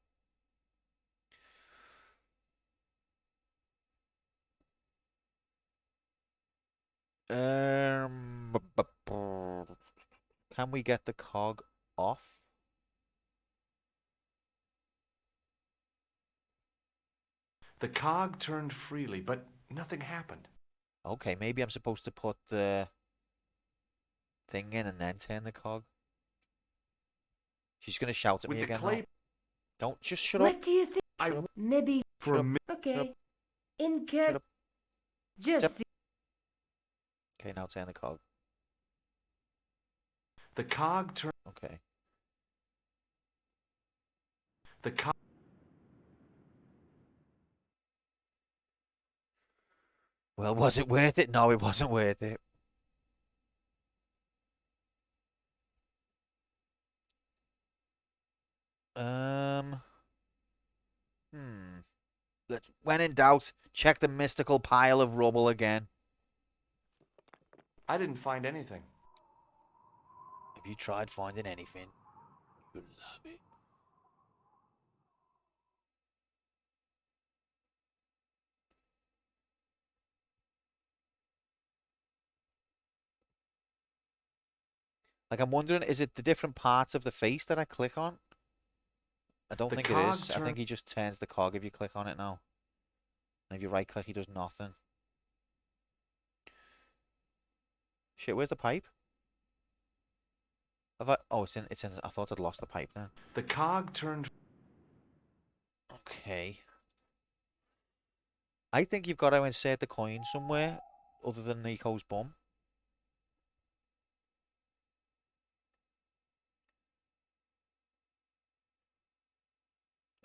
Can we get the cog off? The cog turned freely, but nothing happened. Okay, maybe I'm supposed to put the thing in and then turn the cog. She's gonna shout at me again. Clay... Don't just shut up. What do you think? Maybe. For a minute. Okay. Incur. Shut up. Just. Okay, now turn the cog. The cog turned. Okay. The cog. Well, was it worth it? No, it wasn't worth it. Um. Hmm. When in doubt, check the mystical pile of rubble again. I didn't find anything. Have you tried finding anything? You love it. Like, I'm wondering, is it the different parts of the face that I click on? I don't The think it cog is. I turned. think he just turns the cog if you click on it now. And if you right click, he does nothing. Shit, where's the pipe? Have I? Oh, it's in. I thought I'd lost the pipe then. The cog turned. Okay. I think you've got to insert the coin somewhere other than Nico's bum.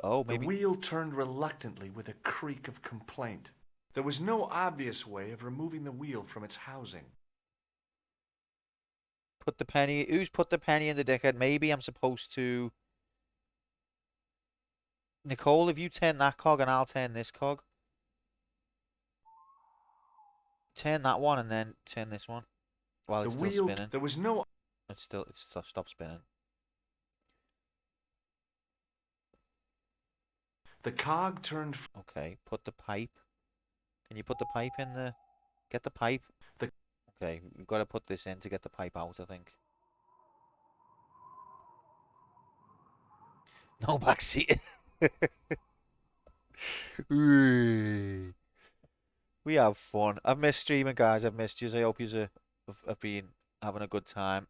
Oh, The maybe wheel turned reluctantly with a creak of complaint. There was no obvious way of removing the wheel from its housing. put the penny. Who's put the penny in the dickhead? Maybe I'm supposed to. Nicole, if you turn that cog and I'll turn this cog. Turn that one and then turn this one while The it's still wheel. spinning. There was no. It's stopped spinning. The cog turned. Okay, put the pipe. Can you put the pipe in the? Get the pipe. The. Okay, we've got to put this in to get the pipe out, I think. No backseat. We have fun. I've missed streaming, guys. I've missed you. I hope you have been having a good time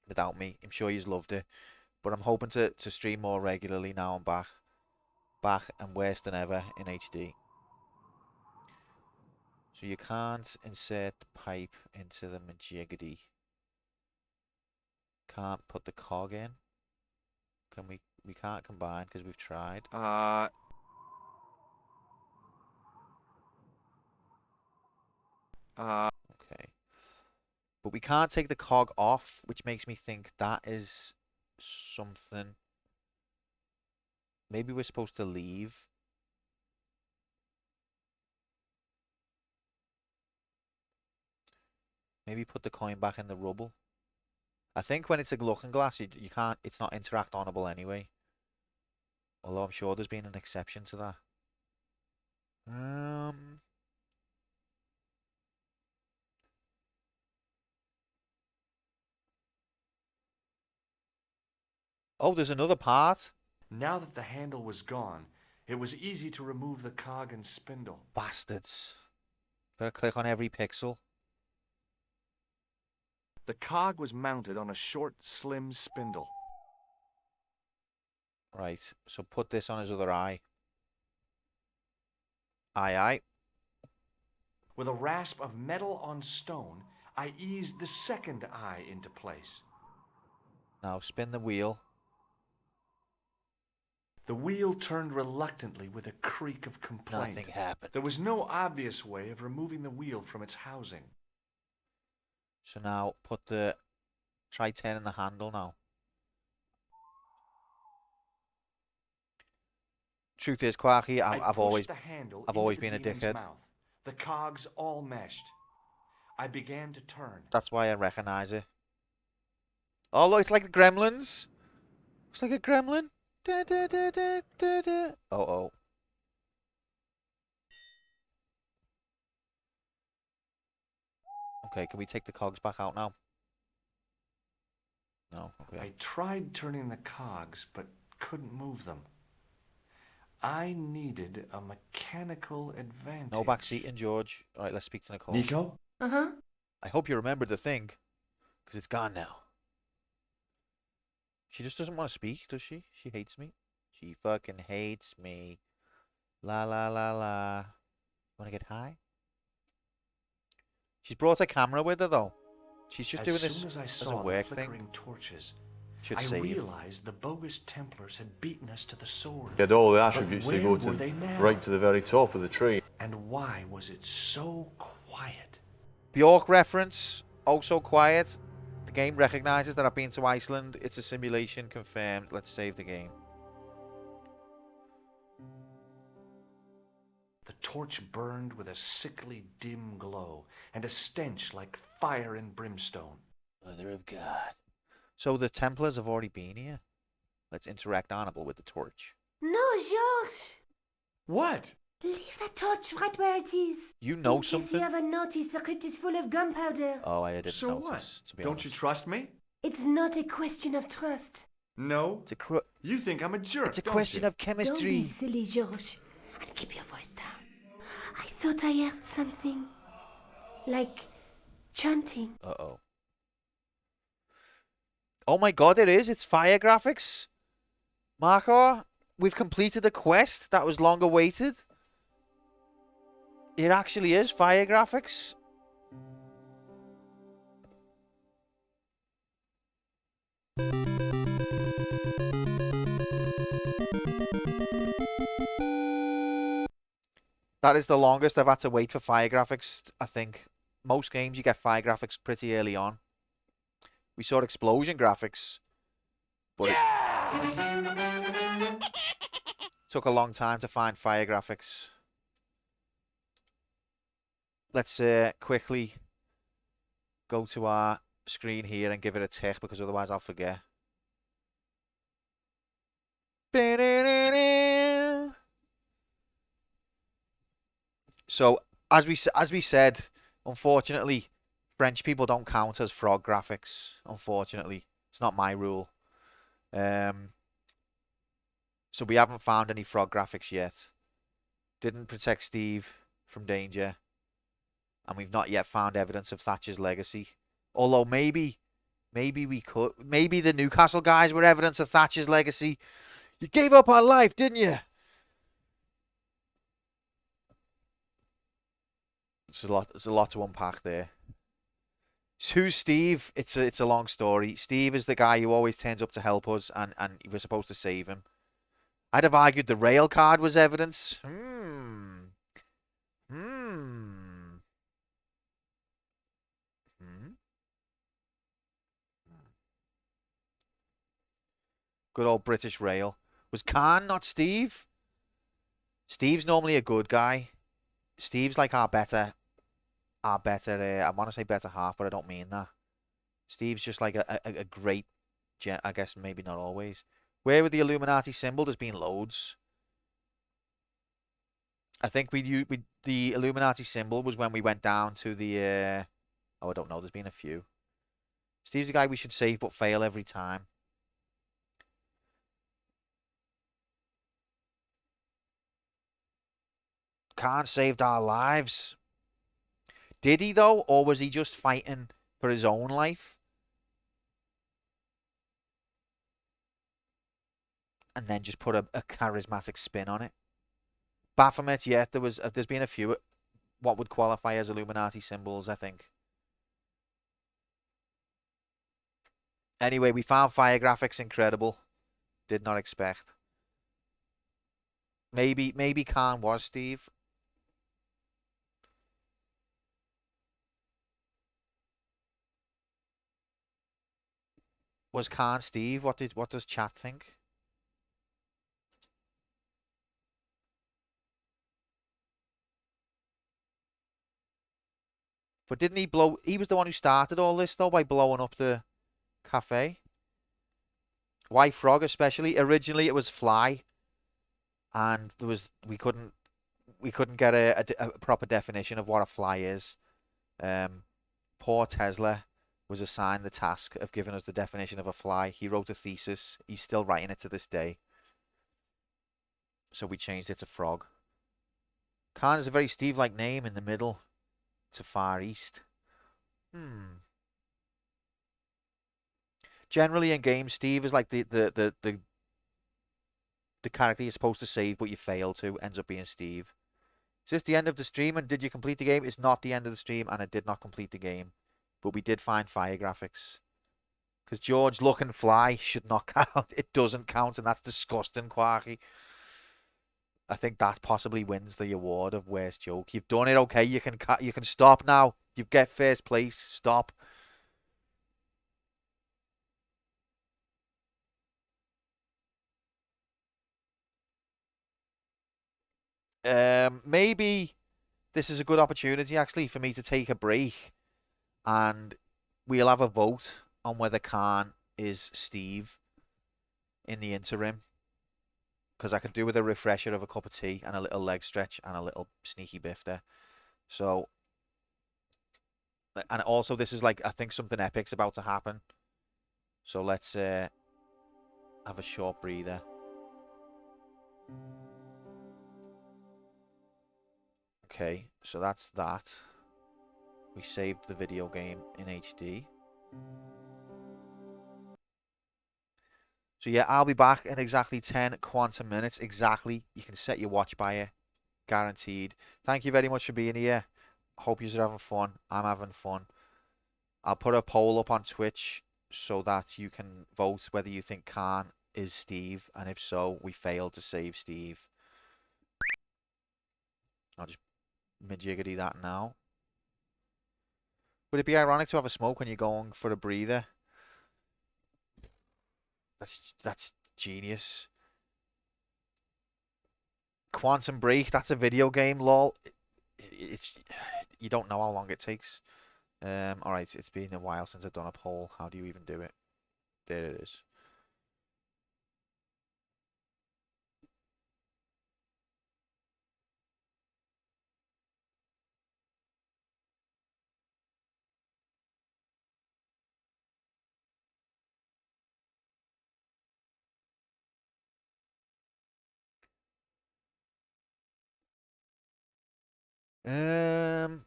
without me. I'm sure you've loved it. But I'm hoping to stream more regularly now I'm back. Back and worse than ever in HD. So you can't insert the pipe into the majiggity. Can't put the cog in. Can we? We can't combine because we've tried. Okay. But we can't take the cog off, which makes me think that is something. Maybe we're supposed to leave. Maybe put the coin back in the rubble. I think when it's a looking glass, you can't. It's not interact onable anyway. Although I'm sure there's been an exception to that. Oh, there's another part. Now that the handle was gone, it was easy to remove the cog and spindle. Bastards. Gotta click on every pixel. The cog was mounted on a short, slim spindle. Right, so put this on his other eye. Aye. With a rasp of metal on stone, I eased the second eye into place. Now spin the wheel. The wheel turned reluctantly with a creak of complaint. Nothing happened. There was no obvious way of removing the wheel from its housing. So now try turning the handle now. Truth is, Quarky, I've always been a dickhead. Mouth. The cogs all meshed. I began to turn. That's why I recognize it. Oh, look, it's like the Gremlins. Looks like a gremlin. Da, da, da, da, da, da. Oh. Okay, can we take the cogs back out now? No, okay. I tried turning the cogs, but couldn't move them. I needed a mechanical advantage. No backseating, George. All right, let's speak to Nicole. Nico? Uh-huh. I hope you remembered the thing, because it's gone now. She just doesn't want to speak, does she? She hates me. She fucking hates me. La la la la. Want to get high? She's brought a camera with her though. She's just As doing soon this as I as a saw the work flickering thing. torches, Should I save. realized the bogus Templars had beaten us to the sword. He had all the But attributes to where go were to they now? right to the very top of the tree. And why was it so quiet? Bjork reference. Also quiet. The game recognizes that I've been to Iceland. It's a simulation. Confirmed. Let's save the game. The torch burned with a sickly dim glow and a stench like fire and brimstone. Mother of God. So the Templars have already been here. Let's interact honorable with the torch. No, Georges! What? Leave that torch right where it is. You know In case you something? haven't noticed, the crypt is full of gunpowder. Oh, I didn't So notice, what? to be Don't honest. you trust me? It's not a question of trust. No. You think I'm a jerk. It's a don't question you? of chemistry. Don't be silly, Georges. And keep your voice down. I thought I heard something. Like chanting. Uh-oh. Oh my god, it is. It's fire graphics. Marco, we've completed a quest that was long awaited. It actually is fire graphics. That is the longest I've had to wait for fire graphics, I think. Most games you get fire graphics pretty early on. We saw explosion graphics, but it took a long time to find fire graphics. Let's quickly go to our screen here and give it a tick, because otherwise I'll forget. So as we said, unfortunately, French people don't count as frog graphics. Unfortunately, it's not my rule. So we haven't found any frog graphics yet. Didn't protect Steve from danger, and we've not yet found evidence of Thatcher's legacy. Although maybe we could. Maybe the Newcastle guys were evidence of Thatcher's legacy. You gave up on life, didn't you? There's a lot to unpack there. So who's Steve? It's a long story. Steve is the guy who always turns up to help us, and we're supposed to save him. I'd have argued the rail card was evidence. Good old British rail. Was Khan not Steve? Steve's normally a good guy. Steve's like our better, I want to say better half, but I don't mean that. Steve's just like a great, I guess maybe not always. Where with the Illuminati symbol, there's been loads. I think the Illuminati symbol was when we went down to the, I don't know, there's been a few. Steve's the guy we should save but fail every time. Khan saved our lives. Did he though, or was he just fighting for his own life? And then just put a charismatic spin on it. Baphomet, yeah, there's been a few what would qualify as Illuminati symbols, I think. Anyway, we found fire graphics incredible. Did not expect. Maybe Khan was Steve. Was Khan Steve? What does chat think? But didn't he blow? He was the one who started all this though by blowing up the cafe. Why frog especially? Originally it was fly, and we couldn't get a proper definition of what a fly is. Poor Tesla was assigned the task of giving us the definition of a fly. He wrote a thesis. He's still writing it to this day. So we changed it to frog. Khan is a very Steve-like name in the middle to Far East. Generally in games, Steve is like the character you're supposed to save but you fail to, ends up being Steve. Is this the end of the stream and did you complete the game? It's not the end of the stream and I did not complete the game. but we did find fire graphics. Because George Look and Fly should not count. It doesn't count, and that's disgusting, Quarky. I think that possibly wins the award of worst joke. You've done it, okay. You can stop now. You get first place. Stop. Maybe this is a good opportunity actually for me to take a break, and we'll have a vote on whether Khan is Steve in the interim. Because I could do with a refresher of a cup of tea and a little leg stretch and a little sneaky biff there. So, and also this is like, I think something epic's about to happen. So let's have a short breather. Okay, so that's that. We saved the video game in HD. So yeah, I'll be back in exactly 10 quantum minutes. Exactly. You can set your watch by it. Guaranteed. Thank you very much for being here. Hope you're having fun. I'm having fun. I'll put a poll up on Twitch so that you can vote whether you think Khan is Steve. And if so, we failed to save Steve. I'll just majiggity that now. Would it be ironic to have a smoke when you're going for a breather? That's genius. Quantum Break, that's a video game, lol. You don't know how long it takes. Alright, it's been a while since I've done a poll. How do you even do it? There it is. Um,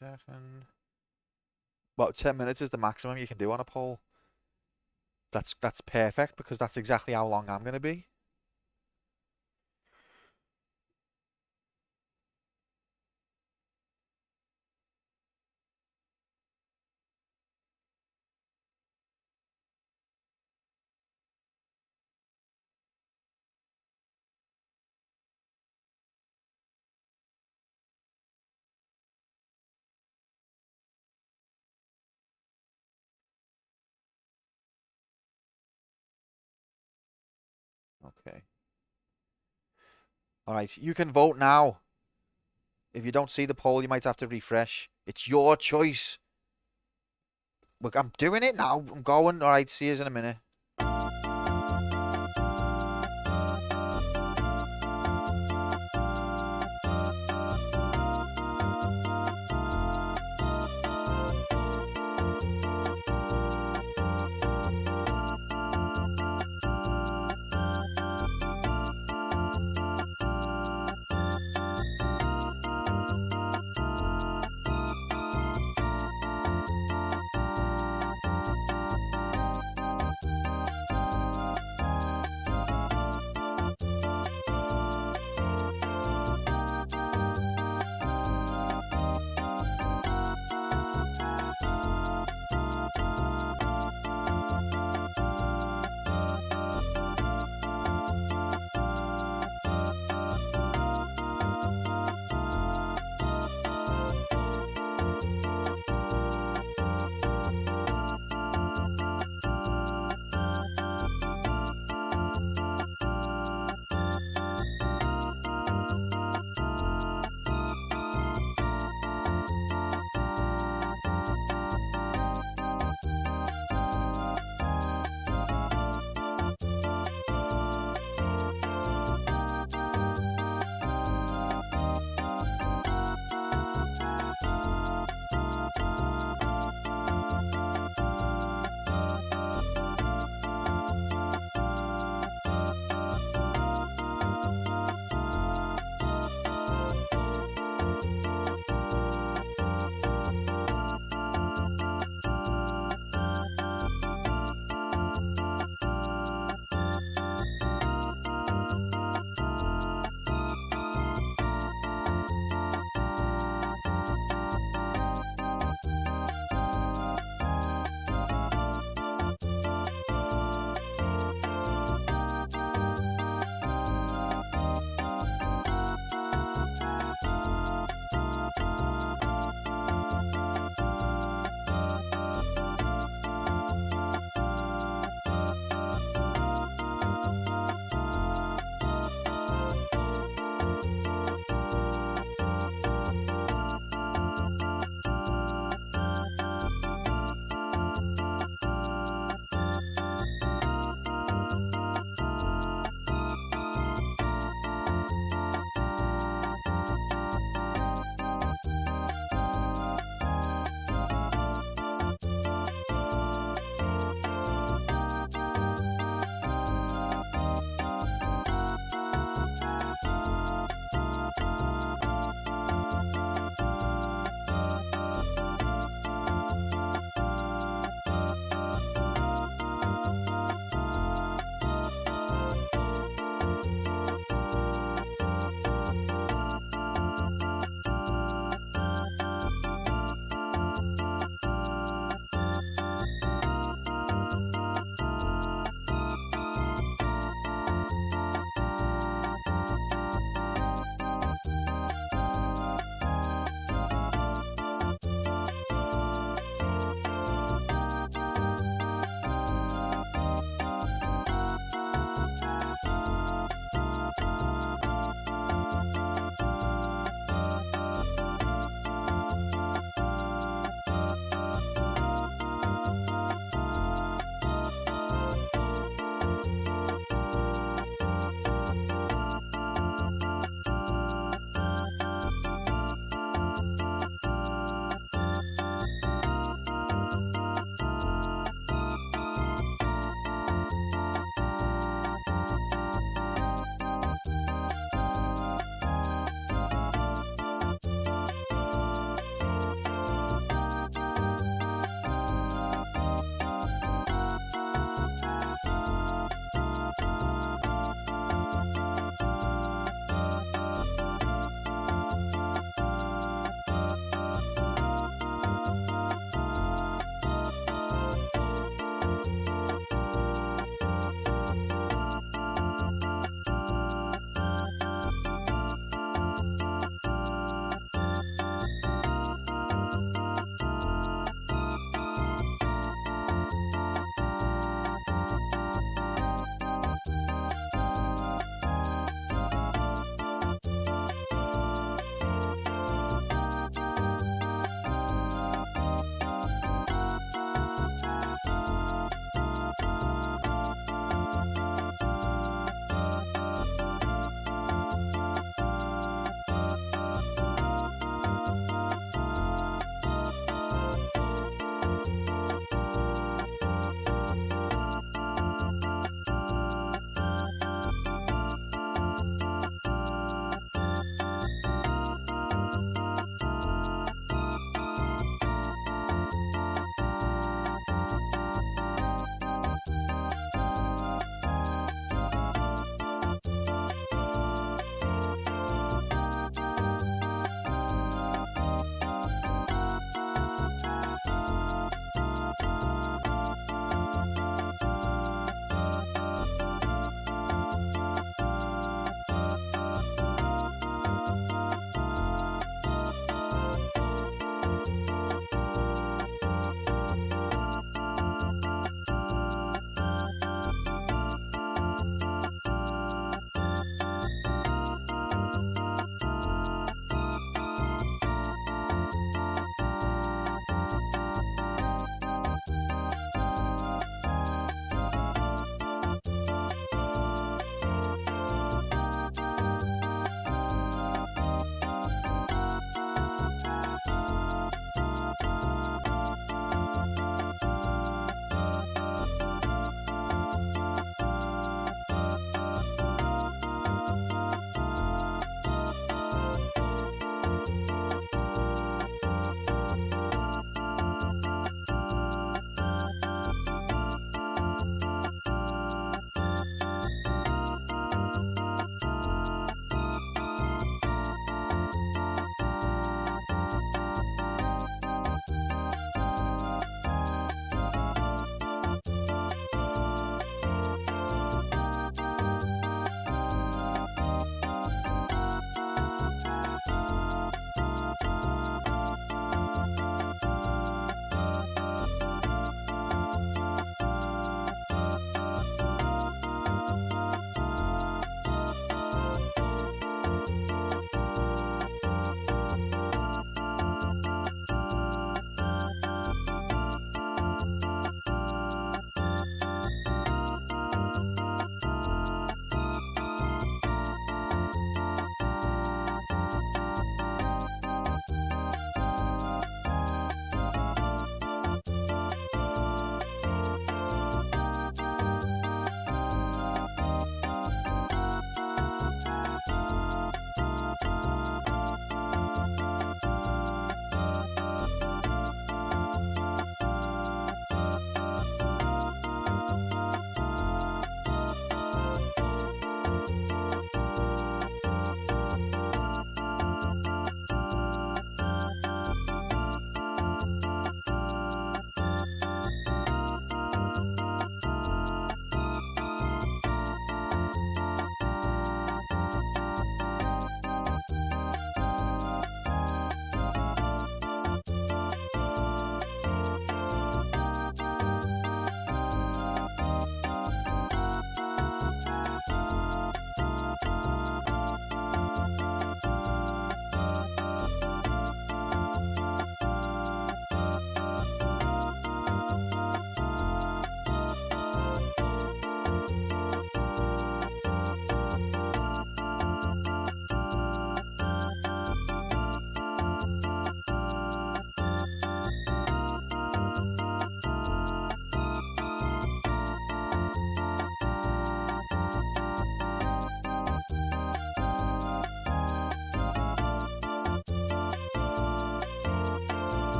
second. About 10 minutes is the maximum you can do on a poll. That's perfect because that's exactly how long I'm going to be. Okay. Alright, you can vote now. If you don't see the poll, you might have to refresh. It's your choice. Look, I'm doing it now. I'm going. Alright, see you in a minute.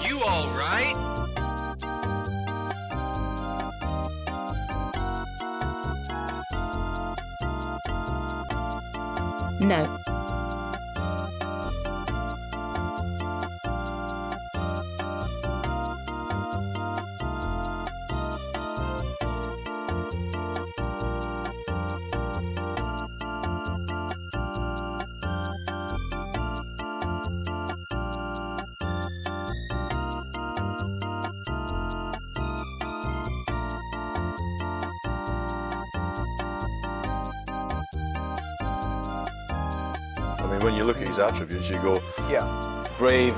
You all right? No. I mean, when you look at his attributes, you go, Yeah. brave,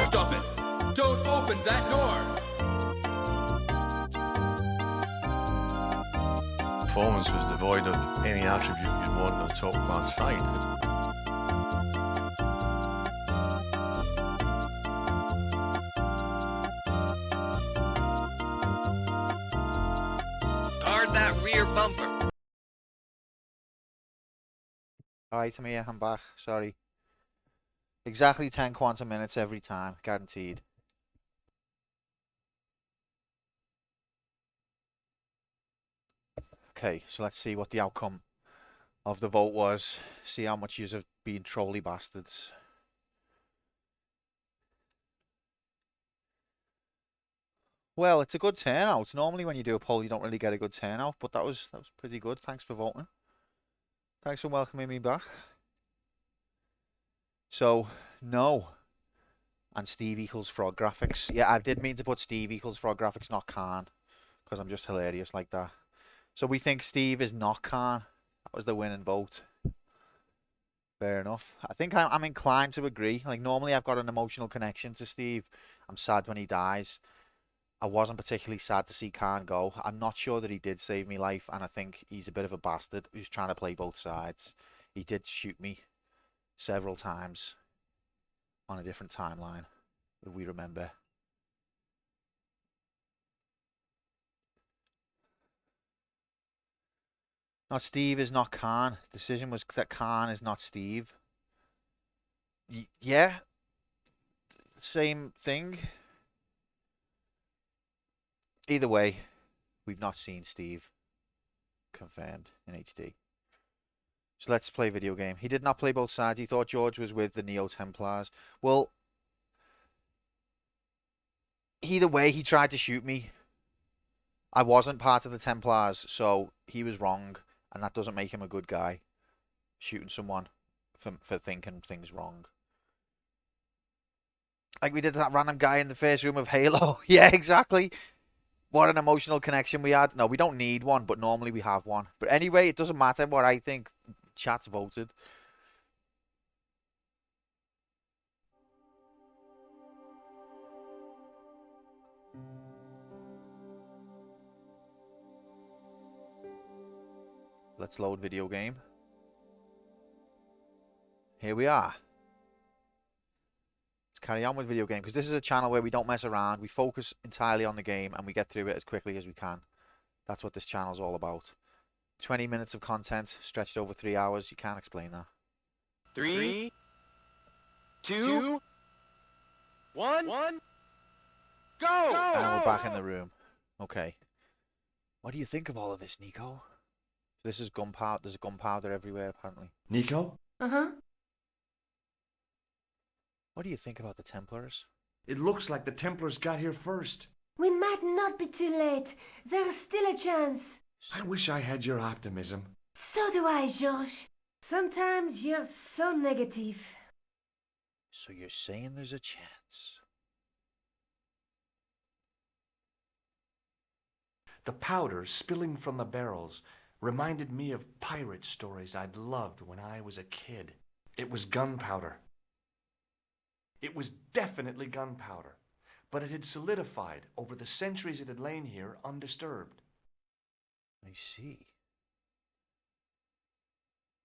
Stop it! Don't open that door! performance was devoid of any attribute you'd want on a top class side. Guard that rear bumper. Alright, I'm here. I'm back. Sorry. Exactly 10 quantum minutes every time. Guaranteed. Okay, so let's see what the outcome of the vote was. See how much yous have been trolly bastards. Well, it's a good turnout. Normally when you do a poll you don't really get a good turnout, but that was pretty good. Thanks for voting. Thanks for welcoming me back. So, no. And Steve equals frog graphics. Yeah, I did mean to put Steve equals frog graphics, not Khan, because I'm just hilarious like that. So we think Steve is not Khan. That was the winning vote. Fair enough. I think I'm inclined to agree. Like, normally I've got an emotional connection to Steve. I'm sad when he dies. I wasn't particularly sad to see Khan go. I'm not sure that he did save me life, and I think he's a bit of a bastard who's trying to play both sides. He did shoot me several times on a different timeline, if we remember. Not Steve is not Khan. Decision was that Khan is not Steve. Yeah, same thing. Either way, we've not seen Steve confirmed in HD. So let's play video game. He did not play both sides. He thought George was with the Neo Templars. Well, either way, he tried to shoot me. I wasn't part of the Templars, so he was wrong, and that doesn't make him a good guy. Shooting someone for thinking things wrong. Like we did that random guy in the first room of Halo. Yeah, exactly. What an emotional connection we had. No, we don't need one, but normally we have one. But anyway, it doesn't matter what I think. Chat's voted. Let's load video game. Here we are. Let's carry on with video game, because this is a channel where we don't mess around. We focus entirely on the game and we get through it as quickly as we can. That's what this channel's all about. 20 minutes of content stretched over 3 hours. You can't explain that. 3, 2, 1, go! And we're back in the room. Okay. What do you think of all of this, Nico? This is gunpowder. There's gunpowder everywhere, apparently. Nico? Uh-huh. What do you think about the Templars? It looks like the Templars got here first. We might not be too late. There's still a chance. I wish I had your optimism. So do I, George. Sometimes you're so negative. So you're saying there's a chance? The powder spilling from the barrels reminded me of pirate stories I'd loved when I was a kid. It was gunpowder. It was definitely gunpowder, but it had solidified over the centuries it had lain here undisturbed. I see.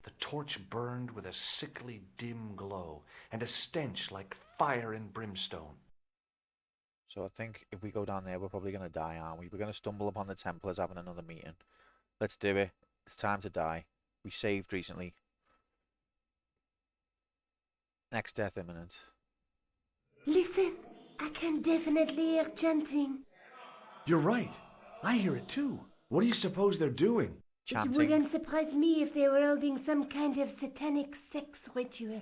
The torch burned with a sickly dim glow and a stench like fire and brimstone. So I think if we go down there, we're probably going to die, aren't we? We're going to stumble upon the Templars having another meeting. Let's do it. It's time to die. We saved recently. Next death imminent. Listen, I can definitely hear chanting. You're right. I hear it too. What do you suppose they're doing? It Chanting. wouldn't surprise me if they were holding some kind of satanic sex ritual.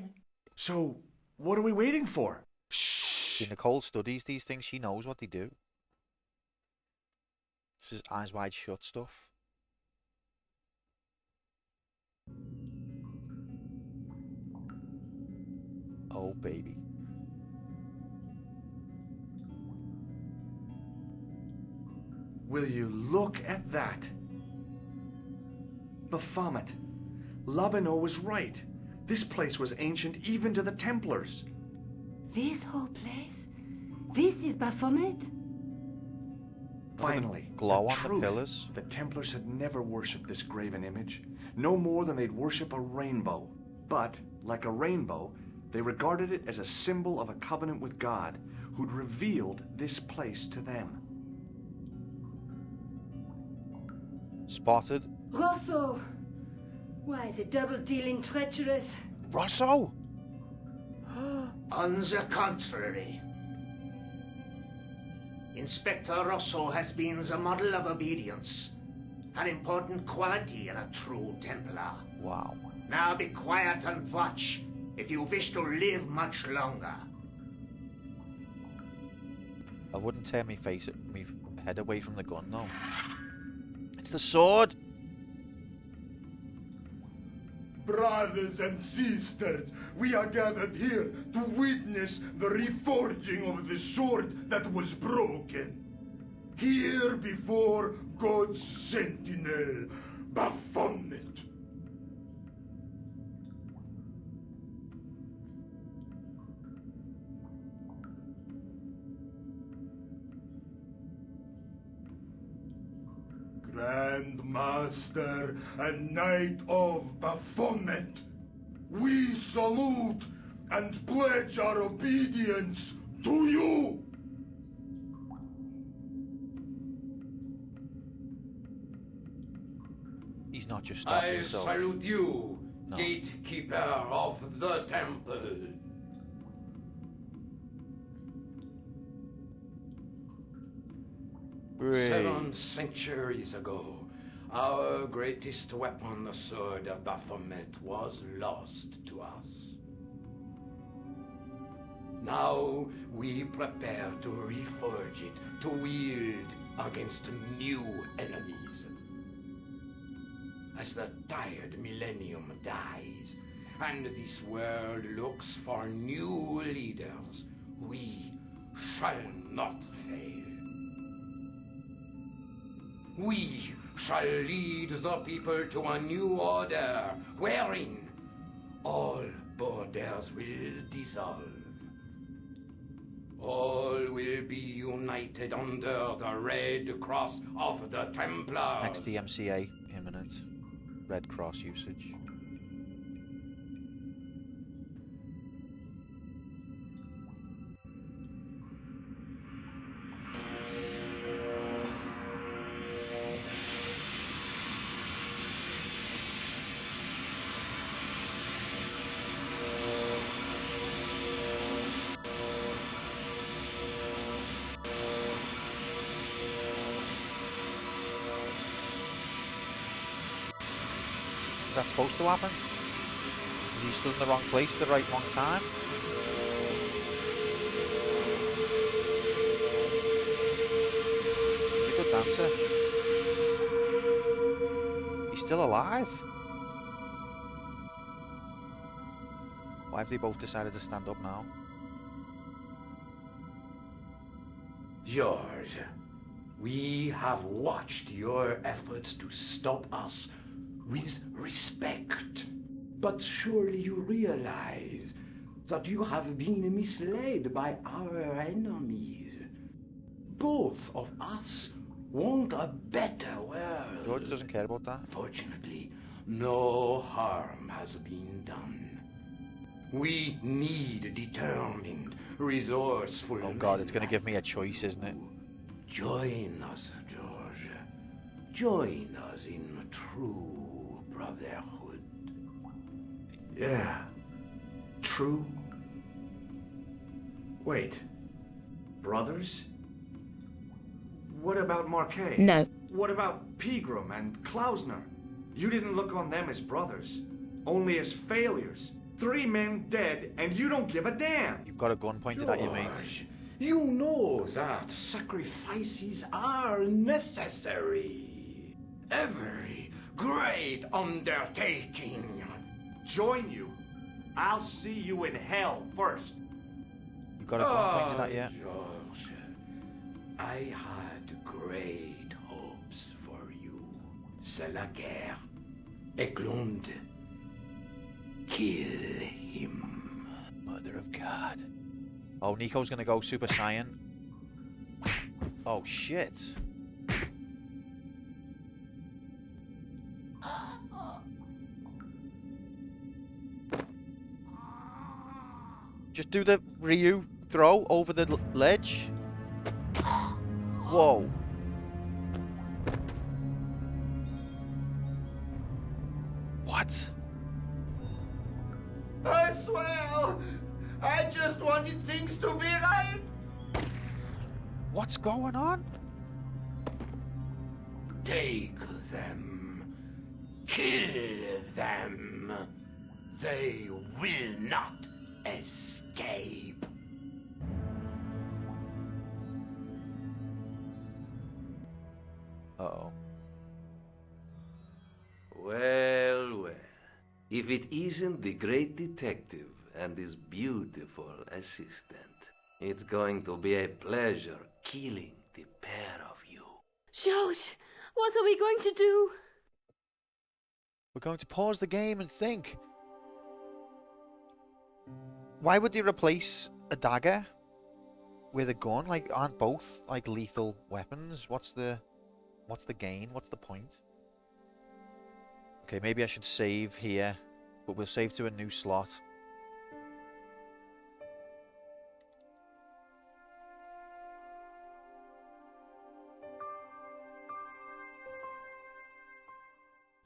So, what are we waiting for? See, Nicole studies these things. She knows what they do. This is eyes wide shut stuff. Oh, baby. Will you look at that? Baphomet. Labino was right. This place was ancient even to the Templars. This whole place? This is Baphomet? Finally, glow the on the truth. pillars. The Templars had never worshipped this graven image, no more than they'd worship a rainbow. But, like a rainbow, they regarded it as a symbol of a covenant with God, who'd revealed this place to them. Spotted. Rosso! Why, the double-dealing treacherous. Rosso! On the contrary, Inspector Rosso has been the model of obedience, an important quality in a true Templar. Wow. Now be quiet and watch if you wish to live much longer. I wouldn't tear me head away from the gun, though. It's the sword! Brothers and sisters, we are gathered here to witness the reforging of the sword that was broken. Here before God's sentinel, Baphomet. Grand Master and Knight of Baphomet, we salute and pledge our obedience to you. He's not just stopped I himself. salute you, No. gatekeeper of the temple. Hooray. 7 centuries ago, our greatest weapon, the sword of Baphomet, was lost to us. Now we prepare to reforge it, to wield against new enemies. As the tired millennium dies, and this world looks for new leaders, we shall not fail. We shall lead the people to a new order, wherein all borders will dissolve. All will be united under the Red Cross of the Templars. Next DMCA imminent. Red Cross usage. Is that supposed to happen? Is he stood in the wrong place at the wrong time? He's a good dancer. He's still alive. Why have they both decided to stand up now? George, We have watched your efforts to stop us with respect. But surely you realize that you have been misled by our enemies. Both of us want a better world. George doesn't care about that. Fortunately, no harm has been done. We need determined, resourceful Oh god, men it's going to give me a choice, isn't it? Join us, George. Join us in true brotherhood. Yeah. True. Wait. Brothers? What about Marquet? No. What about Pegram and Klausner? You didn't look on them as brothers, only as failures. 3 men dead, and you don't give a damn. You've got a gun pointed at you, mate. George, you know that sacrifices are necessary. Every great undertaking. Join you? I'll see you in hell first. You've got a gun pointed at you. George, I had great hopes for you. C'est la guerre. Eklund. Kill him. Mother of God. Oh, Nico's gonna go Super Saiyan. Oh, shit. Just do the Ryu throw over the ledge. Whoa. What? I swear, I just wanted things to be right. What's going on? Take them. Kill them. They will not escape. Uh-oh. Well, well. If it isn't the great detective and his beautiful assistant, it's going to be a pleasure killing the pair of you. George, what are we going to do? We're going to pause the game and think. Why would they replace a dagger with a gun? Like, aren't both like lethal weapons? What's the gain? What's the point? Okay, maybe I should save here, but we'll save to a new slot.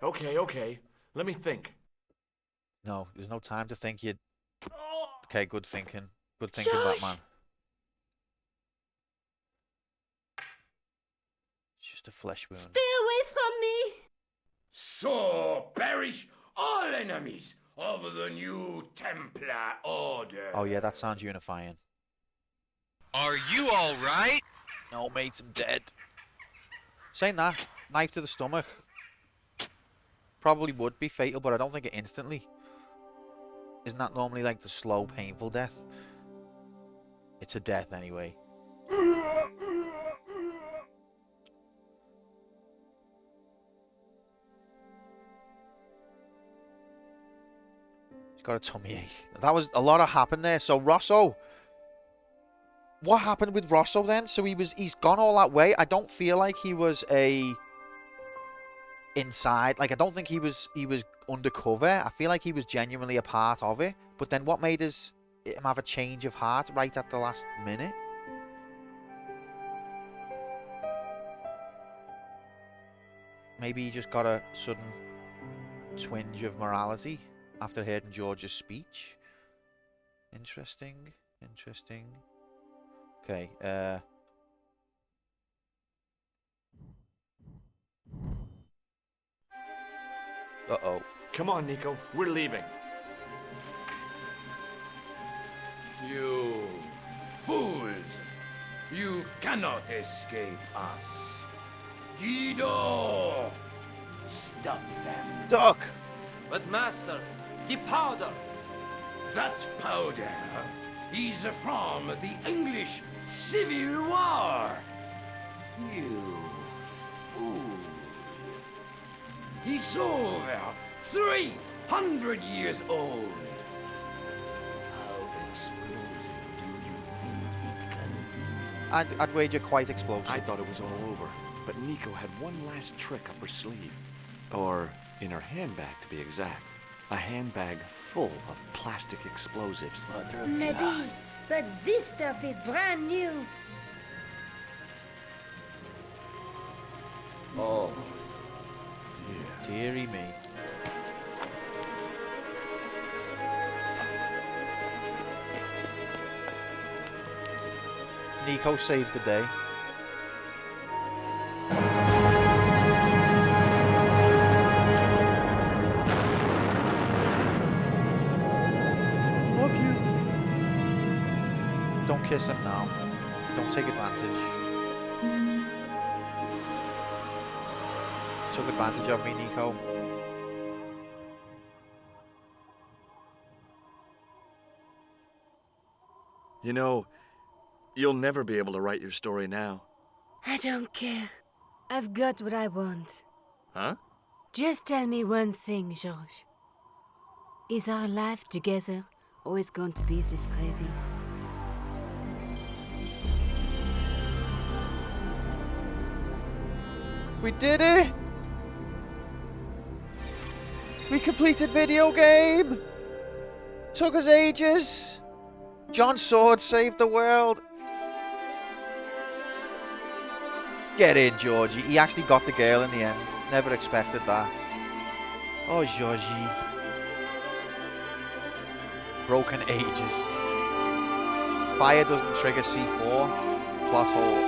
Okay. Let me think. No, there's no time to think. You. Okay, good thinking. Good thinking, Batman. It's just a flesh wound. Stay away from me! So perish all enemies of the new Templar Order. Oh yeah, that sounds unifying. Are you all right? No, mate, I'm dead. Saying that, knife to the stomach. Probably would be fatal, but I don't think it instantly. Isn't that normally like the slow, painful death? It's a death anyway. He's got a tummy ache. That was a lot of happened there. So Rosso, what happened with Rosso then? So he's gone all that way. I don't feel like he was inside. Like, I don't think he was undercover. I feel like he was genuinely a part of it. But then what made him have a change of heart right at the last minute? Maybe he just got a sudden twinge of morality after hearing George's speech. Interesting. Okay, uh-oh. Come on, Nico. We're leaving. You fools! You cannot escape us. Guido! Stop them. Duck! But master, the powder! That powder is from the English Civil War. You. Ooh. He's over 300 years old. How explosive do you think it can be? I'd wager quite explosive. I thought it was all over, but Nico had one last trick up her sleeve. Or in her handbag, to be exact. A handbag full of plastic explosives. Maybe, but this stuff is brand new. Oh, Dearie me. Nico saved the day. Love you. Don't kiss him now. Don't take advantage. Took advantage of me, Nico. You know, you'll never be able to write your story now. I don't care. I've got what I want. Huh? Just tell me one thing, George. Is our life together always going to be this crazy? We did it! We completed video game! Took us ages! John Sword saved the world! Get in, Georgie. He actually got the girl in the end. Never expected that. Oh, Georgie. Broken ages. Fire doesn't trigger C4. Plot hole.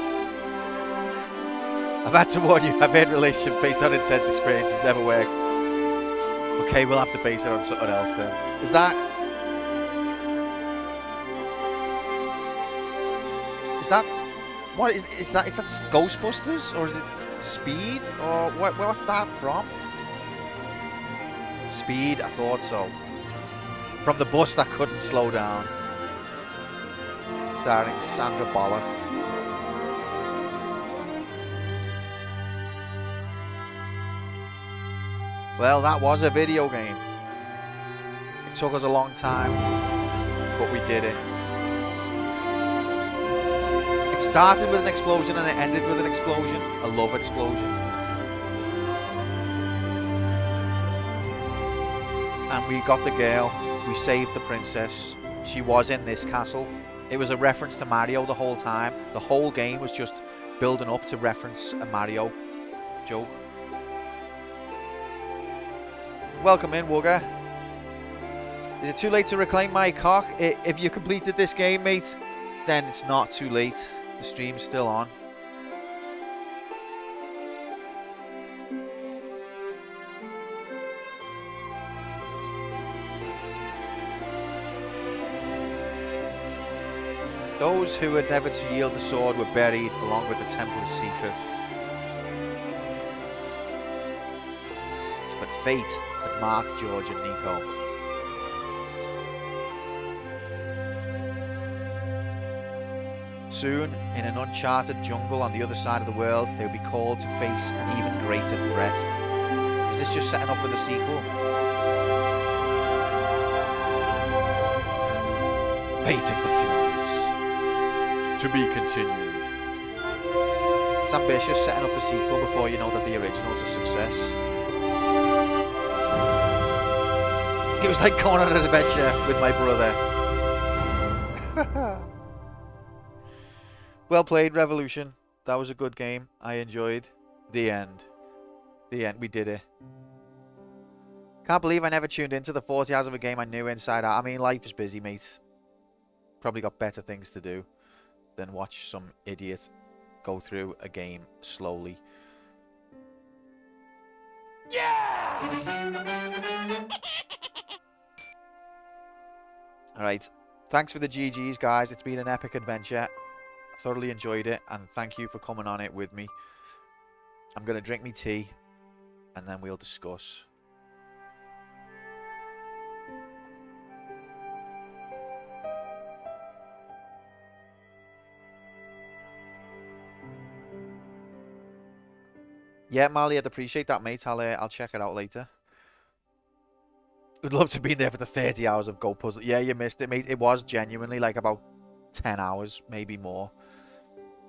I've had to warn you, I've had relationships based on intense experiences never work. Okay, we'll have to base it on something else then. Is that what is that Ghostbusters or is it Speed or what's that from? Speed, I thought so. From the bus that couldn't slow down. Starring Sandra Bullock. Well, that was a video game. It took us a long time, but we did it. It started with an explosion and it ended with an explosion. A love explosion. And we got the girl. We saved the princess. She was in this castle. It was a reference to Mario the whole time. The whole game was just building up to reference a Mario joke. Welcome in, Wugger. Is it too late to reclaim my cock? If you completed this game, mate, then it's not too late. The stream's still on. Those who were never to yield the sword were buried along with the Templar's secret. But fate had marked George and Nico. Soon, in an uncharted jungle on the other side of the world, they would be called to face an even greater threat. Is this just setting up for the sequel? Fate of the Furies. To be continued. It's ambitious setting up the sequel before you know that the original's a success. It was like going on an adventure with my brother. Well played, Revolution. That was a good game. I enjoyed. The end. The end. We did it. Can't believe I never tuned into the 40 hours of a game I knew inside out. I mean, life is busy, mate. Probably got better things to do than watch some idiot go through a game slowly. Yeah! Alright. Thanks for the GGs, guys. It's been an epic adventure. I've thoroughly enjoyed it, and thank you for coming on it with me. I'm going to drink me tea, and then we'll discuss. Yeah, Mali, I'd appreciate that, mate. I'll check it out later. Would love to be there for the 30 hours of Go Puzzle. Yeah, you missed it, mate. It was genuinely like about 10 hours, maybe more,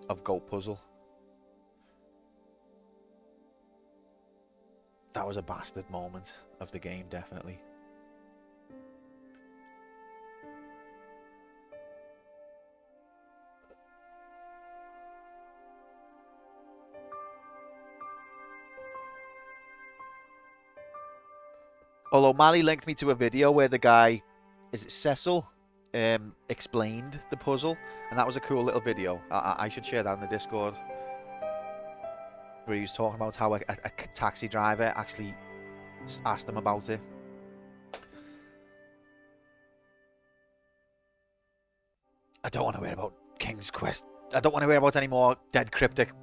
of Go Puzzle. That was a bastard moment of the game, definitely. Although Mali linked me to a video where the guy, is it Cecil, explained the puzzle, and that was a cool little video. I should share that in the Discord, where he was talking about how a taxi driver actually asked him about it. I don't want to hear about King's Quest. I don't want to hear about any more dead cryptic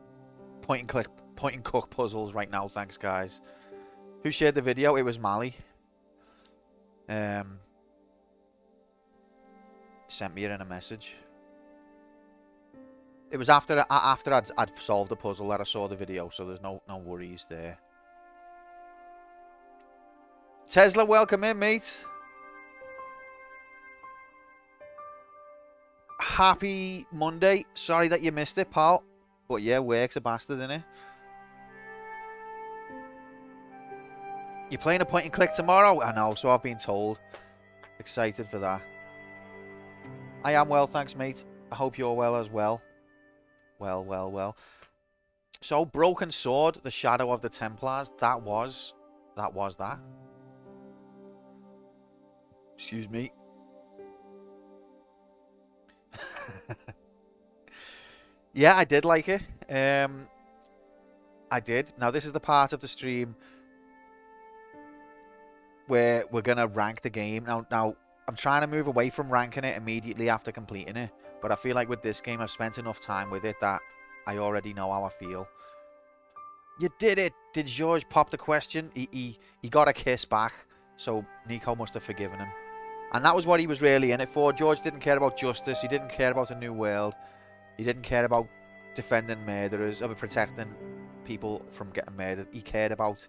point and cook puzzles right now. Thanks, guys. Who shared the video? It was Mali. Sent me it in a message. It was after I'd solved the puzzle that I saw the video, so there's no worries there. Tesla, welcome in, mate. Happy Monday. Sorry that you missed it, pal. But yeah, work's a bastard, innit? You're playing a point and click tomorrow? I know, so I've been told. Excited for that. I am well, thanks, mate. I hope you're well as well. Well. So, Broken Sword, the Shadow of the Templars, that was that. Excuse me. Yeah, I did like it. I did. Now, this is the part of the stream where we're going to rank the game. Now, I'm trying to move away from ranking it immediately after completing it. But I feel like with this game, I've spent enough time with it that I already know how I feel. You did it! Did George pop the question? He got a kiss back. So, Nico must have forgiven him. And that was what he was really in it for. George didn't care about justice. He didn't care about a new world. He didn't care about defending murderers or protecting people from getting murdered. He cared about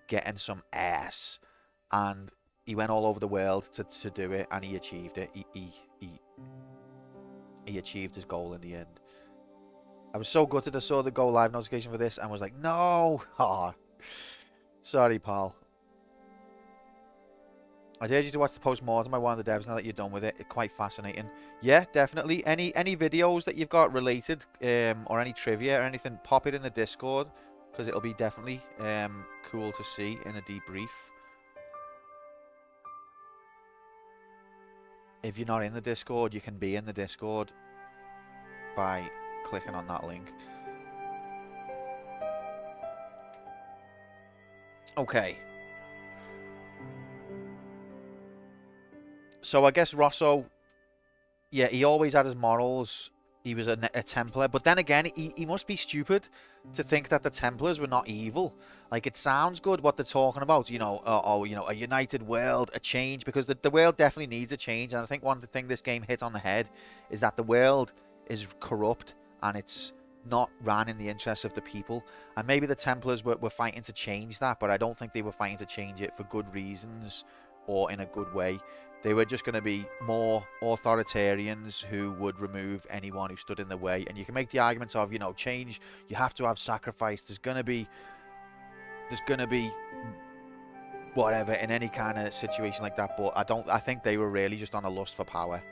getting some ass. And he went all over the world to do it, and he achieved it. He achieved his goal in the end. I was so gutted I saw the go live notification for this and was like, no! Oh, sorry, pal. I'd urge you to watch the post-mortem by one of the devs now that you're done with it. It's quite fascinating. Yeah, definitely. Any videos that you've got related, or any trivia or anything, pop it in the Discord, because it'll be definitely cool to see in a debrief. If you're not in the Discord, you can be in the Discord by clicking on that link. Okay. So I guess Rosso, yeah, he always had his morals. He was a Templar. But then again, he must be stupid to think that the Templars were not evil. Like, it sounds good what they're talking about, you know, a united world, a change, because the world definitely needs a change. And I think one thing this game hit on the head is that the world is corrupt and it's not ran in the interests of the people. And maybe the Templars were fighting to change that, but I don't think they were fighting to change it for good reasons or in a good way. They were just going to be more authoritarians who would remove anyone who stood in the way. And you can make the argument of, you know, change, you have to have sacrifice. There's going to be whatever in any kind of situation like that. But I think they were really just on a lust for power.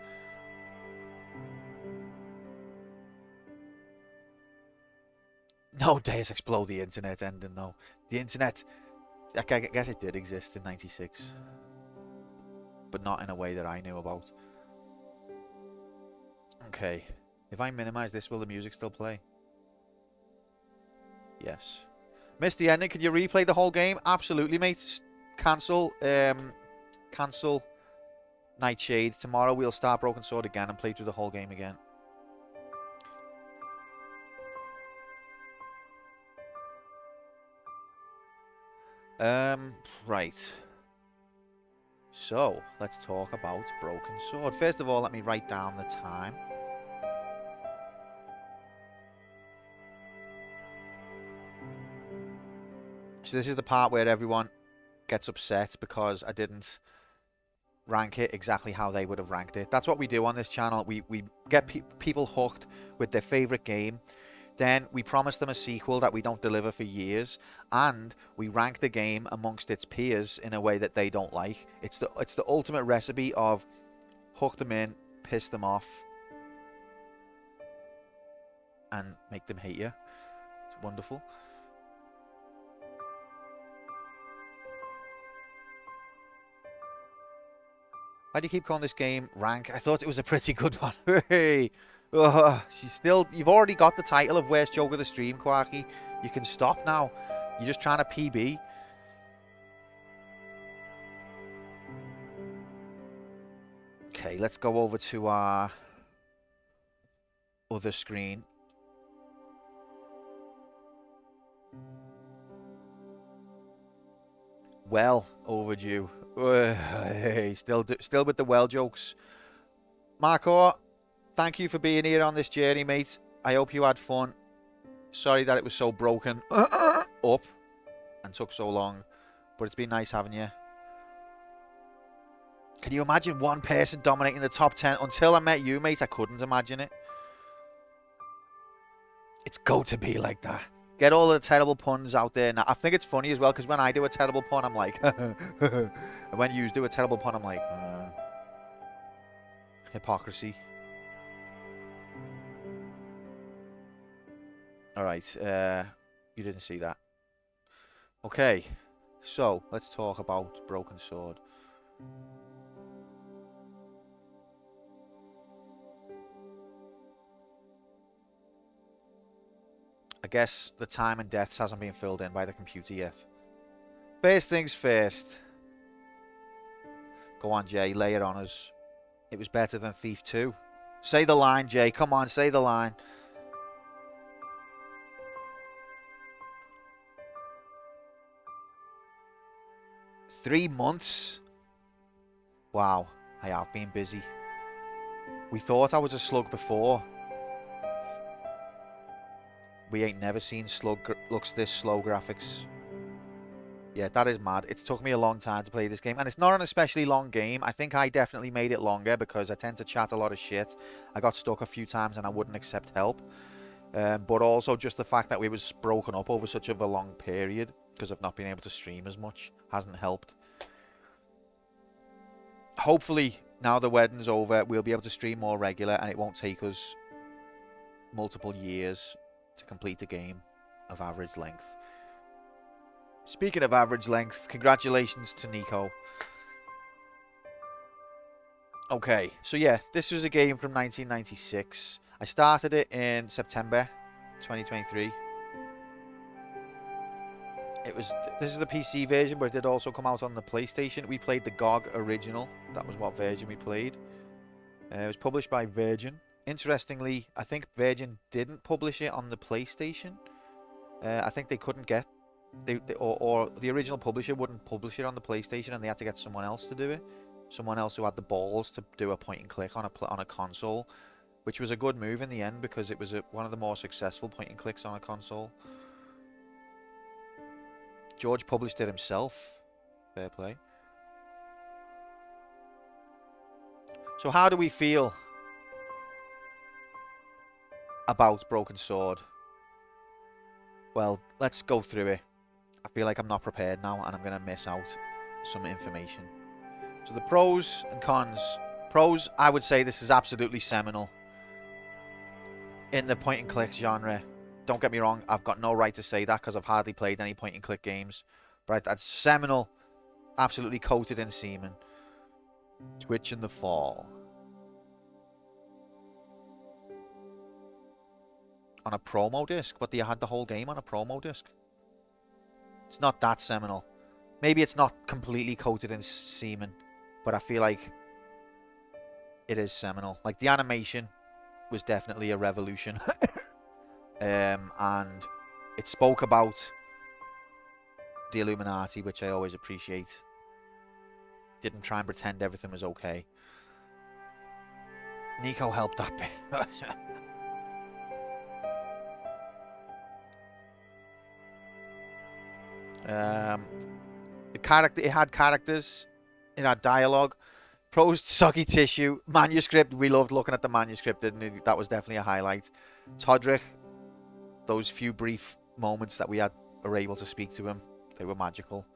No, Deus explode the internet ending, though. The internet, I guess it did exist in 96. But not in a way that I knew about. Okay. If I minimize this, will the music still play? Yes. Missed the ending. Could you replay the whole game? Absolutely, mate. Cancel Nightshade. Tomorrow we'll start Broken Sword again and play through the whole game again. Right. So, let's talk about Broken Sword. First of all, let me write down the time. So this is the part where everyone gets upset because I didn't rank it exactly how they would have ranked it. That's what we do on this channel. We get people hooked with their favorite game. Then we promise them a sequel that we don't deliver for years, and we rank the game amongst its peers in a way that they don't like. It's the ultimate recipe of hook them in, piss them off, and make them hate you. It's wonderful. Why do you keep calling this game rank? I thought it was a pretty good one. Hey. Oh, you've already got the title of worst joke of the stream, Quarky. You can stop now. You're just trying to PB. Okay, let's go over to our other screen. Well overdue. Hey, still with the well jokes. Marco, thank you for being here on this journey, mate. I hope you had fun. Sorry that it was so broken up and took so long, but it's been nice having you. Can you imagine one person dominating the top 10? Until I met you, mate, I couldn't imagine it. It's go to be like that. Get all the terrible puns out there. Now, I think it's funny as well, because when I do a terrible pun, I'm like, and when you do a terrible pun, I'm like, hypocrisy. Alright, you didn't see that. Okay, so let's talk about Broken Sword. I guess the time and deaths hasn't been filled in by the computer yet. First things first. Go on, Jay, lay it on us. It was better than Thief 2. Say the line, Jay. Come on, say the line. Three months? Wow, I have been busy. We thought I was a slug before. We ain't never seen slug looks this slow graphics. Yeah, that is mad. It's took me a long time to play this game, and it's not an especially long game. I think I definitely made it longer because I tend to chat a lot of shit. I got stuck a few times and I wouldn't accept help. But also just the fact that we was broken up over such a long period because of not being able to stream as much hasn't helped. Hopefully, now the wedding's over, we'll be able to stream more regular and it won't take us multiple years to complete a game of average length. Speaking of average length, congratulations to Nico. Okay, so yeah, this was a game from 1996. I started it in September 2023. This is the PC version, but it did also come out on the PlayStation. We played the GOG original. That was what version we played. It was published by Virgin. Interestingly, I think Virgin didn't publish it on the PlayStation. I think they couldn't get, or the original publisher wouldn't publish it on the PlayStation, and they had to get someone else to do it. Someone else who had the balls to do a point and click on a console, which was a good move in the end because it was one of the more successful point and clicks on a console. George published it himself. Fair play. So how do we feel about Broken Sword? Well, let's go through it. I feel like I'm not prepared now and I'm going to miss out some information. So the pros and cons. Pros, I would say this is absolutely seminal in the point and click genre. Don't get me wrong, I've got no right to say that because I've hardly played any point and click games. But that's seminal, absolutely coated in semen. Twitch in the Fall. On a promo disc? But you had the whole game on a promo disc? It's not that seminal. Maybe it's not completely coated in semen, but I feel like it is seminal. Like, the animation was definitely a revolution. And it spoke about the Illuminati, which I always appreciate. Didn't try and pretend everything was okay. Nico helped that bit. It had characters, it had dialogue, prosed soggy tissue, manuscript. We loved looking at the manuscript, didn't we? That was definitely a highlight. Todrick, those few brief moments that we were able to speak to him, they were magical,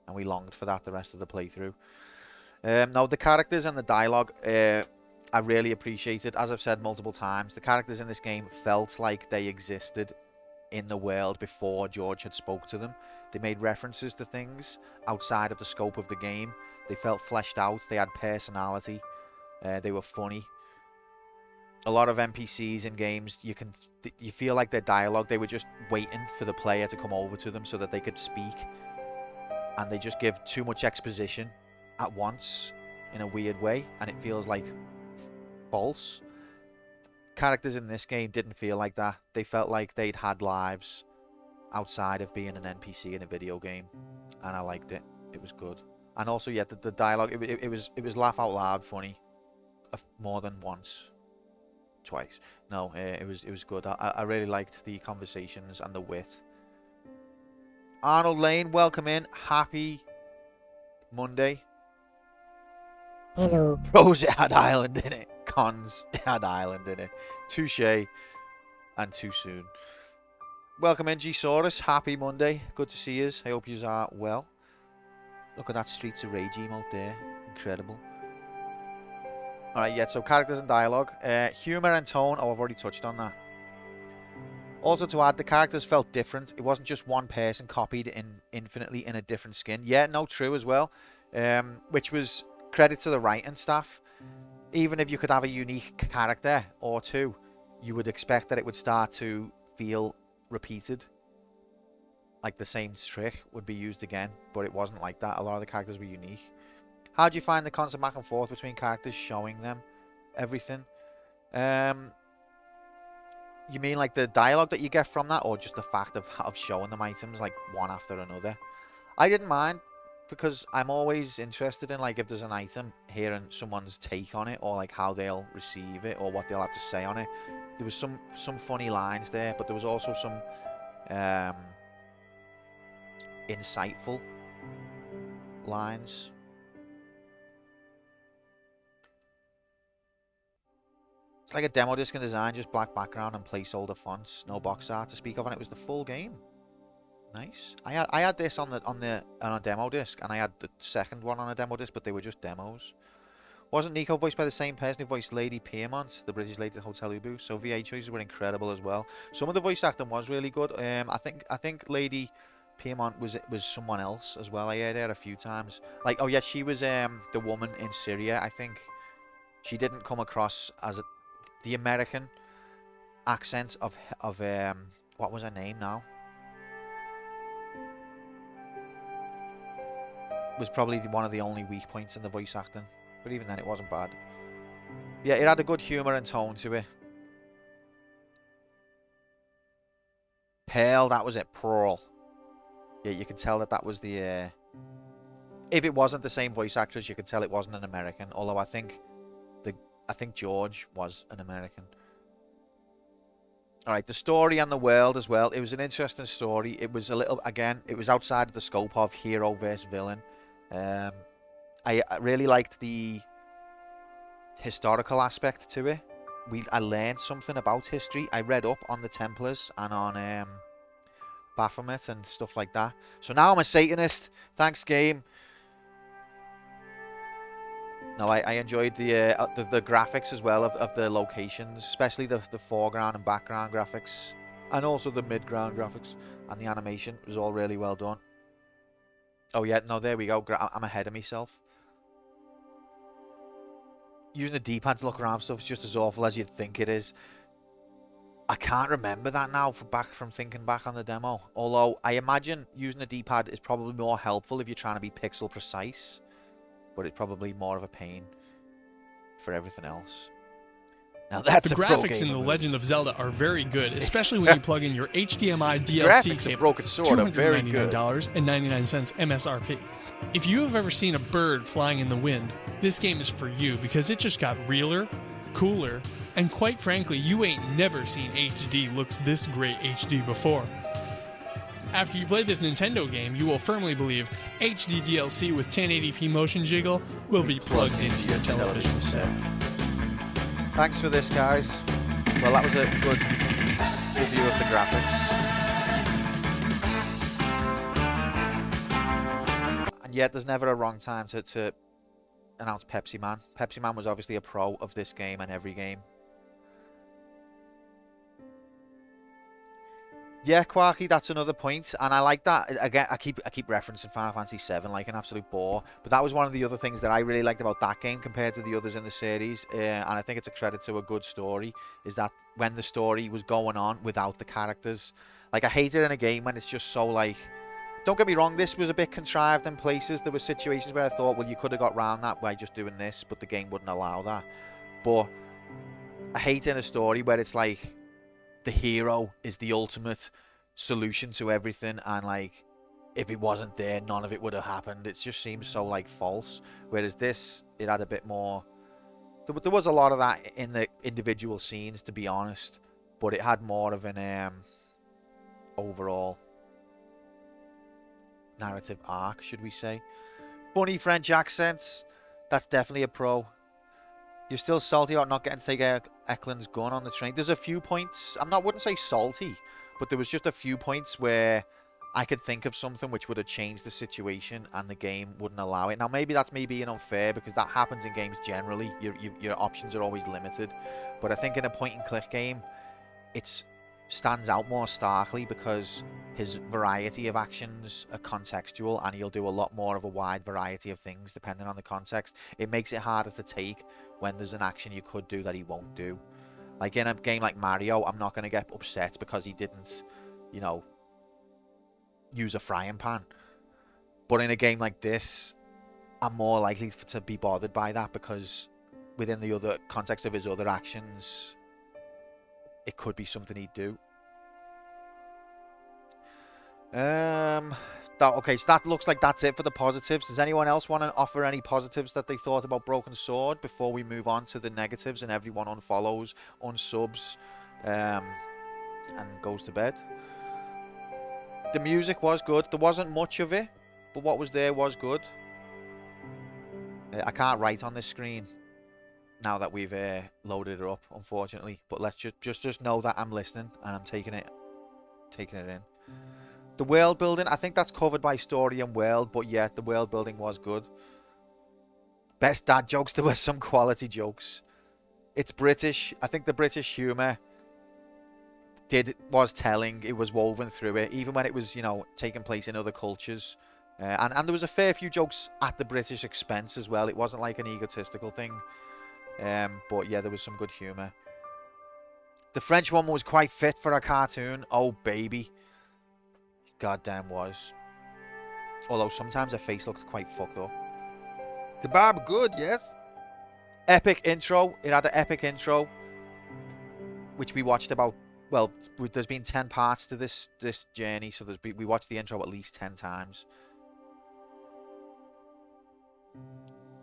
and we longed for that the rest of the playthrough. Now, the characters and the dialogue, I really appreciated. As I've said multiple times, the characters in this game felt like they existed in the world before George had spoke to them. They made references to things outside of the scope of the game. They felt fleshed out. They had personality. They were funny. A lot of NPCs in games, you feel like their dialogue, they were just waiting for the player to come over to them so that they could speak. And they just give too much exposition at once in a weird way, and it feels like false. Characters in this game didn't feel like that. They felt like they'd had lives outside of being an NPC in a video game, and I liked it. It was good. And also, yeah, the dialogue, it was laugh out loud funny more than once, twice. No, it was good. I really liked the conversations and the wit. Arnold Lane, welcome in. Happy Monday. Hello. Pros, it had Ireland in it. Cons, it had Ireland in it. Touche and too soon. Welcome in, G-Saurus. Happy Monday. Good to see you. I hope you are well. Look at that Streets of Rage emote there. Incredible. Alright, yeah, so characters and dialogue. Humour and tone. Oh, I've already touched on that. Also to add, the characters felt different. It wasn't just one person copied infinitely in a different skin. Yeah, no, true as well. Which was credit to the writing staff. Even if you could have a unique character or two, you would expect that it would start to feel repeated. Like the same trick would be used again, but it wasn't like that. A lot of the characters were unique. How do you find the constant back and forth between characters showing them everything? You mean like the dialogue that you get from that, or just the fact of showing them items like one after another? I didn't mind, because I'm always interested in, like, if there's an item, hearing someone's take on it, or like how they'll receive it, or what they'll have to say on it. There was some funny lines there, but there was also some insightful lines. It's like a demo disc in design, just black background and placeholder fonts, no box art to speak of, and it was the full game. Nice. I had this on a demo disc, and I had the second one on a demo disc, but they were just demos. Wasn't Nico voiced by the same person who voiced Lady Piermont, the British lady at Hotel Ubu? So VA choices were incredible as well. Some of the voice acting was really good. I think Lady Piermont was someone else as well. I heard her a few times. Like, oh yeah, she was the woman in Syria. I think she didn't come across as the American accent of what was her name now? Was probably one of the only weak points in the voice acting, but even then it wasn't bad. Yeah, it had a good humour and tone to it. Pearl, that was it. Pearl. Yeah, you could tell that was the if it wasn't the same voice actress, you could tell it wasn't an American, although I think George was an American. Alright, the story and the world as well. It was an interesting story. It was a little, again, it was outside of the scope of hero versus villain. I really liked the historical aspect to it. I learned something about history. I read up on the Templars and on Baphomet and stuff like that. So now I'm a Satanist. Thanks, game. No, I enjoyed the graphics as well of the locations, especially the foreground and background graphics, and also the midground graphics, and the animation was all really well done. Oh yeah, no, there we go. I'm ahead of myself. Using the D-pad to look around stuff is just as awful as you'd think it is. I can't remember that now from thinking back on the demo. Although I imagine using the D-pad is probably more helpful if you're trying to be pixel precise. But it's probably more of a pain for everything else. Now that's the graphics in The Legend of Zelda are very good, especially when you plug in your HDMI DLT cable. Broken Sword are very good. $299.99 MSRP. If you have ever seen a bird flying in the wind, this game is for you because it just got realer, cooler, and quite frankly, you ain't never seen HD looks this great HD before. After you play this Nintendo game, you will firmly believe HD DLC with 1080p motion jiggle will be plugged into your television set. Thanks for this, guys. Well, that was a good review of the graphics. And yet, there's never a wrong time to announce Pepsi Man. Pepsi Man was obviously a pro of this game and every game. Yeah, Quarky, that's another point, and I like that. Again, I keep referencing Final Fantasy VII like an absolute bore, but that was one of the other things that I really liked about that game compared to the others in the series, and I think it's a credit to a good story, is that when the story was going on without the characters, like I hate it in a game when it's just so like, don't get me wrong, this was a bit contrived in places. There were situations where I thought, well, you could have got around that by just doing this, but the game wouldn't allow that. But I hate in a story where it's like, the hero is the ultimate solution to everything, and like if it wasn't there, none of it would have happened. It just seems so like false. Whereas this, it had a bit more. There was a lot of that in the individual scenes, to be honest, but it had more of an overall narrative arc, should we say? Funny French accents. That's definitely a pro. You're still salty about not getting to take Eklund's gun on the train. There's a few points. Wouldn't say salty, but there was just a few points where I could think of something which would have changed the situation and the game wouldn't allow it. Now, maybe that's me being unfair because that happens in games generally. Your options are always limited. But I think in a point-and-click game, it stands out more starkly because his variety of actions are contextual and he'll do a lot more of a wide variety of things depending on the context. It makes it harder to take when there's an action you could do that he won't do. Like in a game like Mario, I'm not going to get upset because he didn't, you know, use a frying pan. But in a game like this, I'm more likely to be bothered by that because within the other context of his other actions, it could be something he'd do. Okay, so that looks like that's it for the positives. Does anyone else want to offer any positives that they thought about Broken Sword before we move on to the negatives and everyone unfollows, unsubs, and goes to bed? The music was good. There wasn't much of it, but what was there was good. I can't write on this screen now that we've loaded it up, unfortunately. But let's just know that I'm listening and I'm taking it in. The world building, I think that's covered by story and world, but yeah, the world building was good. Best dad jokes, there were some quality jokes. It's British. I think the British humour was telling. It was woven through it, even when it was, you know, taking place in other cultures. And there was a fair few jokes at the British expense as well. It wasn't like an egotistical thing. But yeah, there was some good humour. The French one was quite fit for a cartoon. Oh, baby. Goddamn was. Although sometimes her face looked quite fucked up. Kebab good, yes. Epic intro. It had an epic intro, which we watched about. Well, there's been 10 parts to this journey, so we watched the intro at least 10 times.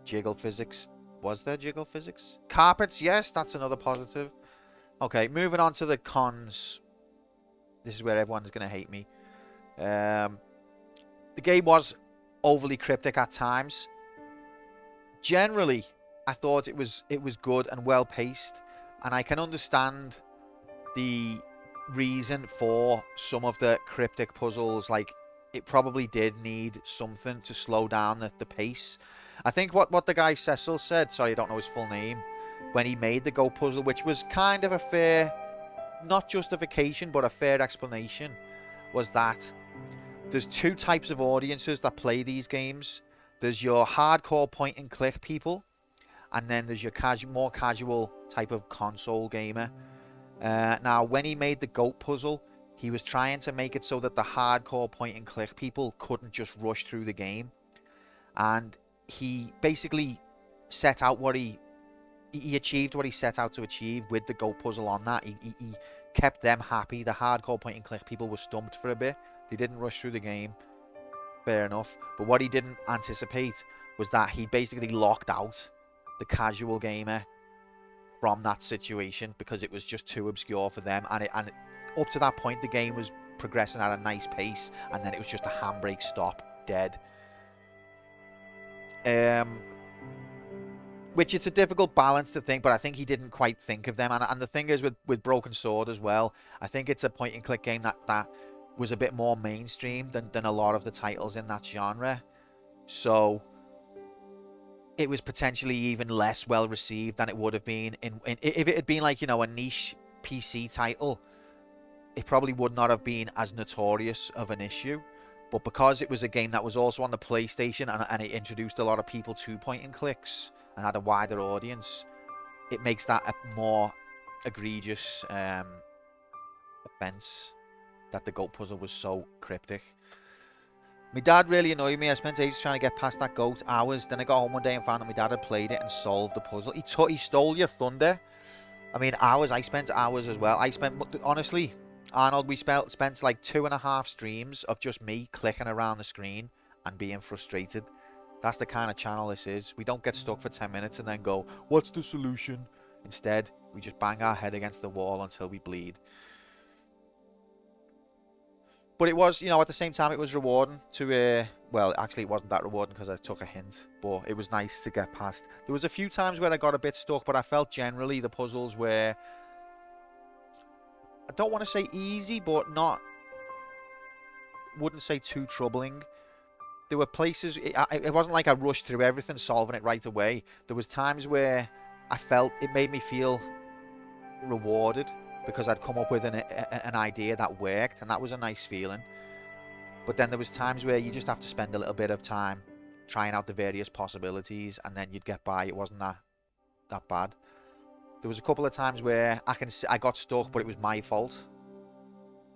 Jiggle physics. Was there jiggle physics? Carpets, yes, that's another positive. Okay, moving on to the cons. This is where everyone's going to hate me. The game was overly cryptic at times. Generally, I thought it was good and well paced, and I can understand the reason for some of the cryptic puzzles. Like, it probably did need something to slow down the pace. I think what the guy Cecil said, sorry, I don't know his full name, when he made the Go puzzle, which was kind of a fair, not justification, but a fair explanation, was that there's two types of audiences that play these games. There's your hardcore point and click people, and then there's your more casual type of console gamer. Now, when he made the GOAT puzzle, he was trying to make it so that the hardcore point and click people couldn't just rush through the game. And he basically set out what he achieved what he set out to achieve with the GOAT puzzle on that. He kept them happy. The hardcore point and click people were stumped for a bit. They didn't rush through the game. Fair enough. But what he didn't anticipate was that he basically locked out the casual gamer from that situation because it was just too obscure for them. And up to that point, the game was progressing at a nice pace, and then it was just a handbrake stop, dead. Which it's a difficult balance to think, but I think he didn't quite think of them. And the thing is with Broken Sword as well, I think it's a point and click game that was a bit more mainstream than a lot of the titles in that genre. So it was potentially even less well received than it would have been if it had been like, you know, a niche PC title. It probably would not have been as notorious of an issue. But because it was a game that was also on the PlayStation and it introduced a lot of people to point and clicks and had a wider audience, it makes that a more egregious offense that the goat puzzle was so cryptic. My dad really annoyed me. I spent ages trying to get past that goat, hours. Then I got home one day and found that my dad had played it and solved the puzzle. He stole your thunder. I mean, hours. I spent hours as well. Honestly, Arnold, we spent like 2.5 streams of just me clicking around the screen and being frustrated. That's the kind of channel this is. We don't get stuck for 10 minutes and then go, what's the solution? Instead, we just bang our head against the wall until we bleed. But it was, you know, at the same time, it was rewarding to, well, actually, it wasn't that rewarding because I took a hint, but it was nice to get past. There was a few times where I got a bit stuck, but I felt generally the puzzles were, I don't want to say easy, but wouldn't say too troubling. There were places, it wasn't like I rushed through everything, solving it right away. There was times where I felt it made me feel rewarded, because I'd come up with an idea that worked, and that was a nice feeling. But then there was times where you just have to spend a little bit of time trying out the various possibilities, and then you'd get by. It wasn't that bad. There was a couple of times where I got stuck, but it was my fault.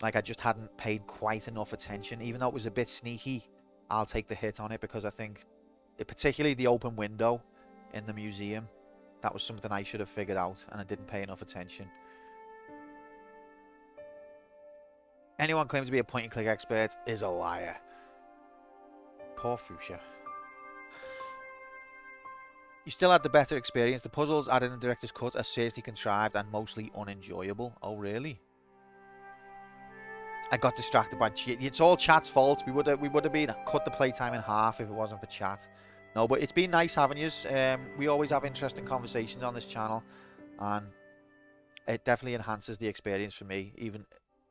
Like I just hadn't paid quite enough attention, even though it was a bit sneaky. I'll take the hit on it, because I think, particularly the open window in the museum, that was something I should have figured out, and I didn't pay enough attention. Anyone claiming to be a point-and-click expert is a liar. Poor Fuchsia. You still had the better experience. The puzzles added in the director's cut are seriously contrived and mostly unenjoyable. Oh, really? I got distracted by chat. It's all chat's fault. We would have been cut the playtime in half if it wasn't for chat. No, but it's been nice having yous. We always have interesting conversations on this channel, and it definitely enhances the experience for me, even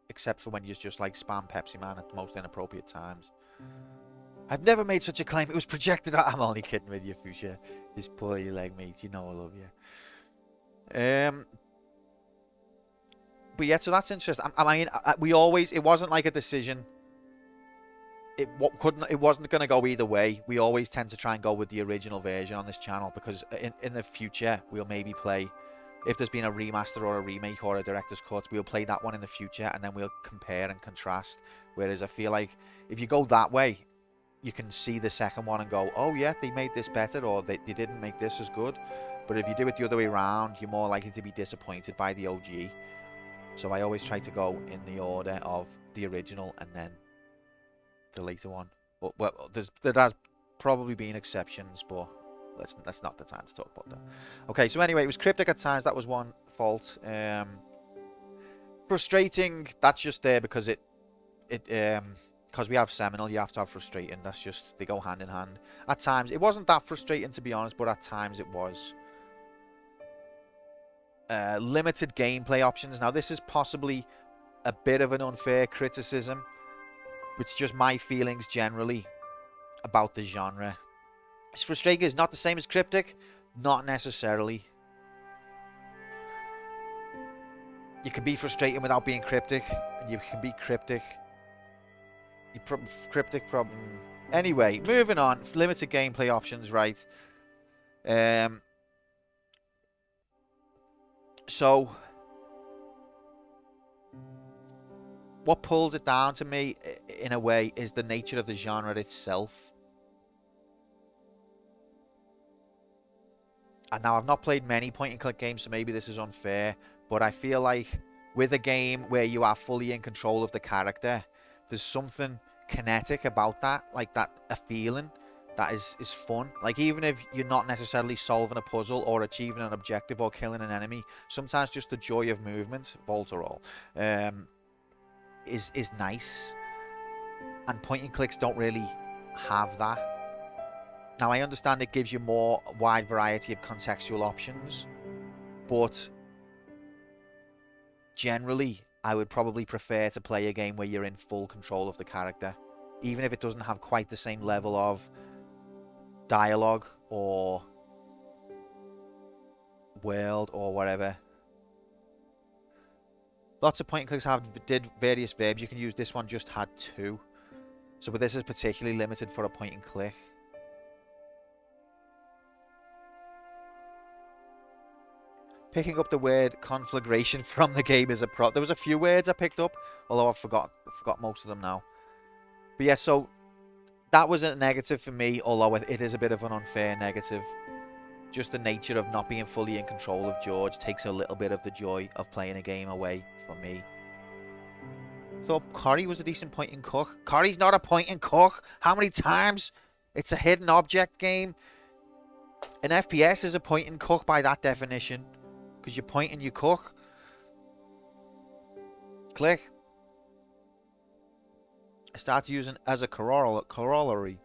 except for when you just like spam Pepsi Man at the most inappropriate times. I've never made such a claim. It was projected. I'm only kidding with you, Fuchsia. Just pull your leg, mate. You know I love you. But yeah, so that's interesting. I mean, it wasn't like a decision. It wasn't going to go either way. We always tend to try and go with the original version on this channel, because in the future we'll maybe play, if there's been a remaster or a remake or a director's cut, we'll play that one in the future, and then we'll compare and contrast. Whereas I feel like if you go that way, you can see the second one and go, oh yeah, they made this better, or they didn't make this as good. But if you do it the other way around, you're more likely to be disappointed by the OG. So I always try to go in the order of the original and then the later one. But well, there has probably been exceptions, but that's not the time to talk about that. Okay, so anyway, it was cryptic at times. That was one fault. Frustrating. That's just there because because we have seminal, you have to have frustrating. That's just, they go hand in hand. At times, it wasn't that frustrating to be honest, but at times it was. Limited gameplay options. Now, this is possibly a bit of an unfair criticism. It's just my feelings generally about the genre. It's frustrating. It's not the same as cryptic. Not necessarily. You can be frustrating without being cryptic, and you can be cryptic. Cryptic problem. Anyway, moving on. Limited gameplay options, right? So, what pulls it down to me, in a way, is the nature of the genre itself. And now, I've not played many point-and-click games, so maybe this is unfair, but I feel like with a game where you are fully in control of the character, there's something kinetic about that, like that, a feeling that is fun. Like, even if you're not necessarily solving a puzzle or achieving an objective or killing an enemy, sometimes just the joy of movement, Volterol, is nice, and point and clicks don't really have that. Now, I understand it gives you more wide variety of contextual options, but generally, I would probably prefer to play a game where you're in full control of the character, even if it doesn't have quite the same level of dialogue or world or whatever. Lots of point and clicks did various verbs you can use. This one just had 2. So, but this is particularly limited for a point and click. Picking up the word conflagration from the game is a There was a few words I picked up, although I forgot most of them now. But yeah, so that was a negative for me, although it is a bit of an unfair negative. Just the nature of not being fully in control of George takes a little bit of the joy of playing a game away from me. Thought Corrie was a decent point and cook. Corrie's not a point and cook. How many times? It's a hidden object game. An FPS is a point and cook by that definition, because you point and you cook. Click. I started using as a corollary.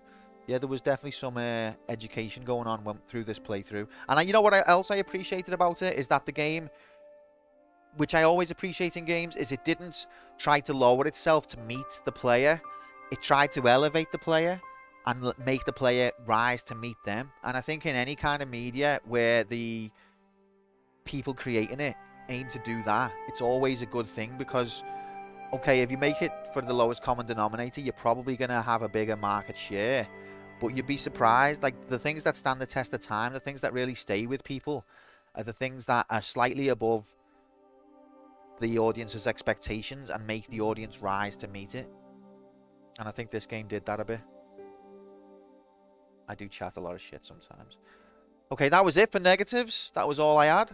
Yeah, there was definitely some education going on through this playthrough. And you know what else I appreciated about it is that the game, which I always appreciate in games, is it didn't try to lower itself to meet the player. It tried to elevate the player and make the player rise to meet them. And I think in any kind of media where the people creating it aim to do that, it's always a good thing, because okay, if you make it for the lowest common denominator, you're probably going to have a bigger market share. But you'd be surprised, like the things that stand the test of time, the things that really stay with people, are the things that are slightly above the audience's expectations and make the audience rise to meet it. And I think this game did that a bit. I do chat a lot of shit sometimes. Okay, that was it for negatives. That was all I had.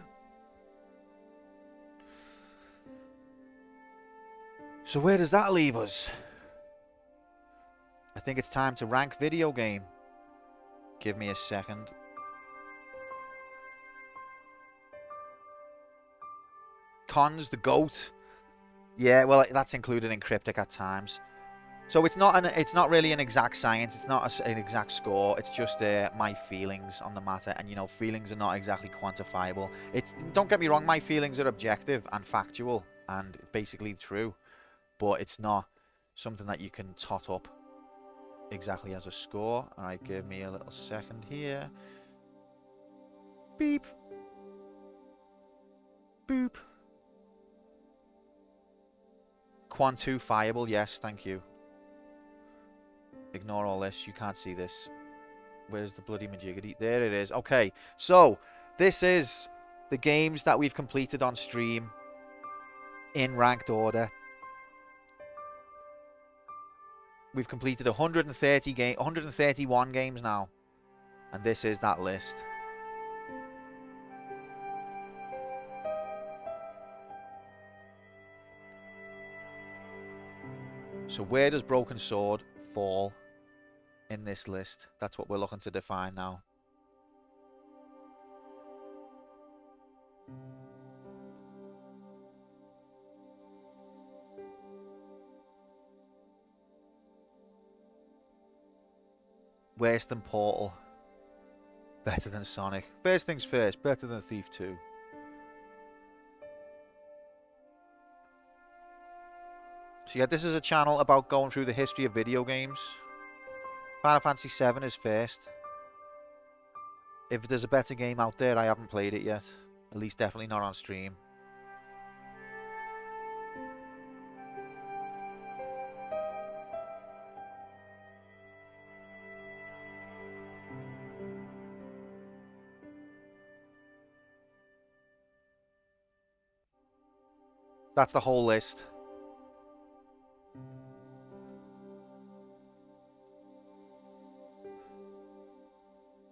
So where does that leave us? I think it's time to rank video game. Give me a second. Cons, the GOAT. Yeah, well, that's included in Cryptic at times. So it's not really an exact science. It's not an exact score. It's just my feelings on the matter. And, you know, feelings are not exactly quantifiable. Don't get me wrong, my feelings are objective and factual and basically true. But it's not something that you can tot up exactly as a score. Alright, give me a little second here. Beep. Boop. Quantifiable, yes, thank you. Ignore all this, you can't see this. Where's the bloody majiggity? There it is. Okay, so this is the games that we've completed on stream in ranked order. We've completed 131 games now. And this is that list. So where does Broken Sword fall in this list? That's what we're looking to define now. Worse than Portal. Better than Sonic. First things first, better than Thief 2. So yeah, this is a channel about going through the history of video games. Final Fantasy 7 is first. If there's a better game out there, I haven't played it yet. At least definitely not on stream. That's the whole list.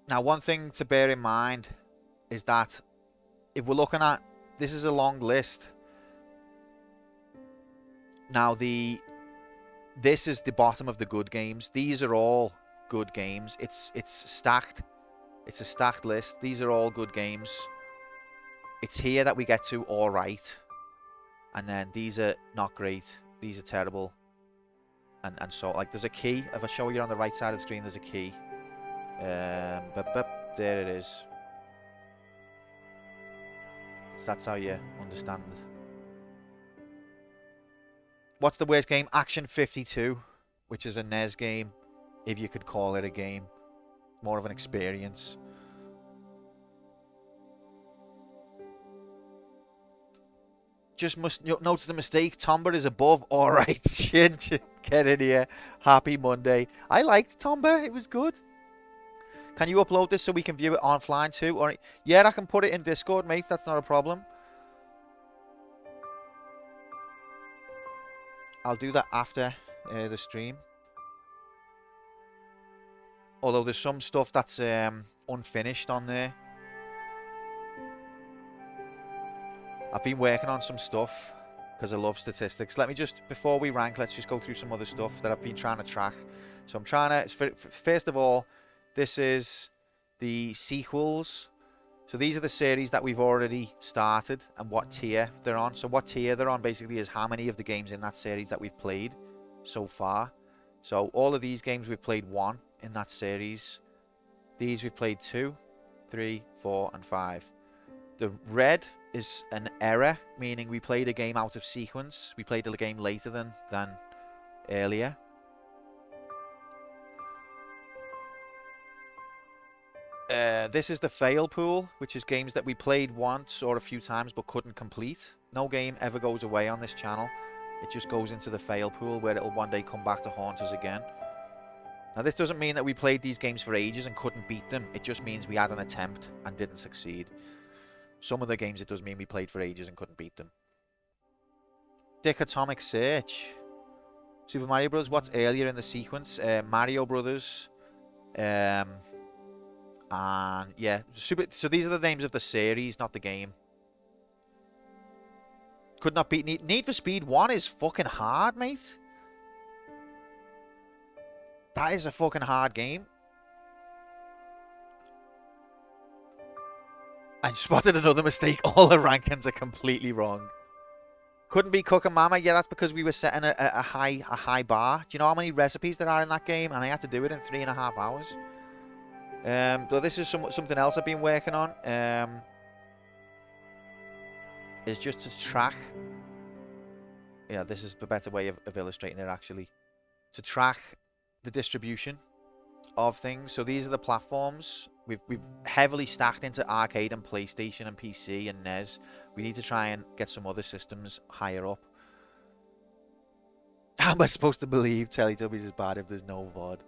Now, one thing to bear in mind is that if we're looking at, this is a long list. Now, this is the bottom of the good games. These are all good games. It's stacked. It's a stacked list. These are all good games. It's here that we get to all right. And then these are not great. these are terrible. And so, like, there's a key. If I show you on the right side of the screen, there's a key. There it is. So that's how you understand it. What's the worst game? Action 52, which is a NES game, if you could call it a game. More of an experience. Just must notice the mistake. Tomba is above. All right, Chin, get in here. Happy Monday. I liked Tomba. It was good. Can you upload this so we can view it offline too? Or yeah, I can put it in Discord, mate. That's not a problem. I'll do that after the stream. Although there's some stuff that's unfinished on there. I've been working on some stuff because I love statistics. Let me just, before we rank, let's just go through some other stuff that I've been trying to track. So I'm trying to, first of all, this is the sequels. So these are the series that we've already started and what tier they're on. So what tier they're on basically is how many of the games in that series that we've played so far. So all of these games we've played 1 in that series. These we've played 2, 3, 4, and 5. The red is an error, meaning we played a game out of sequence. We played a game later than earlier. This is the fail pool, which is games that we played once or a few times but couldn't complete. No game ever goes away on this channel. It just goes into the fail pool where it'll one day come back to haunt us again. Now this doesn't mean that we played these games for ages and couldn't beat them. It just means we had an attempt and didn't succeed. Some of the games it does mean we played for ages and couldn't beat them. Dichotomic Search. Super Mario Bros. What's earlier in the sequence? Mario Brothers. And yeah, so these are the names of the series, not the game. Could not beat Need for Speed 1 is fucking hard, mate. That is a fucking hard game. I spotted another mistake. All the rankings are completely wrong. Couldn't beat Cooking Mama. Yeah, that's because we were setting a high bar. Do you know how many recipes there are in that game? And I had to do it in 3.5 hours. But this is something else I've been working on. Is just to track. Yeah, this is the better way of illustrating it, actually. To track the distribution of things. So these are the platforms. We've heavily stacked into arcade and PlayStation and PC and NES. We need to try and get some other systems higher up. How am I supposed to believe Teletubbies is bad if there's no VOD?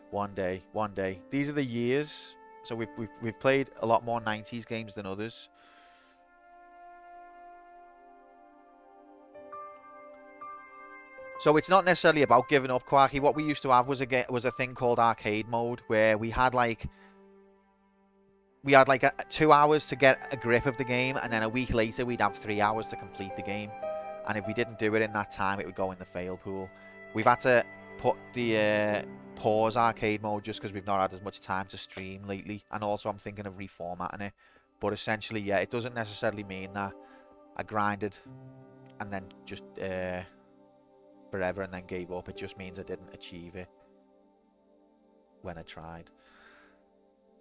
One day, one day. These are the years. So we've played a lot more 90s games than others. So it's not necessarily about giving up, Quarky. What we used to have was a thing called arcade mode, where we had like 2 hours to get a grip of the game, and then a week later we'd have 3 hours to complete the game. And if we didn't do it in that time, it would go in the fail pool. We've had to put the pause arcade mode just because we've not had as much time to stream lately, and also I'm thinking of reformatting it. But essentially, yeah, it doesn't necessarily mean that I grinded and then just forever and then gave up. It just means I didn't achieve it when I tried.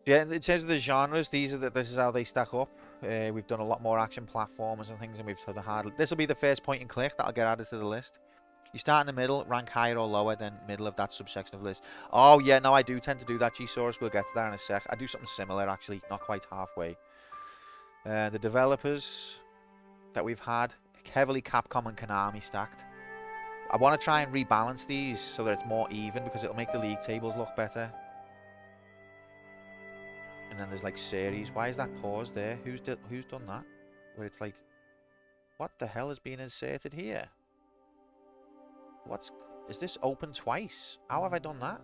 Yeah, in terms of the genres, this is how they stack up. We've done a lot more action platformers and things, and we've done the hard. This will be the first point and click that'll get added to the list. You start in the middle, rank higher or lower than middle of that subsection of the list. Oh yeah, no, I do tend to do that, G-Saurus. We'll get to that in a sec. I do something similar, actually, not quite halfway. The developers that we've had, heavily Capcom and Konami stacked. I want to try and rebalance these so that it's more even, because it'll make the league tables look better. And then there's like series. Why is that paused there? Who's done that? Where it's like, what the hell is being inserted here? Is this open twice? How have I done that?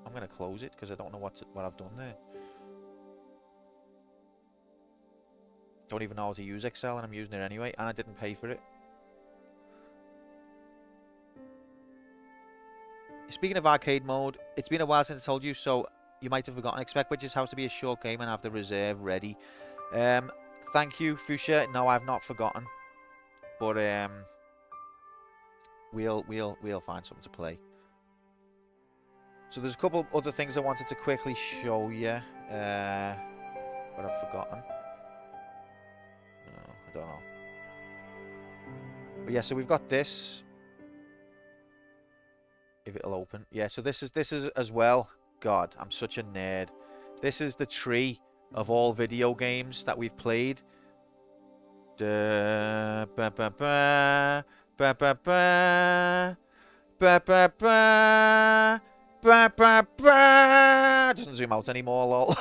I'm gonna close it because I don't know what I've done there. Don't even know how to use Excel, and I'm using it anyway, and I didn't pay for it. Speaking of arcade mode, it's been a while since I told you, so you might have forgotten. Expect Witch's House to be a short game and have the reserve ready. Thank you, Fuchsia. No, I've not forgotten. But we'll find something to play. So there's a couple of other things I wanted to quickly show you, but I've forgotten. No, I don't know. But yeah, so we've got this. If it'll open, yeah. So this is as well. God, I'm such a nerd. This is the tree of all video games that we've played. Ba ba ba ba ba ba ba ba ba ba ba ba. Doesn't zoom out anymore, lol.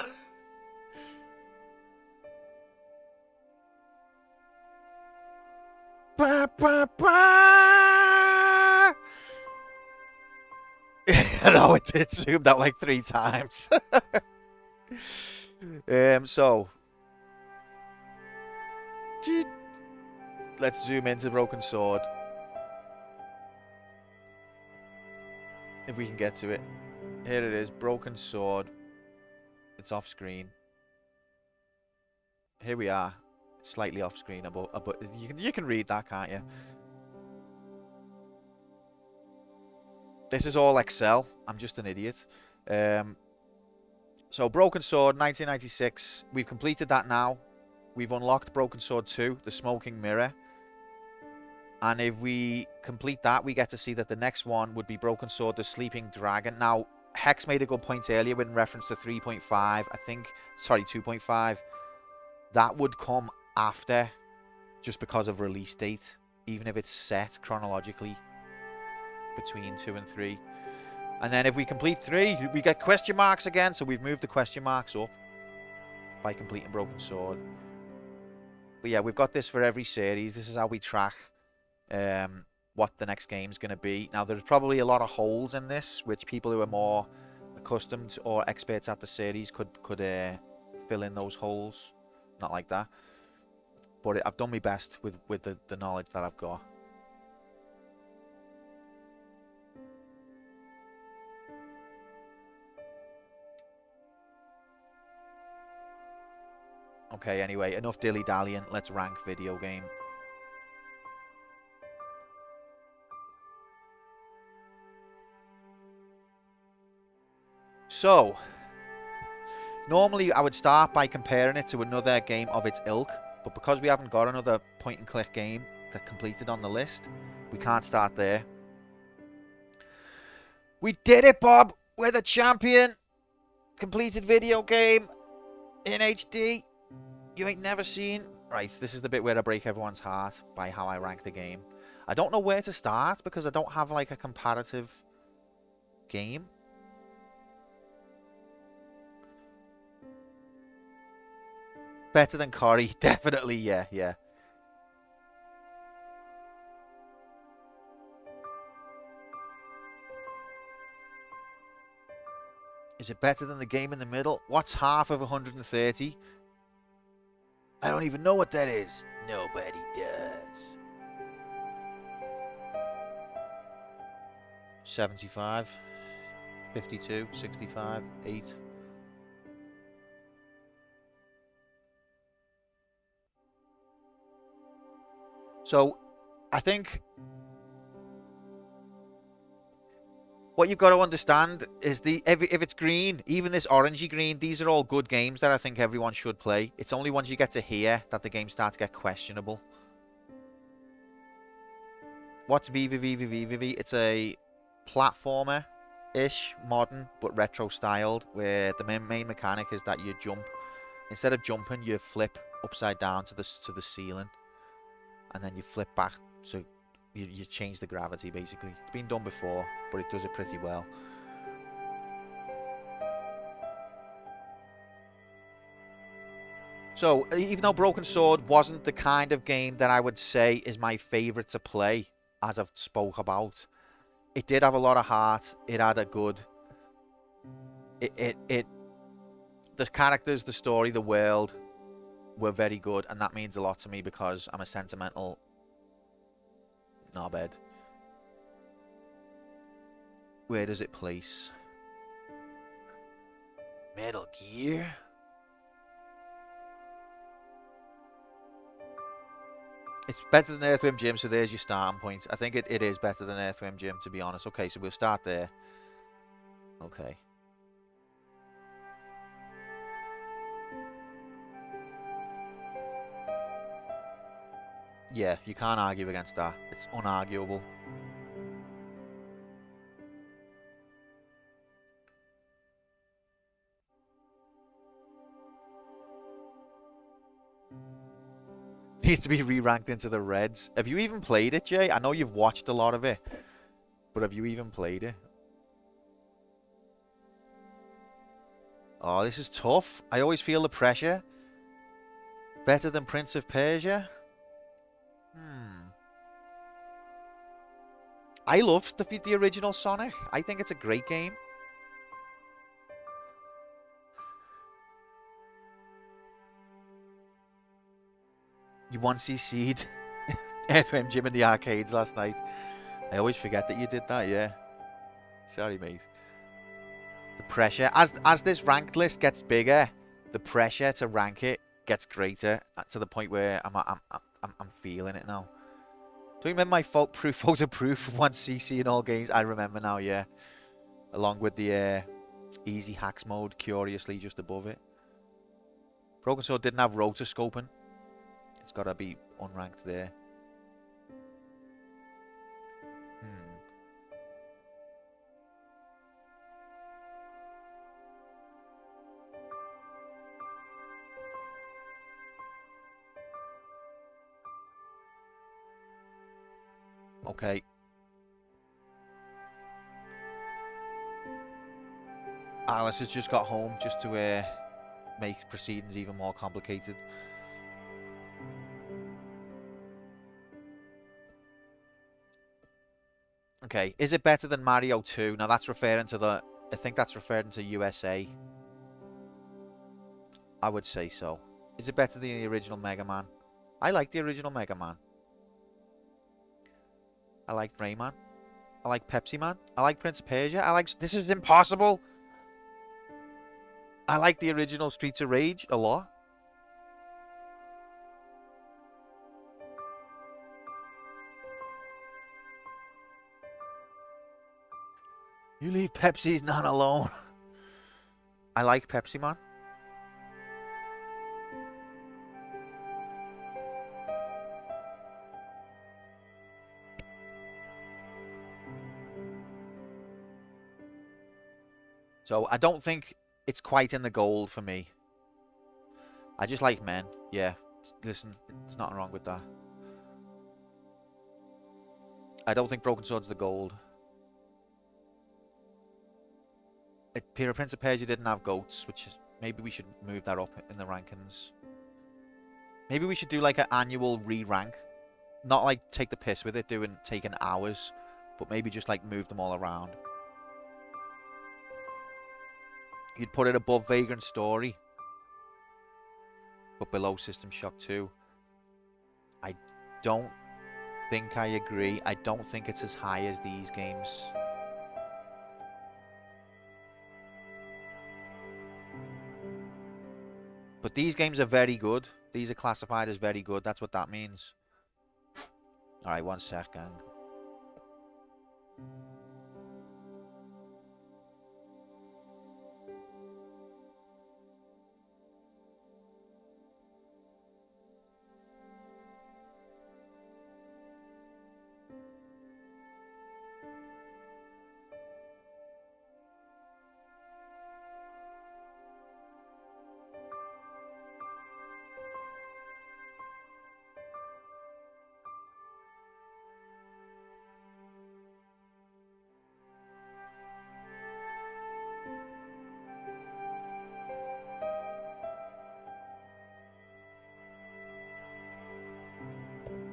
Ba ba ba. I know it zoomed out like 3 times. So let's zoom into Broken Sword. If we can get to it. Here it is, Broken Sword. It's off screen. Here we are. It's slightly off screen, but you can read that, can't you? This is all Excel. I'm just an idiot. So Broken Sword, 1996. We've completed that now. We've unlocked Broken Sword 2, The Smoking Mirror. And if we complete that, we get to see that the next one would be Broken Sword, The Sleeping Dragon. Now, Hex made a good point earlier in reference to 3.5. I think, sorry, 2.5. That would come after, just because of release date, even if it's set chronologically between 2 and 3. And then if we complete 3, we get question marks again. So we've moved the question marks up by completing Broken Sword. But yeah, we've got this for every series. This is how we track what the next game's going to be. Now, there's probably a lot of holes in this, which people who are more accustomed or experts at the series could fill in those holes. Not like that. But I've done my best with the knowledge that I've got. Okay, anyway, enough dilly-dallying. Let's rank video game. So, normally I would start by comparing it to another game of its ilk, but because we haven't got another point-and-click game that completed on the list, we can't start there. We did it, Bob! We're the champion! Completed video game in HD. You ain't never seen... Right, this is the bit where I break everyone's heart by how I rank the game. I don't know where to start because I don't have like a comparative game. Better than Corey, definitely, yeah. Is it better than the game in the middle? What's half of 130? I don't even know what that is. Nobody does. 75, 52, 65, 8. So, I think what you've got to understand is if it's green, even this orangey green, these are all good games that I think everyone should play. It's only once you get to here that the game starts to get questionable. What's Viva Viva Viva Viva? It's a platformer-ish, modern, but retro-styled, where the main mechanic is that you jump. Instead of jumping, you flip upside down to the ceiling. And then you flip back, so you change the gravity, basically. It's been done before, but it does it pretty well. So, even though Broken Sword wasn't the kind of game that I would say is my favourite to play, as I've spoke about, it did have a lot of heart. It had a good... The characters, the story, the world were very good, and that means a lot to me because I'm a sentimental knobhead. Where does it place? Metal Gear? It's better than Earthworm Jim, so there's your starting point. I think it is better than Earthworm Jim, to be honest. Okay, so we'll start there. Okay. Yeah, you can't argue against that. It's unarguable. Needs to be re-ranked into the Reds. Have you even played it, Jay? I know you've watched a lot of it, but have you even played it? Oh, this is tough. I always feel the pressure. Better than Prince of Persia? I loved the original Sonic. I think it's a great game. You 1cc'd Earthworm Jim in the arcades last night. I always forget that you did that, yeah. Sorry, mate. The pressure. As this ranked list gets bigger, the pressure to rank it gets greater to the point where I'm feeling it now. Do you remember my photo proof of 1cc in all games? I remember now, yeah. Along with the easy hacks mode, curiously just above it. Broken Sword didn't have rotoscoping. It's got to be unranked there. Okay. Alice has just got home just to make proceedings even more complicated. Okay, is it better than Mario 2? Now that's referring to the... I think that's referring to USA. I would say so. Is it better than the original Mega Man? I like the original Mega Man. I like Rayman. I like Pepsi Man. I like Prince of Persia. I like... This is impossible! I like the original Streets of Rage a lot. You leave Pepsi's not alone. I like Pepsi Man. So I don't think it's quite in the gold for me. I just like men. Yeah. Listen, there's nothing wrong with that. I don't think Broken Sword's the gold. Prince of Persia didn't have goats, which is, maybe we should move that up in the rankings. Maybe we should do like an annual re-rank. Not like take the piss with it, taking hours, but maybe just like move them all around. You'd put it above Vagrant Story, but below System Shock 2. I don't think I agree. I don't think it's as high as these games. But these games are very good. These are classified as very good. That's what that means. Alright, one sec, gang.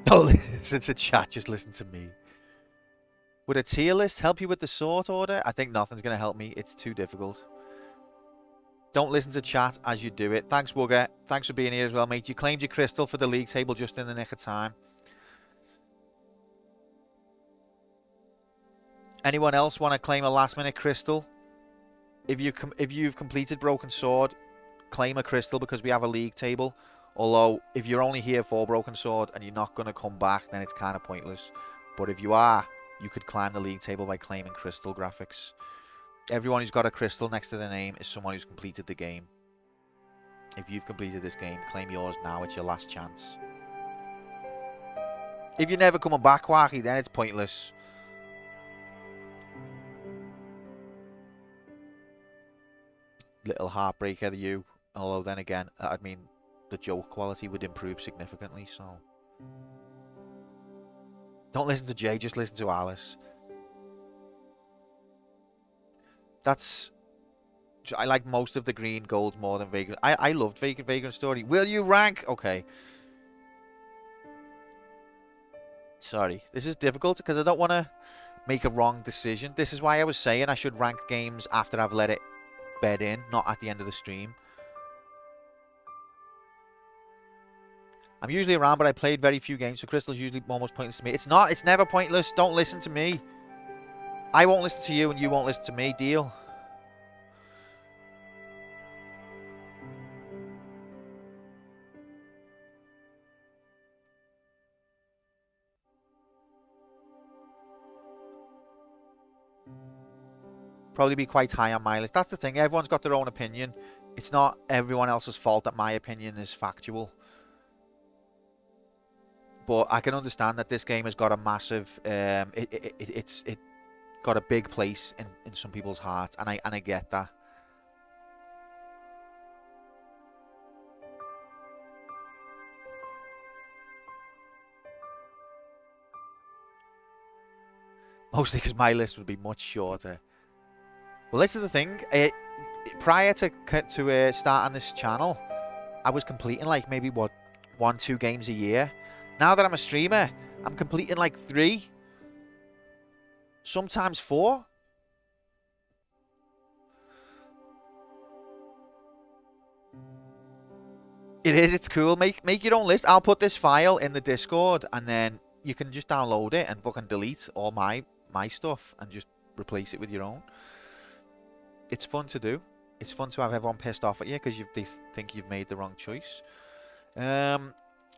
Don't listen to chat, just listen to me. Would a tier list help you with the sort order? I think nothing's going to help me. It's too difficult. Don't listen to chat as you do it. Thanks, Wugger. Thanks for being here as well, mate. You claimed your crystal for the league table just in the nick of time. Anyone else want to claim a last-minute crystal? If you've completed Broken Sword, claim a crystal because we have a league table. Although, if you're only here for Broken Sword and you're not going to come back, then it's kind of pointless. But if you are, you could climb the league table by claiming crystal graphics. Everyone who's got a crystal next to their name is someone who's completed the game. If you've completed this game, claim yours now. It's your last chance. If you're never coming back, Wacky, then it's pointless. Little heartbreaker, you. Although then again, I'd mean the joke quality would improve significantly, so... Don't listen to Jay, just listen to Alice. That's... I like most of the green gold more than Vagrant. I loved Vagrant Story. Will you rank? Okay. Sorry. This is difficult because I don't want to make a wrong decision. This is why I was saying I should rank games after I've let it bed in, not at the end of the stream. I'm usually around, but I played very few games, so Crystal's usually almost pointless to me. It's not. It's never pointless. Don't listen to me. I won't listen to you, and you won't listen to me. Deal? Probably be quite high on my list. That's the thing. Everyone's got their own opinion. It's not everyone else's fault that my opinion is factual. But I can understand that this game has got a massive... it's got a big place in some people's hearts. And I get that. Mostly because my list would be much shorter. Well, this is the thing. Prior to starting this channel, I was completing like maybe, what, 1-2 games a year. Now that I'm a streamer, I'm completing like 3. Sometimes 4. It is, it's cool. Make your own list. I'll put this file in the Discord and then you can just download it and fucking delete all my stuff and just replace it with your own. It's fun to do. It's fun to have everyone pissed off at you because they think you've made the wrong choice.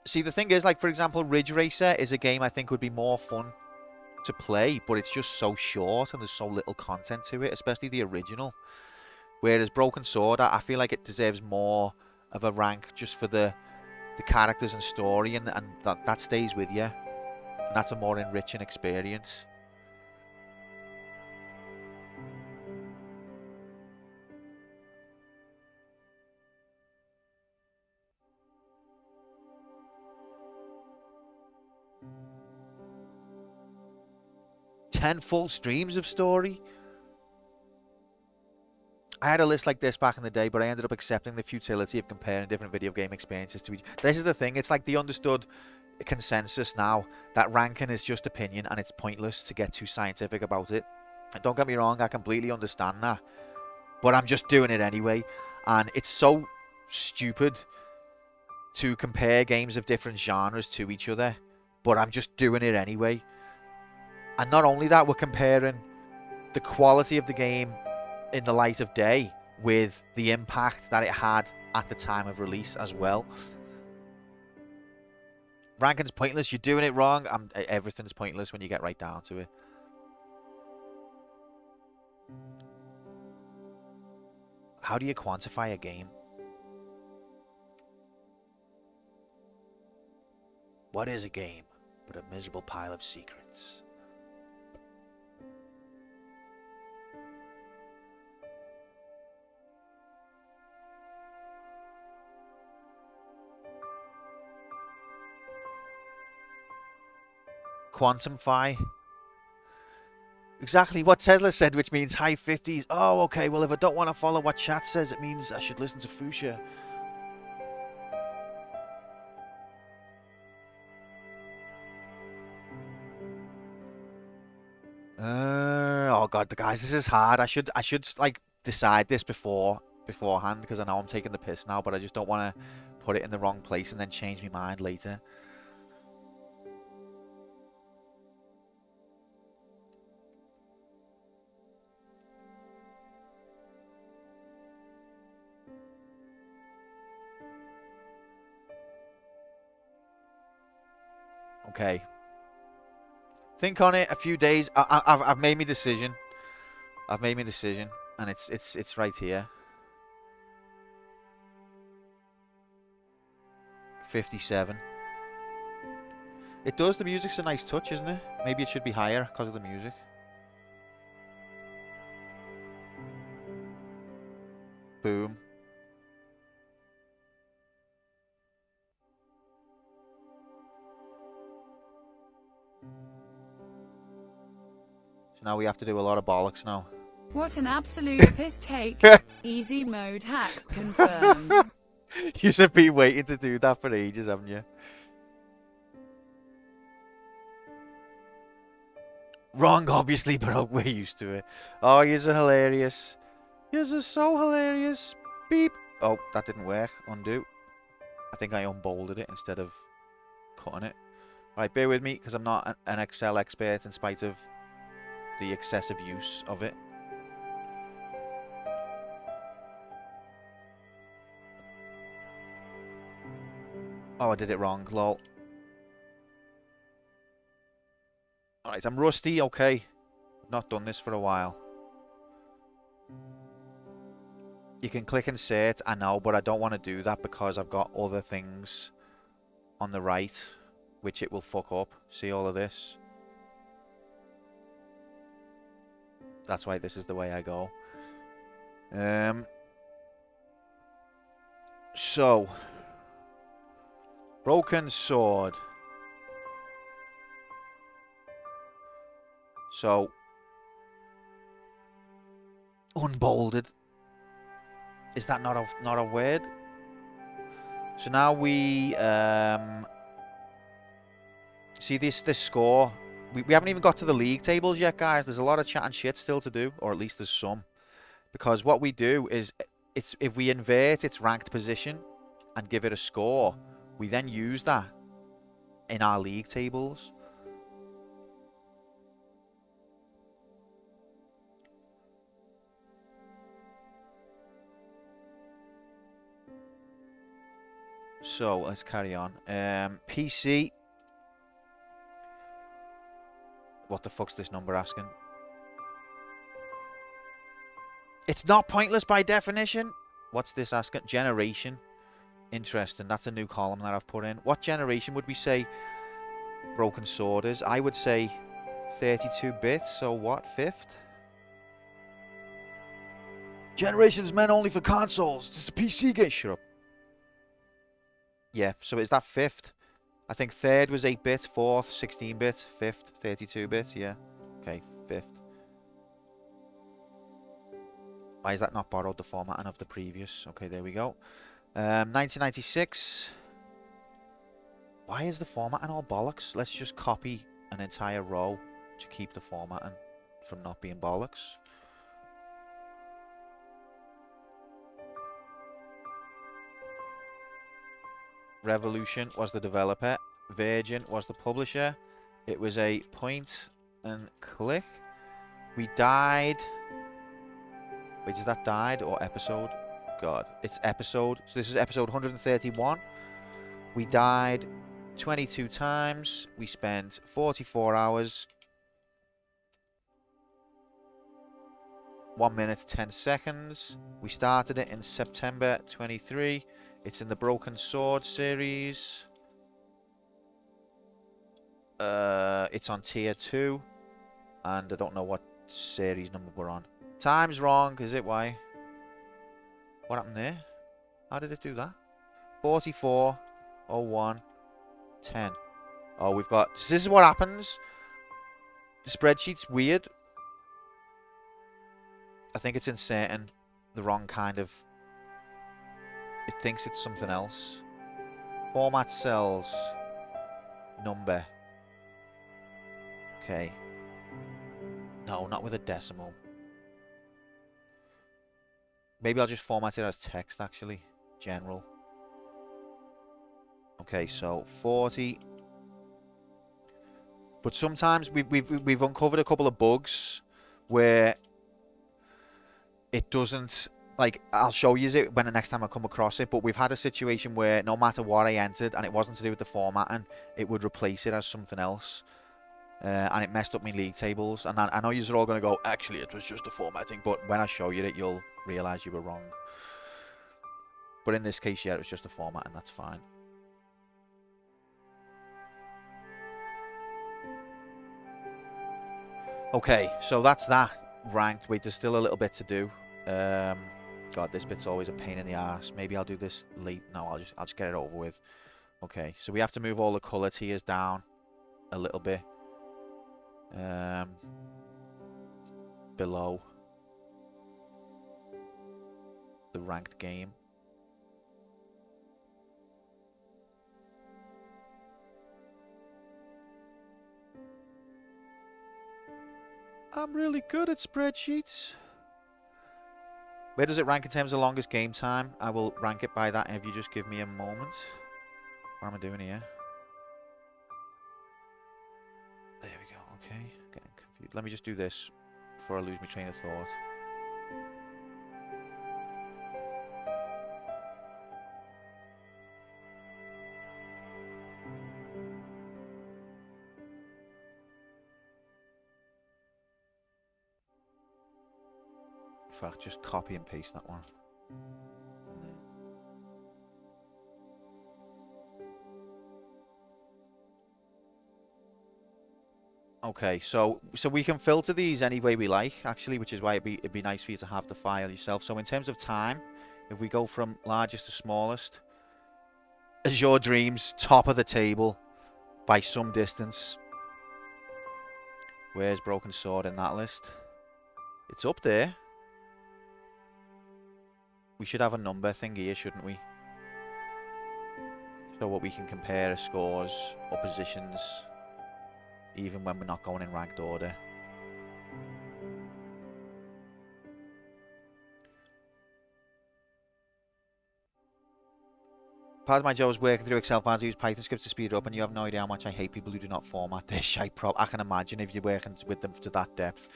See, the thing is, like, for example, Ridge Racer is a game I think would be more fun to play, but it's just so short and there's so little content to it, especially the original. Whereas Broken Sword, I feel like it deserves more of a rank just for the characters and story, and that stays with you. And that's a more enriching experience. Ten full streams of story. I had a list like this back in the day, but I ended up accepting the futility of comparing different video game experiences to each. This is the thing. It's like the understood consensus now that ranking is just opinion and it's pointless to get too scientific about it. And don't get me wrong, I completely understand that. But I'm just doing it anyway. And it's so stupid to compare games of different genres to each other. But I'm just doing it anyway. And not only that, we're comparing the quality of the game in the light of day with the impact that it had at the time of release as well. Ranking's pointless. You're doing it wrong. Everything's pointless when you get right down to it. How do you quantify a game? What is a game but a miserable pile of secrets? Quantify. Exactly what Tesla said, which means high 50s. Oh, okay, well, if I don't want to follow what chat says, it means I should listen to Fuchsia. Oh god, the guys, this is hard. I should like decide this beforehand because I know I'm taking the piss now, but I just don't want to put it in the wrong place and then change my mind later. Okay. Think on it a few days. I've made my decision. I've made my decision, and it's right here. 57. It does. The music's a nice touch, isn't it? Maybe it should be higher because of the music. Boom. So now we have to do a lot of bollocks now. What an absolute piss take. Easy mode hacks confirmed. You've been waiting to do that for ages, haven't you? Wrong, obviously, but we're used to it. Oh, yous are hilarious. Yous are so hilarious. Beep. Oh, that didn't work. Undo. I think I unbolded it instead of cutting it. Right, bear with me, because I'm not an Excel expert in spite of the excessive use of it. Oh, I did it wrong. Lol. Alright, I'm rusty. Okay. I've not done this for a while. You can click insert, I know, but I don't want to do that because I've got other things on the right, which it will fuck up. See all of this? That's why this is the way I go. So, broken sword. So, unbolded. Is that not a word? So now we see this score. We haven't even got to the league tables yet, guys. There's a lot of chat and shit still to do, or at least there's some. Because what we do is, if we invert its ranked position and give it a score, we then use that in our league tables. So let's carry on. PC. What the fuck's this number asking? It's not pointless by definition. What's this asking? Generation. Interesting. That's a new column that I've put in. What generation would we say broken sword is? I would say 32 bits. So what? 5th? Generation is meant only for consoles. It's a PC game. Shut up. Yeah, so is that 5th? I think 3rd was 8 bits, 4th 16 bits, 5th 32 bits, yeah. Okay, 5th. Why is that not borrowed the formatting of the previous? Okay, there we go. 1996. Why is the formatting all bollocks? Let's just copy an entire row to keep the formatting from not being bollocks. Revolution was the developer. Virgin was the publisher. It was a point and click. We died. Wait, is that died or episode? God, it's episode. So this is episode 131. We died 22 times. We spent 44 hours. 1 minute, 10 seconds. We started it in September 23. It's in the Broken Sword series. It's on tier 2. And I don't know what series number we're on. Time's wrong, is it? Why? What happened there? How did it do that? 44, 01, 10. Oh, we've got... This is what happens. The spreadsheet's weird. I think it's inserting the wrong kind of... It thinks it's something else. Format cells. Number. Okay. No, not with a decimal. Maybe I'll just format it as text, actually. General. Okay, so 40. But sometimes we've uncovered a couple of bugs where it doesn't like, I'll show you it when the next time I come across it, but we've had a situation where no matter what I entered, and it wasn't to do with the formatting, it would replace it as something else. And it messed up my league tables. And I know you're all going to go, actually, it was just the formatting. But when I show you it, you'll realise you were wrong. But in this case, yeah, it was just the formatting. That's fine. Okay, so that's that ranked. Wait, there's still a little bit to do. God, this bit's always a pain in the ass. Maybe I'll do this late. No, I'll just get it over with. Okay, so we have to move all the colour tiers down a little bit. Below the ranked game. I'm really good at spreadsheets. Where does it rank in terms of longest game time? I will rank it by that if you just give me a moment. What am I doing here? There we go. Okay. Getting confused. Let me just do this before I lose my train of thought. In fact, just copy and paste that one. Okay, so we can filter these any way we like, actually, which is why it'd be nice for you to have the file yourself. So in terms of time, if we go from largest to smallest, Azure Dreams, top of the table by some distance. Where's Broken Sword in that list? It's up there. We should have a number thing here, shouldn't we? So what we can compare scores or positions, even when we're not going in ranked order. Part of my job is working through Excel files. I use Python scripts to speed up, and you have no idea how much I hate people who do not format their shite prop. I can imagine if you're working with them to that depth.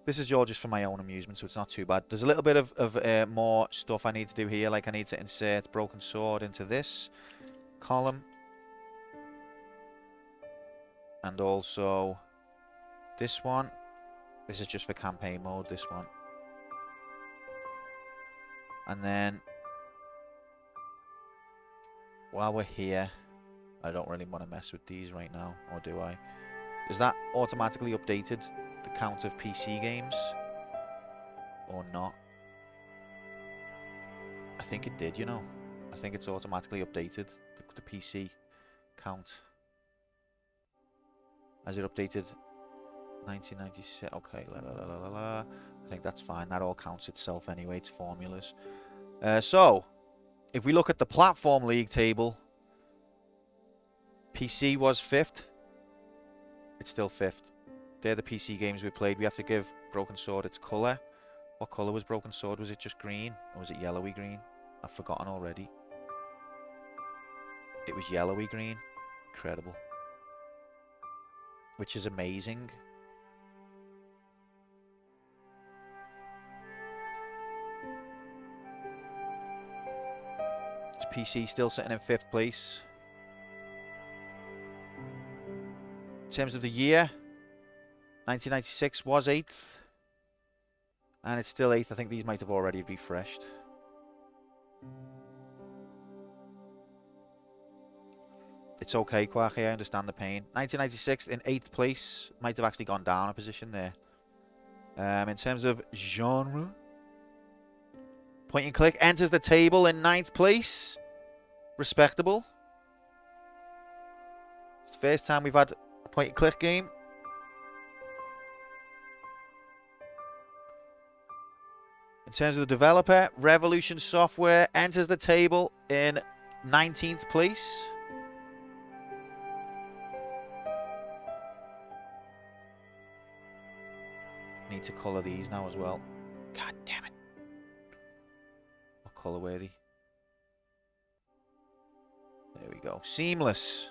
This is all just for my own amusement, so it's not too bad. There's a little bit of more stuff I need to do here. Like I need to insert Broken Sword into this column. And also this one. This is just for campaign mode, this one. And then while we're here, I don't really want to mess with these right now, or do I? Is that automatically updated, the count of PC games? Or not? I think it did, you know. I think it's automatically updated, the PC count. Has it updated? 1996. Okay, I think that's fine. That all counts itself anyway. It's formulas. So, if we look at the platform league table, PC was 5th. It's still 5th. They're the PC games we played. We have to give Broken Sword its colour. What colour was Broken Sword? Was it just green? Or was it yellowy green? I've forgotten already. It was yellowy green. Incredible. Which is amazing. Is PC still sitting in 5th place? In terms of the year, 1996 was 8th. And it's still 8th. I think these might have already refreshed. It's okay, Quacky. I understand the pain. 1996 in 8th place. Might have actually gone down a position there. In terms of genre, point and click enters the table in 9th place. Respectable. It's the first time we've had a point and click game. In terms of the developer, Revolution Software enters the table in 19th place. Need to colour these now as well. God damn it. What colour were they? There we go. Seamless.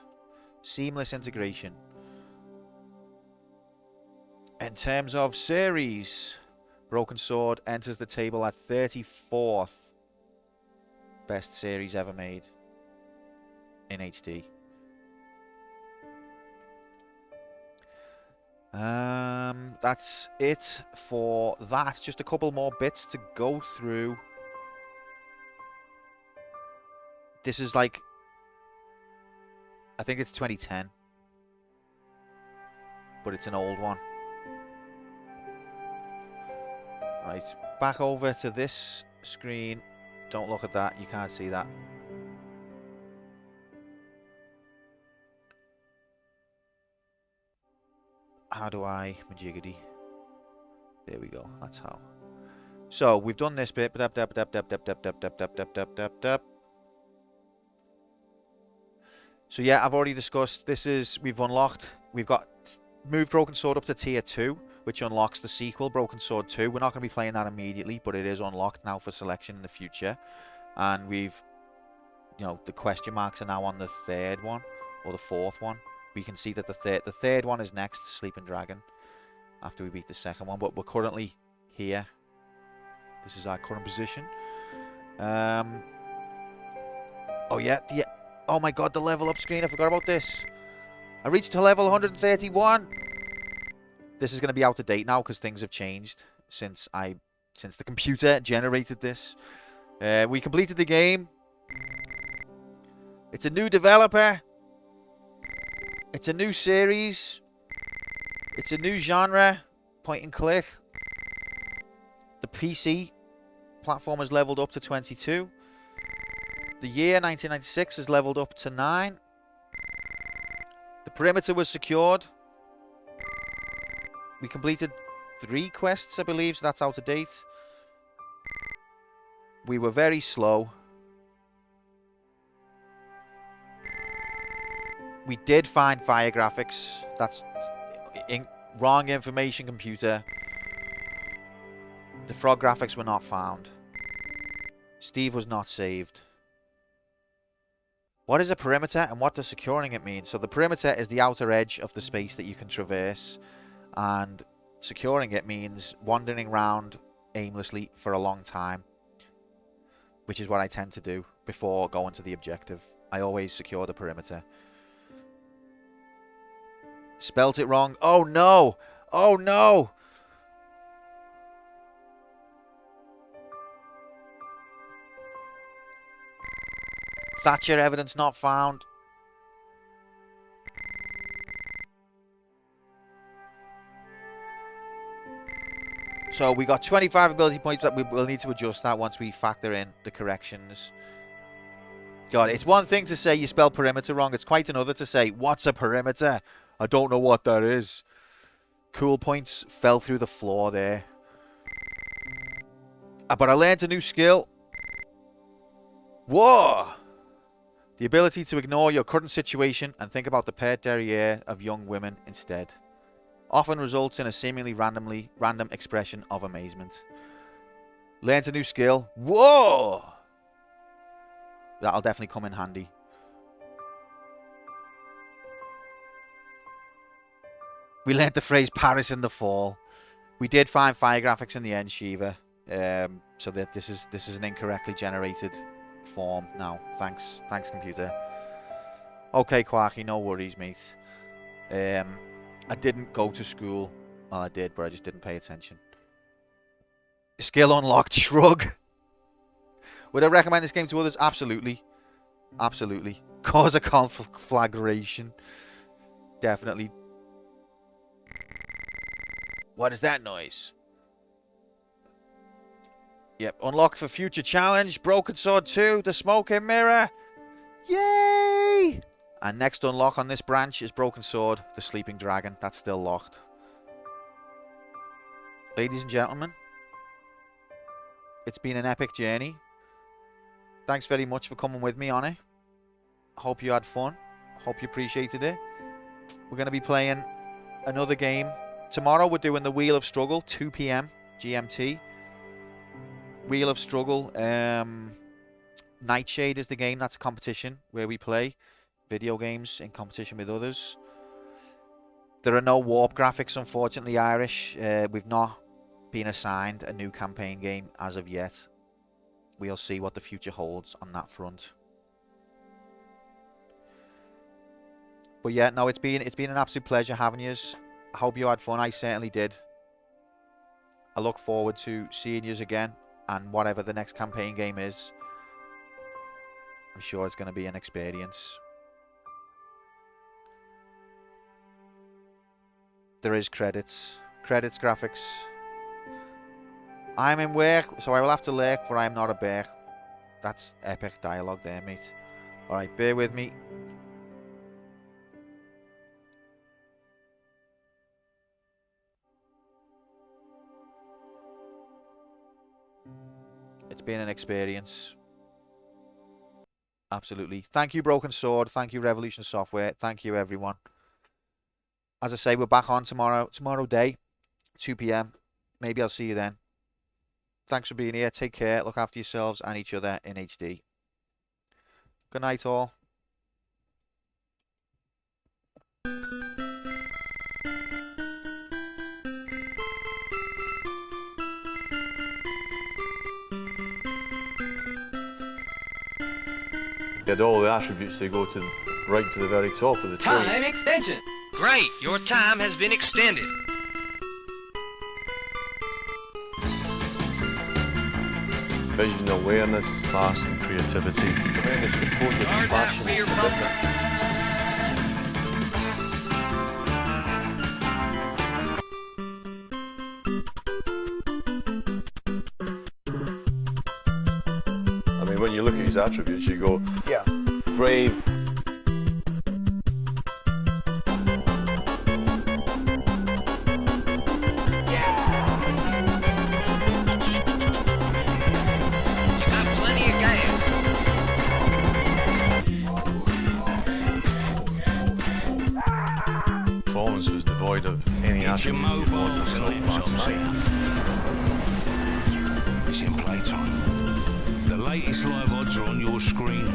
Seamless integration. In terms of series, Broken Sword enters the table at 34th best series ever made in HD. That's it for that. Just a couple more bits to go through. This is like, I think it's 2010, but it's an old one. Right, back over to this screen. Don't look at that, you can't see that. How do I majiggity? There we go, that's how. So we've done this bit. So yeah, I've already discussed, we've unlocked, we've got moved Broken Sword up to tier 2, which unlocks the sequel, Broken Sword 2. We're not going to be playing that immediately, but it is unlocked now for selection in the future. And we've, you know, the question marks are now on the third one, or the fourth one. We can see that the third one is next, Sleeping Dragon, after we beat the second one. But we're currently here. This is our current position. Oh yeah, oh my god, the level up screen, I forgot about this. I reached to level 131. This is going to be out of date now because things have changed since the computer generated this. We completed the game. It's a new developer. It's a new series. It's a new genre. Point and click. The PC platform is leveled up to 22. The year 1996 is leveled up to 9. The perimeter was secured. We completed 3 quests, I believe, so that's out of date. We were very slow. We did find fire graphics. That's wrong information, computer. The frog graphics were not found. Steve was not saved. What is a perimeter and what does securing it mean? So the perimeter is the outer edge of the space that you can traverse. And securing it means wandering around aimlessly for a long time. Which is what I tend to do before going to the objective. I always secure the perimeter. Spelt it wrong. Oh no! Oh no! Thatcher evidence not found. So we got 25 ability points, but we will need to adjust that once we factor in the corrections. God, it's one thing to say you spell perimeter wrong. It's quite another to say, what's a perimeter? I don't know what that is. Cool points fell through the floor there. But I learned a new skill. Whoa! The ability to ignore your current situation and think about the pet derriere of young women instead. Often results in a seemingly random expression of amazement. Learned a new skill. Whoa! That'll definitely come in handy. We learned the phrase Paris in the fall. We did find fire graphics in the end, Shiva. So that this is an incorrectly generated form now. Thanks computer. Okay, Quarky, no worries, mate. I didn't go to school. Well, I did, but I just didn't pay attention. Skill unlocked, shrug. Would I recommend this game to others? Absolutely. Absolutely. Cause a conflagration. Definitely. What is that noise? Yep, unlocked for future challenge. Broken Sword 2, the smoking mirror. Yay! And next unlock on this branch is Broken Sword, the Sleeping Dragon. That's still locked. Ladies and gentlemen, it's been an epic journey. Thanks very much for coming with me on it. Hope you had fun. Hope you appreciated it. We're going to be playing another game. Tomorrow we're doing the Wheel of Struggle, 2 PM GMT. Wheel of Struggle. Nightshade is the game. That's a competition where we play video games in competition with others. There are no warp graphics, unfortunately, Irish. We've not been assigned a new campaign game as of yet. We'll see what the future holds on that front. But yeah, no, it's been an absolute pleasure having yous. I hope you had fun. I certainly did. I look forward to seeing yous again, and whatever the next campaign game is, I'm sure it's going to be an experience. There is credits. Credits, graphics. I'm in work, so I will have to lurk, for I am not a bear. That's epic dialogue there, mate. Alright, bear with me. It's been an experience. Absolutely. Thank you, Broken Sword. Thank you, Revolution Software. Thank you, everyone. As I say, we're back on tomorrow day, 2 p.m. Maybe I'll see you then. Thanks for being here. Take care. Look after yourselves and each other in HD. Good night, all. You had all the attributes to go to right to the very top of the tree. Time extension. Great, your time has been extended. Vision, awareness, class and creativity. Tremendous composure, Guard that rear bumper. I mean, when you look at his attributes, you go, yeah, brave. Performance was devoid of any attribute you want on the top class side. It's in playtime. The latest live odds are on your screen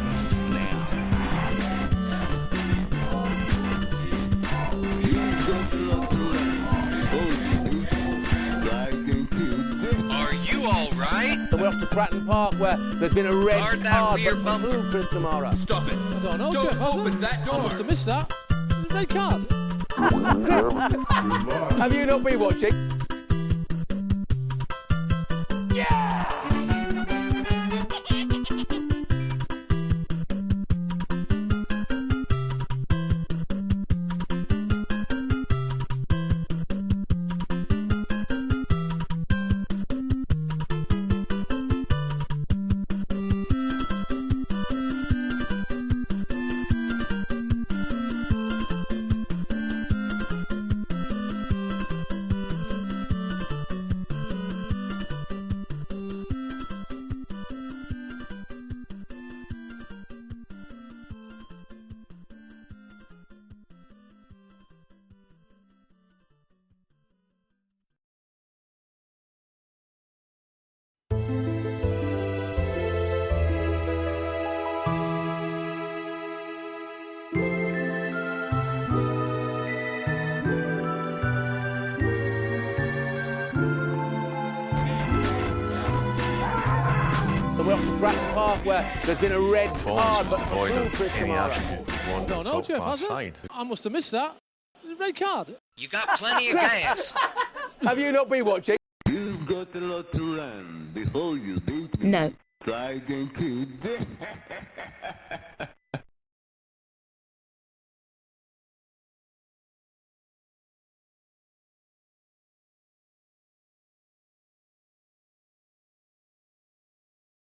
now. Are you all right? We're off to Cratton Park where there's been a red Guard that card rear for bumper. blueprint tomorrow. Stop it. I don't know, Don't Jeff, has open it? that door. I must have missed that. Red card. Have you not been watching? We're off to Cratton Park where there's been a red card Performance for was devoid of blueprint any tomorrow. attribute you want I on don't the know, top Jeff, class has it? side. I must have missed that. Red card. You got plenty of gas. Have you not been watching? You've got a lot to run before you beat me. No. Try again, kid.